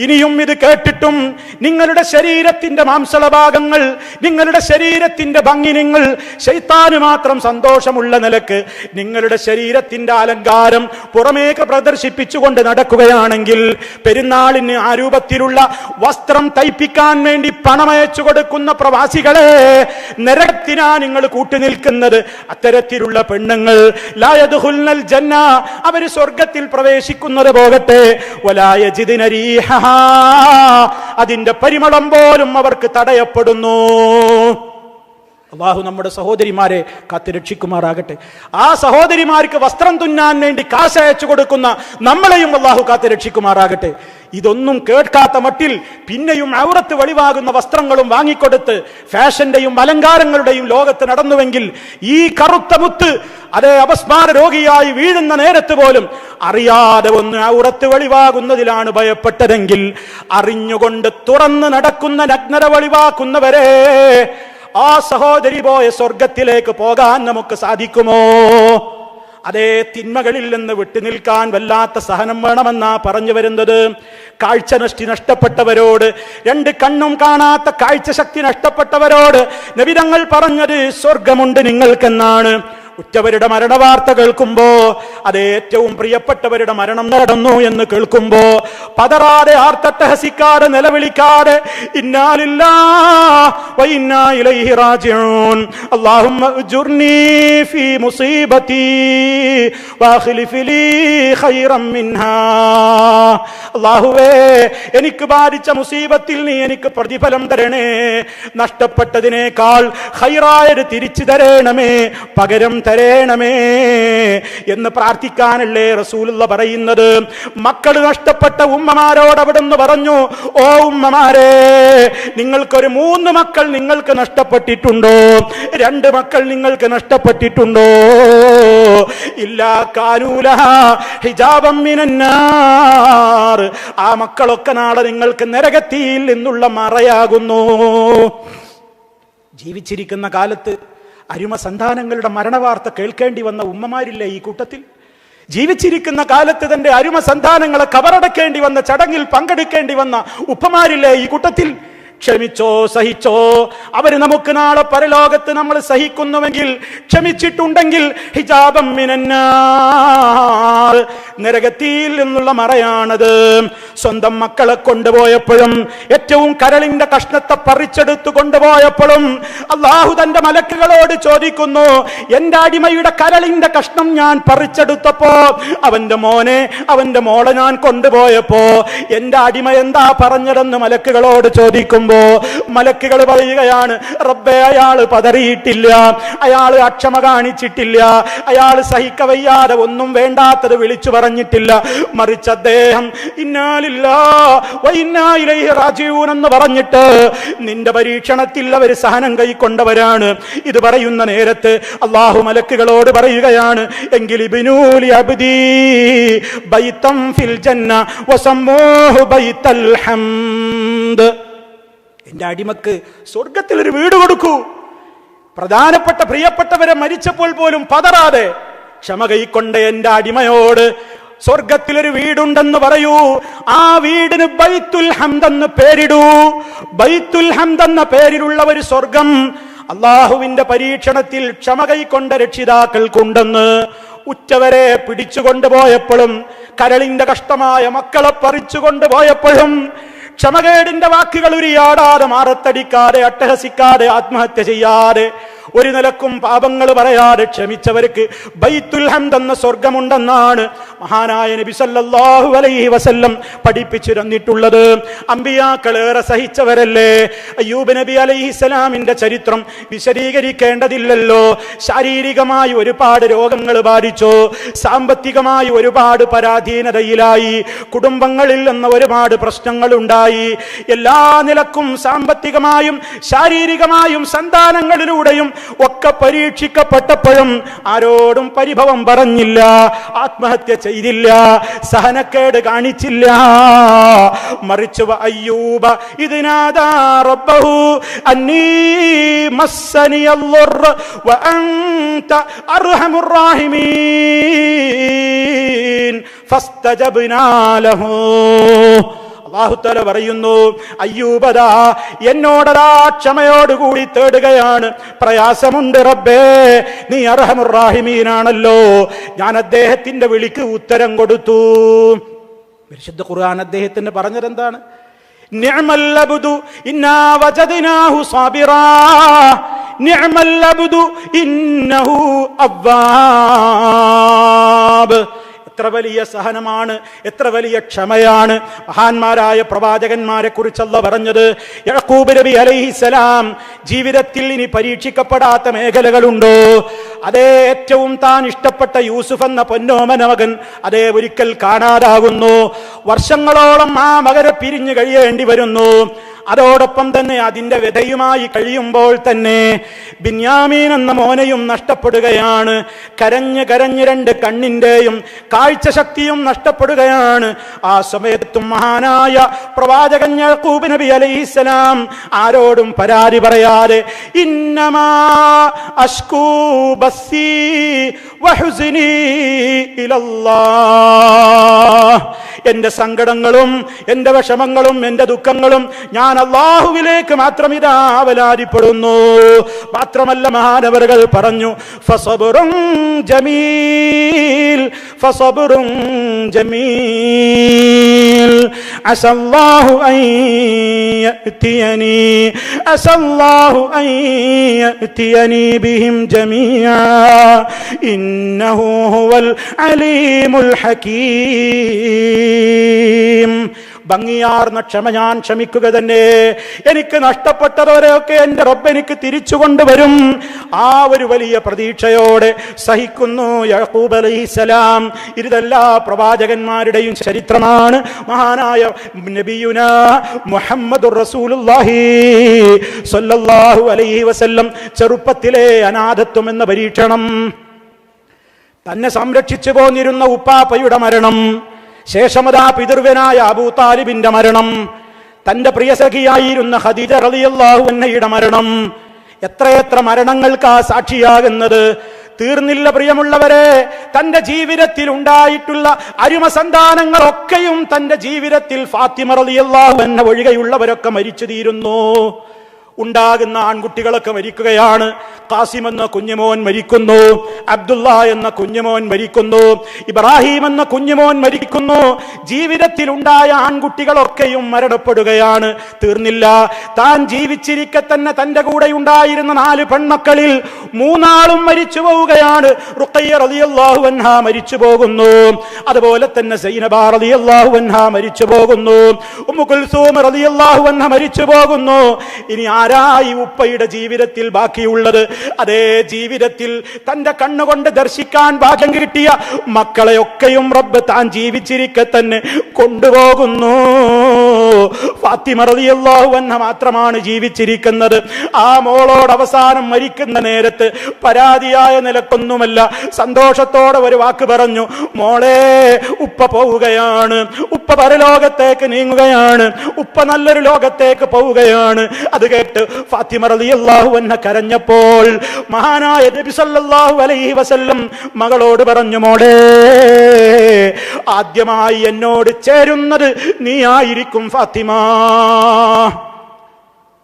[SPEAKER 1] ഇനിയും ഇത് കേട്ടിട്ടും നിങ്ങളുടെ ശരീരത്തിന്റെ മാംസളഭാഗങ്ങൾ, നിങ്ങളുടെ ശരീരത്തിന്റെ ഭംഗി നിങ്ങൾ ശൈത്താന് മാത്രം സന്തോഷമുള്ള നിലക്ക് നിങ്ങളുടെ ശരീരത്തിന്റെ അലങ്കാരം പുറമേക്ക് പ്രദർശിപ്പിച്ചുകൊണ്ട് നടക്കുകയാണെങ്കിൽ, പെരുന്നാളിന് ആ രൂപത്തിലുള്ള വസ്ത്രം തയ്പ്പിക്കാൻ വേണ്ടി പണമയച്ചു കൊടുക്കുന്ന പ്രവാസികളെ, നരകത്തിനാ നിങ്ങൾ കൂട്ടുനിൽക്കുന്നത്. അത്തരത്തിലുള്ള പെണ്ണുങ്ങൾ ലാ യദ്ഖുൽനൽ ജന്ന, അവർ സ്വർഗത്തിൽ പ്രവേശിക്കുന്നത് പോകട്ടെ, വലാ യജിദുന റീഹഹാ, അതിന്റെ പരിമളം പോലും അവർക്ക് തടയപ്പെടുന്നു. അള്ളാഹു നമ്മുടെ സഹോദരിമാരെ കാത്തുരക്ഷിക്കുമാറാകട്ടെ. ആ സഹോദരിമാർക്ക് വസ്ത്രം തുന്നാൻ വേണ്ടി കാശ് അയച്ചു കൊടുക്കുന്ന നമ്മളെയും അള്ളാഹു കാത്തുരക്ഷിക്കുമാറാകട്ടെ. ഇതൊന്നും കേൾക്കാത്ത മട്ടിൽ പിന്നെയും ഔറത്ത് വെളിവാകുന്ന വസ്ത്രങ്ങളും വാങ്ങിക്കൊടുത്ത് ഫാഷന്റെയും അലങ്കാരങ്ങളുടെയും ലോകത്ത് നടന്നുവെങ്കിൽ ഈ കറുത്ത മുത്ത് അതേ അപസ്മാര രോഗിയായി വീഴുന്ന നേരത്ത് പോലും അറിയാതെ ഒന്ന് ഔറത്ത് വെളിവാകുന്നതിലാണ് ഭയപ്പെട്ടതെങ്കിൽ അറിഞ്ഞുകൊണ്ട് തുറന്ന് നടക്കുന്ന നഗ്നത വെളിവാക്കുന്നവരെ ആ സഹോദരി പോയ സ്വർഗത്തിലേക്ക് പോകാൻ നമുക്ക് സാധിക്കുമോ? അതേ തിന്മകളിൽ നിന്ന് വിട്ടുനിൽക്കാൻ വല്ലാത്ത സഹനം വേണമെന്നാ പറഞ്ഞു വരുന്നത്. കാഴ്ച നഷ്ടപ്പെട്ടവരോട്, രണ്ട് കണ്ണും കാണാത്ത കാഴ്ച ശക്തി നഷ്ടപ്പെട്ടവരോട് നബി തങ്ങൾ പറഞ്ഞത് സ്വർഗമുണ്ട് നിങ്ങൾക്കെന്നാണ്. ഉറ്റവരുടെ മരണവാർത്ത കേൾക്കുമ്പോ, അത് ഏറ്റവും പ്രിയപ്പെട്ടവരുടെ മരണം നടന്നു എന്ന് കേൾക്കുമ്പോ പതറാതെ ആർത്തട്ടഹസിക്കാതെ നിലവിളിക്കാതെ ഇന്നാ ലില്ലാഹി വ ഇന്നാ ഇലൈഹി റാജിഊൻ അല്ലാഹുമ്മ ഉജ്ർനി ഫീ മുസീബതി വഖ്ലിഫ് ലീ ഖൈറൻ മിൻഹാ. അല്ലാഹുവേ, എനിക്ക് ബാധിച്ച മുസീബത്തിൽ നീ എനിക്ക് പ്രതിഫലം തരണേ, നഷ്ടപ്പെട്ടതിനേക്കാൾ ഖൈറായത് തിരിച്ചു തരണമേ, പകരം തരണമേ എന്ന് പ്രാർത്ഥിക്കാനല്ലേ റസൂലുള്ള പറയുന്നത്. മക്കൾ നഷ്ടപ്പെട്ട ഉമ്മമാരോട് അവിടുന്ന് പറഞ്ഞു, ഓ ഉമ്മമാരെ, നിങ്ങൾക്കൊരു 3 മക്കൾ നിങ്ങൾക്ക് നഷ്ടപ്പെട്ടിട്ടുണ്ടോ? 2 മക്കൾ നിങ്ങൾക്ക് നഷ്ടപ്പെട്ടിട്ടുണ്ടോ? ഇല്ലാ കാനൂലഹ ഹിജാബം മിനന്നാർ. ആ മക്കളൊക്കെ നാളെ നിങ്ങൾക്ക് നരകത്തിയിൽ നിന്നുള്ള മറയാകുന്നു. ജീവിച്ചിരിക്കുന്ന കാലത്ത് അരുമ സന്താനങ്ങളുടെ മരണവാർത്ത കേൾക്കേണ്ടി വന്ന ഉമ്മമാരില്ലേ ഈ കൂട്ടത്തിൽ? ജീവിച്ചിരിക്കുന്ന കാലത്ത് തന്റെ അരുമ സന്താനങ്ങളെ കബറടക്കേണ്ടി വന്ന ചടങ്ങിൽ പങ്കെടുക്കേണ്ടി വന്ന ഉപ്പമാരില്ലേ ഈ കൂട്ടത്തിൽ? ക്ഷമിച്ചോ, സഹിച്ചോ. അവര് നമുക്ക് നാളെ പരലോകത്ത് നമ്മൾ സഹിക്കുന്നുവെങ്കിൽ, ക്ഷമിച്ചിട്ടുണ്ടെങ്കിൽ ഹിജാബം മിനന്നാർ, നരകത്തിൽ നിന്നുള്ള മറയാണത്. സ്വന്തം മക്കളെ കൊണ്ടുപോയപ്പോഴും, ഏറ്റവും കരളിന്റെ കഷ്ണത്തെ പറിച്ചെടുത്തു കൊണ്ടുപോയപ്പോഴും അള്ളാഹു തന്റെ മലക്കുകളോട് ചോദിക്കുന്നു, എന്റെ അടിമയുടെ കരളിന്റെ കഷ്ണം ഞാൻ പറിച്ചെടുത്തപ്പോ, അവന്റെ മോനെ, അവന്റെ മോളെ ഞാൻ കൊണ്ടുപോയപ്പോ എന്റെ അടിമ എന്താ പറഞ്ഞതെന്ന് മലക്കുകളോട് ചോദിക്കുമ്പോ മലക്കുകൾ പറയുകയാണ്, റബ്ബേ, അയാള് പതറിയിട്ടില്ല, അയാള് അക്ഷമ കാണിച്ചിട്ടില്ല, അയാള് സഹിക്കവയ്യാതെ ഒന്നും വേണ്ടാത്തത് വിളിച്ചു പറഞ്ഞിട്ടില്ല. മറിച്ച് അദ്ദേഹം ഇന്നാ ലില്ലാഹി വ ഇന്നാ ഇലൈഹി റാജിഊൻ എന്ന് പറഞ്ഞിട്ട് നിന്റെ പരീക്ഷണത്തിൽ അവർ സഹനം കൈക്കൊണ്ടവരാണ്. ഇത് പറയുന്ന നേരത്ത് അല്ലാഹു മലക്കുകളോട് പറയുകയാണ്, എങ്കിൽ ഇബ്നൂലി അബ്ദി ബൈതൻ ഫിൽ ജന്ന വസമ്മൂഹു ബൈതൽ ഹംദ്. എന്റെ അടിമക്ക് സ്വർഗത്തിൽ ഒരു വീട് കൊടുക്കൂ. പ്രധാനപ്പെട്ട പ്രിയപ്പെട്ടവരെ മരിച്ചപ്പോൾ പോലും പതറാതെ ക്ഷമ കൈക്കൊണ്ട എന്റെ അടിമയോട് സ്വർഗത്തിലൊരു വീടുണ്ടെന്ന് പറയൂ. ആ വീടിന് ബൈത്തുൽ ഹംദ് എന്ന് പേരിടൂ. ബൈത്തുൽ ഹംദ് എന്ന പേരിലുള്ള ഒരു സ്വർഗം അള്ളാഹുവിന്റെ പരീക്ഷണത്തിൽ ക്ഷമ കൈക്കൊണ്ട രക്ഷിതാക്കൾക്കുണ്ടെന്ന് ഉറ്റവരെ പിടിച്ചുകൊണ്ടുപോയപ്പോഴും, കരളിന്റെ കഷ്ടമായ മക്കളെ പറിച്ചുകൊണ്ടുപോയപ്പോഴും ക്ഷമകേടിന്റെ വാക്കുകൾ ഉരിയാടാതെ, മാറത്തടിക്കാതെ, അട്ടഹസിക്കാതെ, ആത്മഹത്യ ചെയ്യാതെ, ഒരു നിലക്കും പാപങ്ങൾ പറയാതെ ക്ഷമിച്ചവർക്ക് ബൈത്തുൽ ഹംദ് എന്ന സ്വർഗമുണ്ടെന്നാണ് മഹാനായ നബി സല്ലല്ലാഹു അലൈഹി വസല്ലം പഠിപ്പിച്ചു തന്നിട്ടുള്ളത്. അമ്പിയാക്കളേറെ സഹിച്ചവരല്ലേ. അയ്യൂബ് നബി അലൈഹിസ്സലാമിന്റെ ചരിത്രം വിശദീകരിക്കേണ്ടതില്ലല്ലോ. ശാരീരികമായി ഒരുപാട് രോഗങ്ങൾ ബാധിച്ചു, സാമ്പത്തികമായി ഒരുപാട് പരാധീനതയിലായി, കുടുംബങ്ങളിൽ നിന്ന് ഒരുപാട് പ്രശ്നങ്ങൾ ഉണ്ടായി. എല്ലാ നിലക്കും സാമ്പത്തികമായും ശാരീരികമായും സന്താനങ്ങളിലൂടെയും ഒക്കെ പരീക്ഷിക്കപ്പെട്ടപ്പോഴും ആരോടും പരിഭവം പറഞ്ഞില്ല, ആത്മഹത്യ ചെയ്തില്ല, സഹനക്കേട് കാണിച്ചില്ല. മറിച്ച് അയ്യൂബ ഇദ്നാദാ റബ്ബഹു അന്നീ മസ്സനിയൽ-ളുർ വ അൻത അർഹമുർ റഹീമീൻ ഫസ്തജബ്നാ ലഹു. അല്ലാഹു തആല പറയുന്നു, അയ്യൂബദാ എന്നോടതാ ക്ഷമയോടുകൂടി തേടുകയാണ്. പ്രയാസമുണ്ട് റബ്ബേ, നീ അർഹമുർ റഹീമീനാണല്ലോ. ഞാൻ അദ്ദേഹത്തിന്റെ വിളിക്ക് ഉത്തരം കൊടുത്തു. പരിശുദ്ധ ഖുർആൻ അദ്ദേഹത്തിന് പറഞ്ഞതെന്താണ്? നിഅമൽ അബ്ദു ഇന്നാ വജദ്നാഹു സാബിറാ നിഅമൽ അബ്ദു ഇന്നഹു അവ്വാബ്. എത്ര വലിയ സഹനമാണ്, എത്ര വലിയ ക്ഷമയാണ് മഹാന്മാരായ പ്രവാചകന്മാരെ കുറിച്ച് അല്ലാഹു പറഞ്ഞത്. യാക്കൂബ് നബി അലൈഹിസ്സലാം ജീവിതത്തിൽ ഇനി പരീക്ഷിക്കപ്പെടാത്ത മേഖലകളുണ്ടോ? അതേ ഏറ്റവും താൻ ഇഷ്ടപ്പെട്ട യൂസുഫ് എന്ന പൊന്നോമന മകൻ അതേ ഒരിക്കൽ കാണാതാകുന്നു. വർഷങ്ങളോളം ആ മകനെ പിരിഞ്ഞു കഴിയേണ്ടി വരുന്നു. അതോടൊപ്പം തന്നെ അതിന്റെ വ്യതയുമായി കഴിയുമ്പോൾ തന്നെ ബിന്യാമീൻ എന്ന മോനെയും നഷ്ടപ്പെടുകയാണ്. കരഞ്ഞ് കരഞ്ഞ് രണ്ട് കണ്ണിന്റെയും കാഴ്ച ശക്തിയും നഷ്ടപ്പെടുകയാണ്. ആ സമയത്തും മഹാനായ പ്രവാചകൻ യാക്കൂബ് നബി അലൈഹിസ്സലാം ആരോടും പരാതി പറയാതെ ഇന്നമാ അശ്കൂ ബസ്സി വഹുസ്നി ഇലല്ലാഹ്, എന്റെ സങ്കടങ്ങളും എന്റെ വിഷമങ്ങളും എന്റെ ദുഃഖങ്ങളും ഞാൻ അല്ലാഹുവിലേക്ക് മാത്രം ഇതാ അവലാതിപ്പെടുന്നു. മാത്രമല്ല മഹാനവറുകൾ പറഞ്ഞു ഫസബ്റുൻ ജമീൽ, ഫസബ്റുൻ ജമീൽ അസല്ലാഹു അൻ യഅതിയനി, അസല്ലാഹു അൻ യഅതിയനി ബിഹിം ജമീഅ ഇന്നഹു ഹുവൽ അലീമുൽ ഹകീം. ഭംഗിയാർന്ന ക്ഷമ ഞാൻ ക്ഷമിക്കുക തന്നെ. എനിക്ക് നഷ്ടപ്പെട്ടവരെയൊക്കെ എന്റെ റബ്ബ് എനിക്ക് തിരിച്ചു കൊണ്ടുവരും. ആ ഒരു വലിയ പ്രതീക്ഷയോടെ സഹിക്കുന്നു യാക്കൂബ് അലൈഹിസ്സലാം. ഇതെല്ലാ പ്രവാചകന്മാരുടെയും ചരിത്രമാണ്. മഹാനായ നബിയുനാ മുഹമ്മദുർ റസൂലുള്ളാഹി സ്വല്ലല്ലാഹു അലൈഹി വസല്ലം ചെറുപ്പത്തിലെ അനാഥത്വം എന്ന പരീക്ഷണം, തന്നെ സംരക്ഷിച്ചു പോന്നിരുന്ന ഉപ്പാപ്പയുടെ മരണം, ശേഷമതാ പിതൃവ്യനായ അബൂ താലിബിന്റെ മരണം, തന്റെ പ്രിയസഖിയായിരുന്ന ഖദീജ റളിയല്ലാഹു അൻഹയുടെ മരണം, എത്രയെത്ര മരണങ്ങൾക്കാ സാക്ഷിയാകുന്നത്. തീർന്നില്ല പ്രിയമുള്ളവരെ. തന്റെ ജീവിതത്തിൽ ഉണ്ടായിട്ടുള്ള അരുമ സന്താനങ്ങളൊക്കെയും തന്റെ ജീവിതത്തിൽ ഫാത്തിമ റളിയല്ലാഹു അൻഹ ഒഴികെയുള്ളവരൊക്കെ മരിച്ചു തീരുന്നു. ഉണ്ടാകുന്ന ആൺകുട്ടികളൊക്കെ മരിക്കുകയാണ്. ഖാസിം എന്ന കുഞ്ഞുമോൻ മരിക്കുന്നു, അബ്ദുള്ള എന്ന കുഞ്ഞുമോൻ മരിക്കുന്നു, ഇബ്രാഹിം എന്ന കുഞ്ഞുമോൻ മരിക്കുന്നു. ജീവിതത്തിൽ ഉണ്ടായ ആൺകുട്ടികളൊക്കെയും മരണപ്പെടുകയാണ്. തീർന്നില്ല. താൻ ജീവിച്ചിരിക്കെ തന്നെ തന്റെ കൂടെ ഉണ്ടായിരുന്ന 4 പെൺമക്കളിൽ 3 മരിച്ചു പോവുകയാണ്. റുഖയ്യ റളിയല്ലാഹു അൻഹ മരിച്ചു പോകുന്നു. അതുപോലെ തന്നെ സൈനബ റളിയല്ലാഹു അൻഹ മരിച്ചു പോകുന്നു. ഉമ്മു കുൽസൂം റളിയല്ലാഹു അൻഹ മരിച്ചു പോകുന്നു. ഇനി ആരായി ഉപ്പയുടെ ജീവിതത്തിൽ ബാക്കിയുള്ളത്? അതേ ജീവിതത്തിൽ തന്റെ കണ്ണുകൊണ്ട് ദർശിക്കാൻ ഭാഗ്യം കിട്ടിയ മക്കളെയൊക്കെയും റബ്ബ് താൻ ജീവിച്ചിരിക്കെ തന്നെ കൊണ്ടുപോകുന്നു. ഫാത്തിമ റളിയല്ലാഹു അൻഹ മാത്രമാണ് ജീവിച്ചിരിക്കുന്നത്. ആ മോളോട് അവസാനം മരിക്കുന്ന നേരത്ത് പരാതിയായ നിലക്കൊന്നുമല്ല, സന്തോഷത്തോടെ ഒരു വാക്ക് പറഞ്ഞു, മോളെ ഉപ്പ പോവുകയാണ്, ഉപ്പ പരലോകത്തേക്ക് നീങ്ങുകയാണ്, ഉപ്പ നല്ലൊരു ലോകത്തേക്ക് പോവുകയാണ്. അത് കേട്ട് ഫാത്തിമ റളിയല്ലാഹു അൻഹ കരഞ്ഞപ്പോൾ മഹാനായ നബി സല്ലല്ലാഹു അലൈഹി വസല്ലം മകളോട് പറഞ്ഞു, മോളെ ആദ്യമായി എന്നോട് ചേരുന്നത് നീ ആയിരിക്കും ഫാത്തിമ.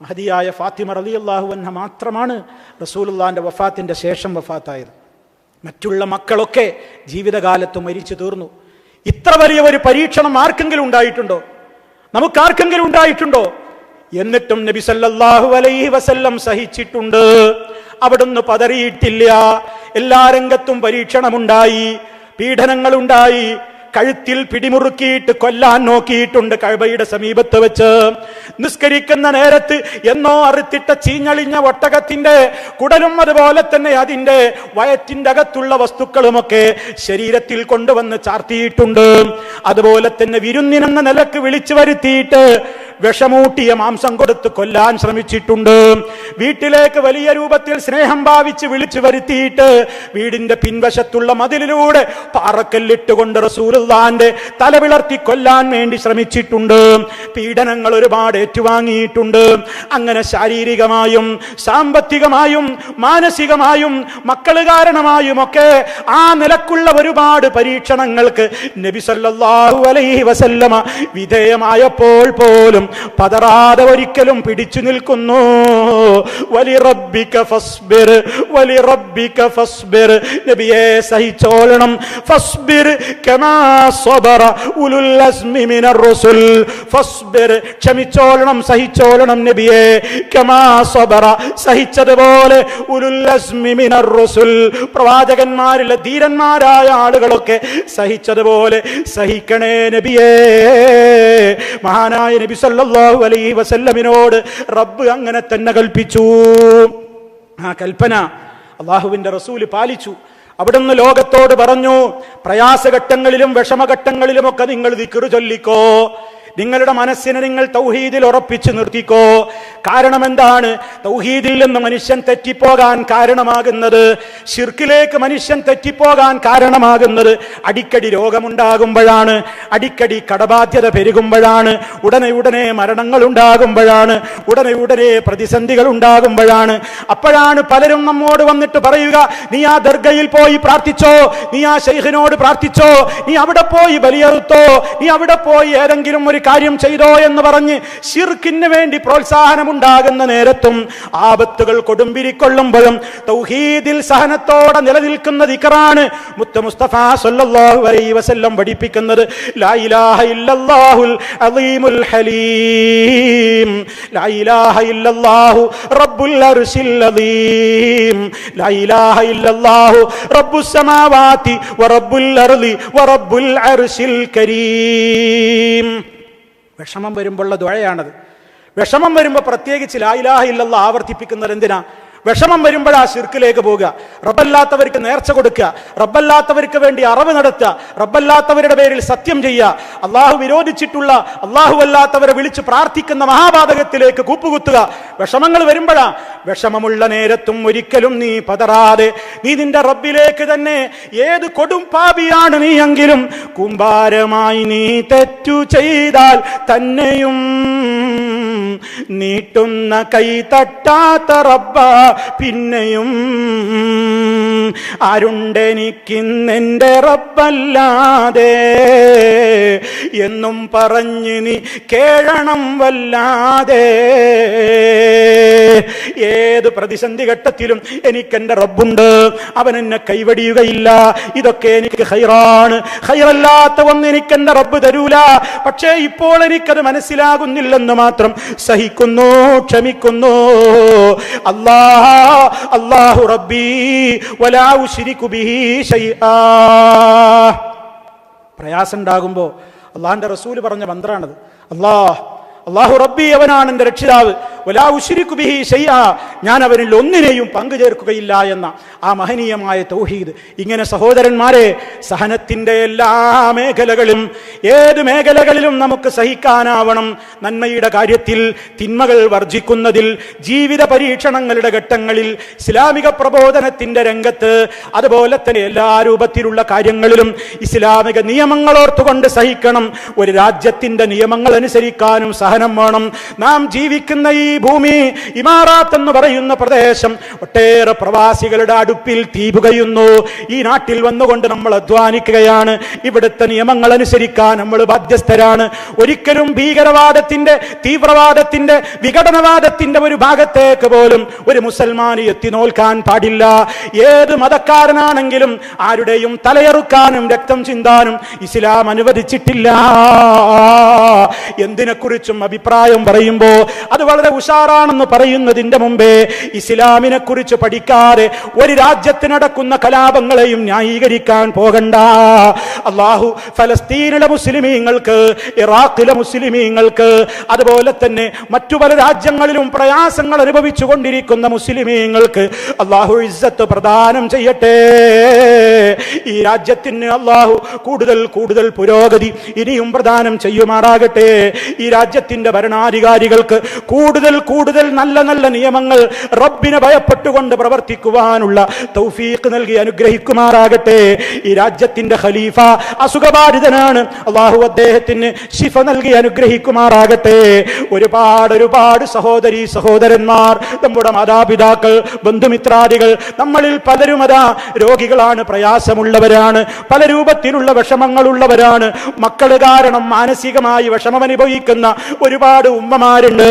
[SPEAKER 1] മഹദിയായ ഫാത്തിമ റളിയല്ലാഹു അൻഹ മാത്രമാണ് റസൂലുള്ളാഹിന്റെ വഫാത്തിന്റെ ശേഷം വഫാത്തായത്. മറ്റുള്ള മക്കളൊക്കെ ജീവിതകാലത്ത് മരിച്ചു തീർന്നു. ഇത്ര വലിയ ഒരു പരീക്ഷണം ആർക്കെങ്കിലും ഉണ്ടായിട്ടുണ്ടോ? നമുക്കാർക്കെങ്കിലും ഉണ്ടായിട്ടുണ്ടോ? എന്നിട്ടും നബി സല്ലല്ലാഹു അലൈഹി വസല്ലം സഹിച്ചിട്ടുണ്ട്. അവിടുന്ന് പതറിയിട്ടില്ല. എല്ലാ രംഗത്തും പരീക്ഷണമുണ്ടായി, പീഡനങ്ങളുണ്ടായി. കഴുത്തിൽ പിടിമുറുക്കിയിട്ട് കൊല്ലാൻ നോക്കിയിട്ടുണ്ട് കഅബയുടെ സമീപത്ത് വെച്ച്. നിസ്കരിക്കുന്ന നേരത്ത് എന്നോ അറുത്തിട്ട ചീഞ്ഞളിഞ്ഞ ഒട്ടകത്തിന്റെ കുടലും അതുപോലെ തന്നെ അതിന്റെ വയറ്റിന്റെ അകത്തുള്ള വസ്തുക്കളുമൊക്കെ ശരീരത്തിൽ കൊണ്ടുവന്ന് ചാർത്തിയിട്ടുണ്ട്. അതുപോലെ തന്നെ വിരുന്നിനെന്ന നിലക്ക് വിളിച്ചു വരുത്തിയിട്ട് വിഷമൂട്ടിയ മാംസം കൊടുത്ത് കൊല്ലാൻ ശ്രമിച്ചിട്ടുണ്ട്. വീട്ടിലേക്ക് വലിയ രൂപത്തിൽ സ്നേഹം ഭാവിച്ച് വിളിച്ചു വരുത്തിയിട്ട് വീടിന്റെ പിൻവശത്തുള്ള മതിലിലൂടെ പാറക്കല്ലിട്ടുകൊണ്ട് റസൂലുള്ളാഹിന്റെ തല വിളർത്തി കൊല്ലാൻ വേണ്ടി ശ്രമിച്ചിട്ടുണ്ട്. പീഡനങ്ങൾ ഒരുപാട് ഏറ്റുവാങ്ങിയിട്ടുണ്ട്. അങ്ങനെ ശാരീരികമായും സാമ്പത്തികമായും മാനസികമായും മക്കള് കാരണമായും ഒക്കെ ആ നിലക്കുള്ള ഒരുപാട് പരീക്ഷണങ്ങൾക്ക് നബി സല്ലല്ലാഹു അലൈഹി വസല്ലമ വിധേയമായപ്പോൾ പോലും പതറാതെ ഒരിക്കലും പിടിച്ചു നിൽക്കുന്നു. വലിറബ്ബിക ഫസ്ബിർ, വലിറബ്ബിക ഫസ്ബിർ. നബിയെ സഹിച്ചോളണം. ഫസ്ബിർ കമാ സബറ ഉലുൽ അസ്മി മിനർ റസുൽ. ഫസ്ബിർ ക്ഷമിച്ചോളണം, സഹിച്ചോളണം നബിയെ. കമാ സബറ സഹിച്ചതുപോലെ ഉലുൽ അസ്മി മിനർ റസുൽ പ്രവാചകന്മാരിലെ ധീരന്മാരായ ആളുകളൊക്കെ സഹിച്ചതുപോലെ സഹിക്കണേ നബിയേ. മഹാനായ നബി സല്ലല്ലാഹു അലൈഹി വസല്ലമിനോട് റബ്ബ് അങ്ങനെ തന്നെ കൽപ്പിച്ചു. ആ കൽപ്പന അല്ലാഹുവിന്റെ റസൂല് പാലിച്ചു. അവിടുന്ന് ലോകത്തോട് പറഞ്ഞു, പ്രയാസഘട്ടങ്ങളിലും വിഷമഘട്ടങ്ങളിലുമൊക്കെ നിങ്ങൾ ദിക്റ് ചൊല്ലിക്കോ. നിങ്ങളുടെ മനസ്സിനെ നിങ്ങൾ തൗഹീദിൽ ഉറപ്പിച്ചു നിർത്തിക്കോ. കാരണം എന്താണ്? തൗഹീദിൽ നിന്ന് മനുഷ്യൻ തെറ്റിപ്പോകാൻ കാരണമാകുന്നത്, ശിർക്കിലേക്ക് മനുഷ്യൻ തെറ്റിപ്പോകാൻ കാരണമാകുന്നത് അടിക്കടി രോഗമുണ്ടാകുമ്പോഴാണ്, അടിക്കടി കടബാധ്യത പെരുകുമ്പോഴാണ്, ഉടനെ മരണങ്ങൾ ഉണ്ടാകുമ്പോഴാണ്, ഉടനെ പ്രതിസന്ധികൾ ഉണ്ടാകുമ്പോഴാണ്. അപ്പോഴാണ് പലരും നമ്മോട് വന്നിട്ട് പറയുക, നീ ആ ദർഗയിൽ പോയി പ്രാർത്ഥിച്ചോ, നീ ആ ശൈഖിനോട് പ്രാർത്ഥിച്ചോ, നീ അവിടെ പോയി ബലിയറുത്തോ, നീ അവിടെ പോയി ഏതെങ്കിലും ഒരു കാര്യം ചെയ്തോ എന്ന് പറഞ്ഞ് ശിർക്കിന് വേണ്ടി പ്രോത്സാഹനമുണ്ടാകുന്ന നേരത്തും ആപത്തുകൾ കൊടുമ്പിരിക്കൊള്ളുമ്പോഴും തൗഹീദിൽ സഹനത്തോടെ നിലനിൽക്കുന്ന ദിക്റാണ് മുത്ത് മുസ്തഫ സല്ലല്ലാഹു അലൈഹി വസല്ലം പഠിപ്പിക്കുന്നത്. ലാ ഇലാഹ ഇല്ലല്ലാഹുൽ അളീമുൽ ഹലീം, ലാ ഇലാഹ ഇല്ലല്ലാഹു റബ്ബുൽ അർശിൽ അളീം, ലാ ഇലാഹ ഇല്ലല്ലാഹു റബ്ബുസ് സമാവാതി വറബ്ബുൽ അർളി വറബ്ബുൽ അർശിൽ കരീം. വിഷമം വരുമ്പോഴുള്ള ദുആയാണത്. വിഷമം വരുമ്പോൾ പ്രത്യേകിച്ച് ലാ ഇലാഹ ഇല്ലല്ലാഹ് ആവർത്തിപ്പിക്കുന്നത് എന്തിനാ? വിഷമം വരുമ്പോഴാ ശിർക്കിലേക്ക് പോകുക, റബ്ബല്ലാത്തവർക്ക് നേർച്ച കൊടുക്കുക, റബ്ബല്ലാത്തവർക്ക് വേണ്ടി അറവ് നടത്തുക, റബ്ബല്ലാത്തവരുടെ പേരിൽ സത്യം ചെയ്യുക, അള്ളാഹു വിരോധിച്ചിട്ടുള്ള അള്ളാഹു അല്ലാത്തവരെ വിളിച്ച് പ്രാർത്ഥിക്കുന്ന മഹാപാതകത്തിലേക്ക് കൂപ്പുകുത്തുക. വിഷമങ്ങൾ വരുമ്പോഴാ. വിഷമമുള്ള നേരത്തും ഒരിക്കലും നീ പതറാതെ നീ നിന്റെ റബ്ബിലേക്ക് തന്നെ, ഏത് കൊടും പാപിയാണ് നീ എങ്കിലും കുമ്പാരമായി നീ തെറ്റു ചെയ്താൽ തന്നെയും നീട്ടുന്ന കൈ തട്ടാത്ത റബ്ബ പിന്നെയും ആരുണ്ടെനിക്കിന്നെന്റെ റബ്ബല്ലാതെ എന്നും പറഞ്ഞ് നീ കേഴണം വല്ലാതെ. ഏത് പ്രതിസന്ധി ഘട്ടത്തിലും എനിക്കെന്റെ റബ്ബുണ്ട്, അവൻ എന്നെ കൈവടിയുകയില്ല. ഇതൊക്കെ എനിക്ക് ഖൈറാണ്, ഖൈറല്ലാത്ത ഒന്ന് എനിക്കെന്റെ റബ്ബ് തരൂല. പക്ഷേ ഇപ്പോൾ എനിക്കത് മനസ്സിലാകുന്നില്ലെന്ന് മാത്രം സഹിക്കുന്നു, ക്ഷമിക്കുന്നു. അല്ലാഹു റബ്ബി വലാ ഉശ്രികു ബിഹി ശൈആ. പ്രയാസം ഉണ്ടാകുമ്പോൾ അള്ളാഹിന്റെ റസൂല് പറഞ്ഞ മന്ത്രാണത്. അല്ലാഹു റബ്ബി, അവനാണ് എന്റെ രക്ഷിതാവ്, വലാ ഉശ്രികു ബിഹി ശൈആ, ഞാൻ അവനിൽ ഒന്നിനെയും പങ്കു ചേർക്കുകയില്ല എന്ന ആ മഹനീയമായ തൗഹീദ്. ഇങ്ങനെ സഹോദരന്മാരെ, സഹനത്തിന്റെ എല്ലാ മേഖലകളും, ഏത് മേഖലകളിലും നമുക്ക് സഹിക്കാനാവണം. നന്മയുടെ കാര്യത്തിൽ, തിന്മകൾ വർജിക്കുന്നതിൽ, ജീവിത പരീക്ഷണങ്ങളുടെ ഘട്ടങ്ങളിൽ, ഇസ്ലാമിക പ്രബോധനത്തിന്റെ രംഗത്ത്, അതുപോലെ തന്നെ എല്ലാ രൂപത്തിലുള്ള കാര്യങ്ങളിലും ഇസ്ലാമിക നിയമങ്ങൾ ഓർത്തുകൊണ്ട് സഹിക്കണം. ഒരു രാജ്യത്തിന്റെ നിയമങ്ങൾ അനുസരിക്കാനും സഹനം വേണം. നാം ജീവിക്കുന്ന ഈ ഭൂമി, ഇമാറാത്ത് എന്ന് പറയുന്ന പ്രദേശം, ഒട്ടേറെ പ്രവാസികളുടെ അടുപ്പിൽ തീ പുകയുന്നു. ഈ നാട്ടിൽ വന്നുകൊണ്ട് നമ്മൾ അധ്വാനിക്കുകയാണ്. ഇവിടുത്തെ നിയമങ്ങൾ അനുസരിക്കാൻ നമ്മൾ ബാധ്യസ്ഥരാണ്. ഒരിക്കലും ഭീകരവാദത്തിന്റെ, തീവ്രവാദത്തിന്റെ, വിഘടനവാദത്തിന്റെ ഒരു ഭാഗത്തേക്ക് പോലും ഒരു മുസൽമാൻ എത്തി നോൽക്കാൻ പാടില്ല. ഏത് മതക്കാരനാണെങ്കിലും ആരുടെയും തലയെറുക്കാനും രക്തം ചിന്താനും ഇസ്ലാം അനുവദിച്ചിട്ടില്ല. എന്തിനെക്കുറിച്ചും അഭിപ്രായം പറയുമ്പോ അത് വളരെ ഉഷാറാണെന്ന് പറയുന്നതിന്റെ മുമ്പേ ഇസ്ലാമിനെ കുറിച്ച് പഠിക്കാതെ ഒരു രാജ്യത്ത് നടക്കുന്ന കലാപങ്ങളെയും ന്യായീകരിക്കാൻ പോകണ്ട. അല്ലാഹു ഫലസ്തീനിലെ മുസ്ലിമീങ്ങൾക്ക്, ഇറാഖിലെ മുസ്ലിമീങ്ങൾക്ക്, അതുപോലെ തന്നെ മറ്റു പല രാജ്യങ്ങളിലും പ്രയാസങ്ങൾ അനുഭവിച്ചു കൊണ്ടിരിക്കുന്ന മുസ്ലിമീങ്ങൾക്ക് അല്ലാഹു ഇസ്സത്ത് പ്രദാനം ചെയ്യട്ടെ. ഈ രാജ്യത്തിന് അല്ലാഹു കൂടുതൽ പുരോഗതി ഇനിയും പ്രദാനം ചെയ്യുമാറാകട്ടെ. ഈ രാജ്യത്തിന്റെ ഭരണാധികാരികൾക്ക് കൂടുതൽ നല്ല നിയമങ്ങൾ റബ്ബിനെ ഭയപ്പെട്ടുകൊണ്ട് പ്രവർത്തിക്കുവാനുള്ള തൗഫീഖ് നൽകി അനുഗ്രഹിക്കുമാറാകട്ടെ. ഈ രാജ്യത്തിന്റെ ഖലീഫ അസുഖബാധിതനാണ്, അല്ലാഹു അദ്ദേഹത്തിന് ശിഫ നൽകി അനുഗ്രഹിക്കുമാറാകട്ടെ. ഒരുപാട് സഹോദരീ സഹോദരന്മാർ, നമ്മുടെ മാതാപിതാക്കൾ, ബന്ധുമിത്രാദികൾ, നമ്മളിൽ പലരും അതാ രോഗികളാണ്, പ്രയാസമുള്ളവരാണ്, പല രൂപത്തിലുള്ള വിഷമങ്ങളുള്ളവരാണ്. മക്കള് കാരണം മാനസികമായി വിഷമം അനുഭവിക്കുന്ന ഒരുപാട് ഉമ്മമാരുണ്ട്,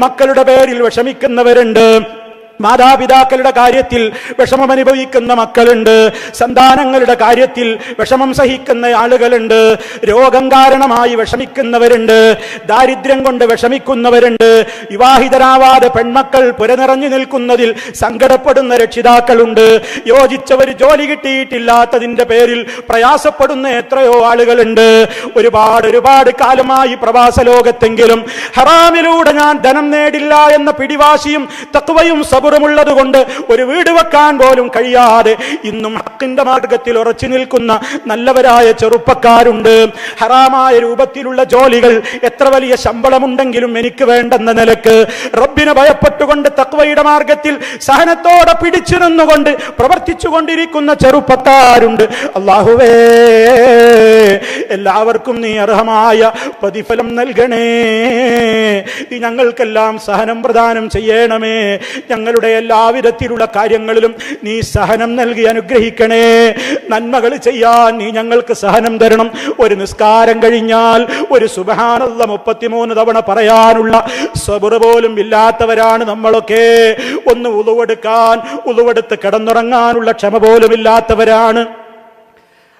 [SPEAKER 1] മക്കളുടെ പേരിൽ വിഷമിക്കുന്നവരുണ്ട്, മാതാപിതാക്കളുടെ കാര്യത്തിൽ വിഷമമനുഭവിക്കുന്ന മക്കളുണ്ട്, സന്താനങ്ങളുടെ കാര്യത്തിൽ വിഷമം സഹിക്കുന്ന ആളുകളുണ്ട്, രോഗം കാരണമായി വിഷമിക്കുന്നവരുണ്ട്, ദാരിദ്ര്യം കൊണ്ട് വിഷമിക്കുന്നവരുണ്ട്, വിവാഹിതരാവാതെ പെൺമക്കൾ പുരനിറഞ്ഞു നിൽക്കുന്നതിൽ സങ്കടപ്പെടുന്ന രക്ഷിതാക്കളുണ്ട്, യോജിച്ചവർ ജോലി കിട്ടിയിട്ടില്ലാത്തതിന്റെ പേരിൽ പ്രയാസപ്പെടുന്ന എത്രയോ ആളുകളുണ്ട്. ഒരുപാട് കാലമായി പ്രവാസ ലോകത്തെങ്കിലും ഹറാമിലൂടെ ഞാൻ ധനം നേടില്ല എന്ന പിടിവാശിയും തഖ്വയും സബറുമുള്ളത് കൊണ്ട് ഒരു വീട് വെക്കാൻ പോലും കഴിയാതെ ഇന്നും ഹക്കിന്റെ മാർഗത്തിൽ ഉറച്ചു നിൽക്കുന്ന നല്ലവരായ ചെറുപ്പക്കാരുണ്ട്. ഹറാമായ രൂപത്തിലുള്ള ജോലികൾ, എത്ര വലിയ ശമ്പളമുണ്ടെങ്കിലും എനിക്ക് വേണ്ടെന്ന നിലക്ക് റബ്ബിനെ ഭയപ്പെട്ടുകൊണ്ട് തഖ്വയുടെ മാർഗത്തിൽ സഹനത്തോടെ പിടിച്ചു നിന്നുകൊണ്ട് പ്രവർത്തിച്ചു കൊണ്ടിരിക്കുന്ന ചെറുപ്പക്കാരുണ്ട്. അല്ലാഹുവേ, എല്ലാവർക്കും നീ അർഹമായ പ്രതിഫലം നൽകണേ. ഞങ്ങൾക്കെല്ലാം സഹനം പ്രദാനം ചെയ്യണമേ. ഞങ്ങളുടെ എല്ലാവിധത്തിലുള്ള കാര്യങ്ങളിലും നീ സഹനം നൽകി അനുഗ്രഹിക്കണേ. നന്മകൾ ചെയ്യാൻ നീ ഞങ്ങൾക്ക് സഹനം തരണം. ഒരു നിസ്കാരം കഴിഞ്ഞാൽ ഒരു സുബ്ഹാനല്ലാഹ് 33 തവണ പറയാനുള്ള സബർ പോലും ഇല്ലാത്തവരാണ് നമ്മളൊക്കെ. ഒന്ന് ഉളുവെടുത്ത് കിടന്നുറങ്ങാനുള്ള ക്ഷമ പോലും ഇല്ലാത്തവരാണ്.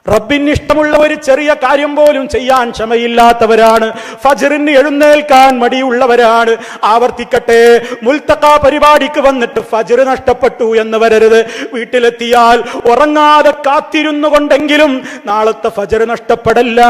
[SPEAKER 1] റബ്ബിന് ഇഷ്ടമുള്ള ഒരു ചെറിയ കാര്യം പോലും ചെയ്യാൻ ക്ഷമയില്ലാത്തവരാണ്. ഫജ്റിന് എഴുന്നേൽക്കാൻ മടിയുള്ളവരാണ്. ആവർത്തിക്കട്ടെ, മുൽത്തഖ പരിപാടിക്ക് വന്നിട്ട് ഫജ്ർ നഷ്ടപ്പെട്ടു എന്ന് വരരുത്. വീട്ടിലെത്തിയാൽ ഉറങ്ങാതെ കാത്തിരുന്നു കൊണ്ടെങ്കിലും നാളത്തെ ഫജ്ർ നഷ്ടപ്പെടല്ല.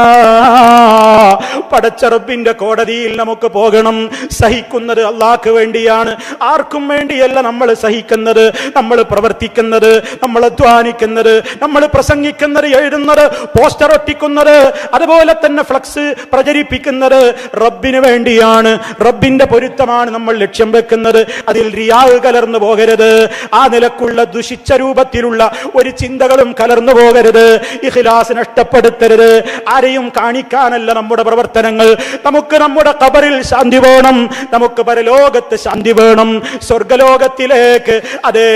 [SPEAKER 1] പടച്ച റബ്ബിന്റെ കോടതിയിൽ നമുക്ക് പോകണം. സഹിക്കുന്നത് അല്ലാഹ്ക്ക് വേണ്ടിയാണ്, ആർക്കും വേണ്ടിയല്ല നമ്മൾ സഹിക്കുന്നത്. നമ്മൾ പ്രവർത്തിക്കുന്നത്, നമ്മൾ അധ്വാനിക്കുന്നത്, നമ്മൾ പ്രസംഗിക്കുന്നത്, എഴുതുന്നത്, പോസ്റ്റർ ഒട്ടിക്കുന്നത്, അതുപോലെ തന്നെ ഫ്ലക്സ് പ്രചരിപ്പിക്കുന്നത് റബ്ബിന് വേണ്ടിയാണ്. റബ്ബിന്റെ പൊരുത്തമാണ് നമ്മൾ ലക്ഷ്യം വെക്കുന്നത്. അതിൽ റിയാ കലർന്നു പോകരുത്. ആ നിലക്കുള്ള ദുഷിച്ച രൂപത്തിലുള്ള ഒരു ചിന്തകളും കലർന്നു പോകരുത്. ഇഖ്ലാസ് നഷ്ടപ്പെടുത്തരുത്. ആരെയും കാണിക്കാനല്ല നമ്മുടെ പ്രവർത്തനങ്ങൾ. നമുക്ക് നമ്മുടെ ഖബറിൽ ശാന്തി വേണം, നമുക്ക് പരലോകത്ത് ശാന്തി വേണം, സ്വർഗലോകത്തിലേക്ക്. അതേ,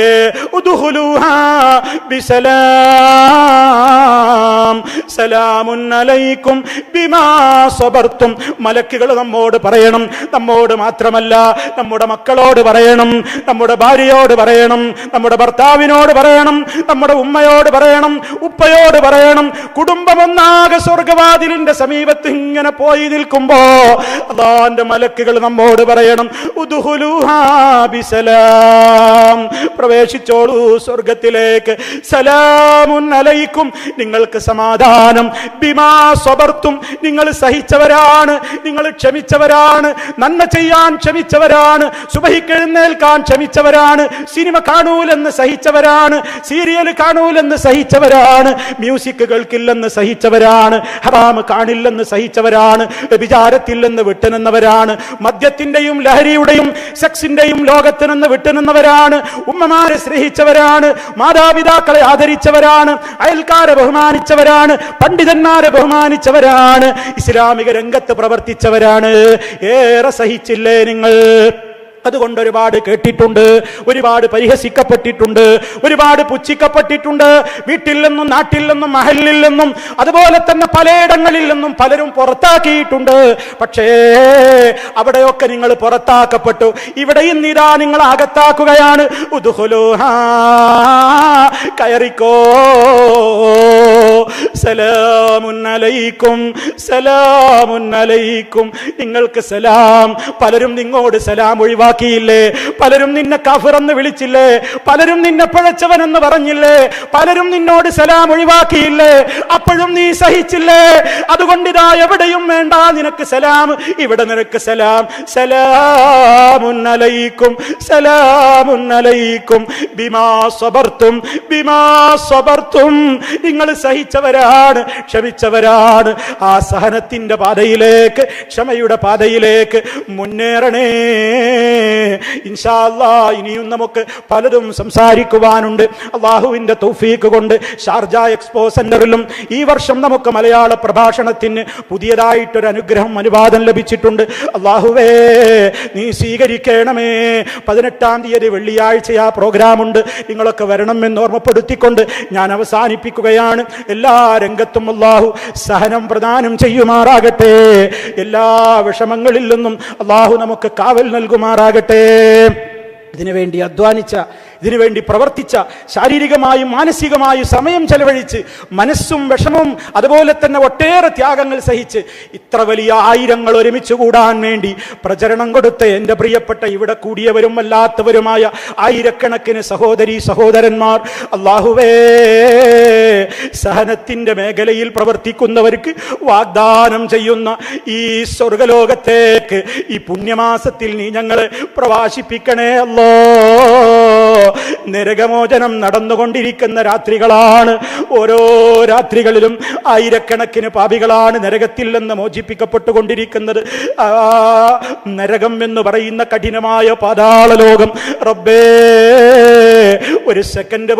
[SPEAKER 1] ഉദ്ഖുലൂഹാ ബിസലാം, സലാമുൻ അലൈക്കും ബിമാ സബർത്തും. മലക്കുകൾ നമ്മോട് പറയണം. നമ്മോട് മാത്രമല്ല, നമ്മുടെ മക്കളോട് പറയണം, നമ്മുടെ ഭാര്യയോട് പറയണം, നമ്മുടെ ഭർത്താവിനോട് പറയണം, നമ്മുടെ ഉമ്മയോട് പറയണം, ഉപ്പയോട് പറയണം. കുടുംബം ഒന്നാകെ സ്വർഗവാതിലിന്റെ സമീപത്ത് ഇങ്ങനെ പോയി നിൽക്കുമ്പോ അല്ലാഹുവിന്റെ മലക്കുകൾ നമ്മോട് പറയണം, ഉദ്ഖുലൂഹാ ബിസലാം, പ്രവേശിച്ചോളൂ സ്വർഗത്തിലേക്ക്. സലാമുൻ അലൈക്കും, നിങ്ങൾക്ക് സമാധാനം. ബിമാ സബർത്തും, നിങ്ങൾ സഹിച്ചവരാണ്, നിങ്ങൾ ക്ഷമിച്ചവരാണ്, നന്മ ചെയ്യാൻ ക്ഷമിച്ചവരാണ്, സുബഹിക്ക് എഴുന്നേൽക്കാൻ ക്ഷമിച്ചവരാണ്, സിനിമ കാണൂലെന്ന് സഹിച്ചവരാണ്, സീരിയൽ കാണൂലെന്ന് സഹിച്ചവരാണ്, മ്യൂസിക് കേൾക്കില്ലെന്ന് സഹിച്ചവരാണ്, ഹറാം കാണില്ലെന്ന് സഹിച്ചവരാണ്, വിചാരത്തിൽ നിന്ന് വിട്ടുനിന്നവരാണ്, മദ്യത്തിന്റെയും ലഹരിയുടെയും സെക്സിന്റെയും ലോകത്ത് നിന്ന് വിട്ടുനിന്നവരാണ്, ഉമ്മമാരെ സ്നേഹിച്ചവരാണ്, മാതാപിതാക്കളെ ആദരിച്ചവരാണ്, അയൽക്കാരെ ബഹുമാനിച്ചവരാണ്, പണ്ഡിതന്മാരെ ബഹുമാനിച്ചവരാണ്, ഇസ്ലാമിക രംഗത്ത് പ്രവർത്തിച്ചവരാണ്. ഏറെ സഹിച്ചില്ലേ നിങ്ങൾ? അതുകൊണ്ട് ഒരുപാട് കേട്ടിട്ടുണ്ട്, ഒരുപാട് പരിഹസിക്കപ്പെട്ടിട്ടുണ്ട്, ഒരുപാട് പുച്ഛിക്കപ്പെട്ടിട്ടുണ്ട്. വീട്ടിൽ നിന്നും നാട്ടിൽ നിന്നും മഹലിൽ നിന്നും അതുപോലെ തന്നെ പലയിടങ്ങളിൽ നിന്നും പലരും പുറത്താക്കിയിട്ടുണ്ട്. പക്ഷേ അവിടെയൊക്കെ നിങ്ങൾ പുറത്താക്കപ്പെട്ടു. ഇവിടെയും ഇതാ നിങ്ങൾ അകത്താക്കുകയാണ്. ഉദ്ഖുലൂഹാ, കയറിക്കോ. സലാമുൻ അലൈക്കും, സലാമുൻ അലൈക്കും, നിങ്ങൾക്ക് സലാം. പലരും നിങ്ങോട് സലാം ഒഴിവാക്കിയില്ലേ? പലരും നിന്നെ കാഫിർ എന്ന് വിളിച്ചില്ലേ? പലരും നിന്നെ പിഴച്ചവനെന്ന് പറഞ്ഞില്ലേ? പലരും നിന്നോട് സലാം ഒഴിവാക്കിയില്ലേ? അപ്പോഴും നീ സഹിച്ചില്ലേ? അതുകൊണ്ട് ഇതാ എവിടെയും വേണ്ട നിനക്ക് സലാം, ഇവിടെ നിനക്ക് സലാം. സലാമുൻ അലൈക്കും, സലാമുൻ അലൈക്കും ബിമാ സബർത്തും, ബിമാ സബർത്തും, നിങ്ങൾ സഹിച്ചവരാണ്, ക്ഷമിച്ചവരാണ്. ആ സഹനത്തിന്റെ പാതയിലേക്ക്, ക്ഷമയുടെ പാതയിലേക്ക് മുന്നേറണേ. ഇൻഷാ അല്ലാഹ് ഇനിയും നമുക്ക് പലതും സംസാരിക്കുവാനുണ്ട്. അള്ളാഹുവിന്റെ തൗഫീഖ് കൊണ്ട് ഷാർജ എക്സ്പോ സെന്ററിലും ഈ വർഷം നമുക്ക് മലയാള പ്രഭാഷണത്തിന് പുതിയതായിട്ടൊരു അനുഗ്രഹം, അനുവാദം ലഭിച്ചിട്ടുണ്ട്. അള്ളാഹുവേ, നീ സ്വീകരിക്കണമേ. 18-ാം തീയതി വെള്ളിയാഴ്ച ആ പ്രോഗ്രാമുണ്ട്. നിങ്ങളൊക്കെ വരണമെന്ന് ഓർമ്മപ്പെടുത്തിക്കൊണ്ട് ഞാൻ അവസാനിപ്പിക്കുകയാണ്. എല്ലാ രംഗത്തും അല്ലാഹു സഹനം പ്രദാനം ചെയ്യുമാറാകട്ടെ. എല്ലാ വിഷമങ്ങളിൽ നിന്നും അല്ലാഹു നമുക്ക് കാവൽ നൽകുമാറാകട്ടെ. ഇതിനുവേണ്ടി അധ്വാനിച്ച, ഇതിനുവേണ്ടി പ്രവർത്തിച്ച, ശാരീരികമായും മാനസികമായും സമയം ചെലവഴിച്ച് മനസ്സും വിഷമവും അതുപോലെ തന്നെ ഒട്ടേറെ ത്യാഗങ്ങൾ സഹിച്ച് ഇത്ര വലിയ ആയിരങ്ങൾ ഒരുമിച്ച് കൂടാൻ വേണ്ടി പ്രചരണം കൊടുത്ത എൻ്റെ പ്രിയപ്പെട്ട ഇവിടെ കൂടിയവരും അല്ലാത്തവരുമായ ആയിരക്കണക്കിന് സഹോദരീ സഹോദരന്മാർ, അല്ലാഹുവേ, സഹനത്തിന്റെ മേഖലയിൽ പ്രവർത്തിക്കുന്നവർക്ക് വാഗ്ദാനം ചെയ്യുന്ന ഈ സ്വർഗലോകത്തേക്ക് ഈ പുണ്യമാസത്തിൽ നീ ഞങ്ങളെ പ്രവാസിപ്പിക്കണേ അല്ലാ. നരകമോചനം നടന്നുകൊണ്ടിരിക്കുന്ന രാത്രികളാണ്. ഓരോ രാത്രികളിലും ആയിരക്കണക്കിന് പാപികളാണ് നരകത്തിൽ നിന്ന് മോചിപ്പിക്കപ്പെട്ടുകൊണ്ടിരിക്കുന്നത്. നരകം എന്ന് പറയുന്ന കഠിനമായ പാതാള ലോകം റബ്ബേ, ഒരു സെക്കൻഡ്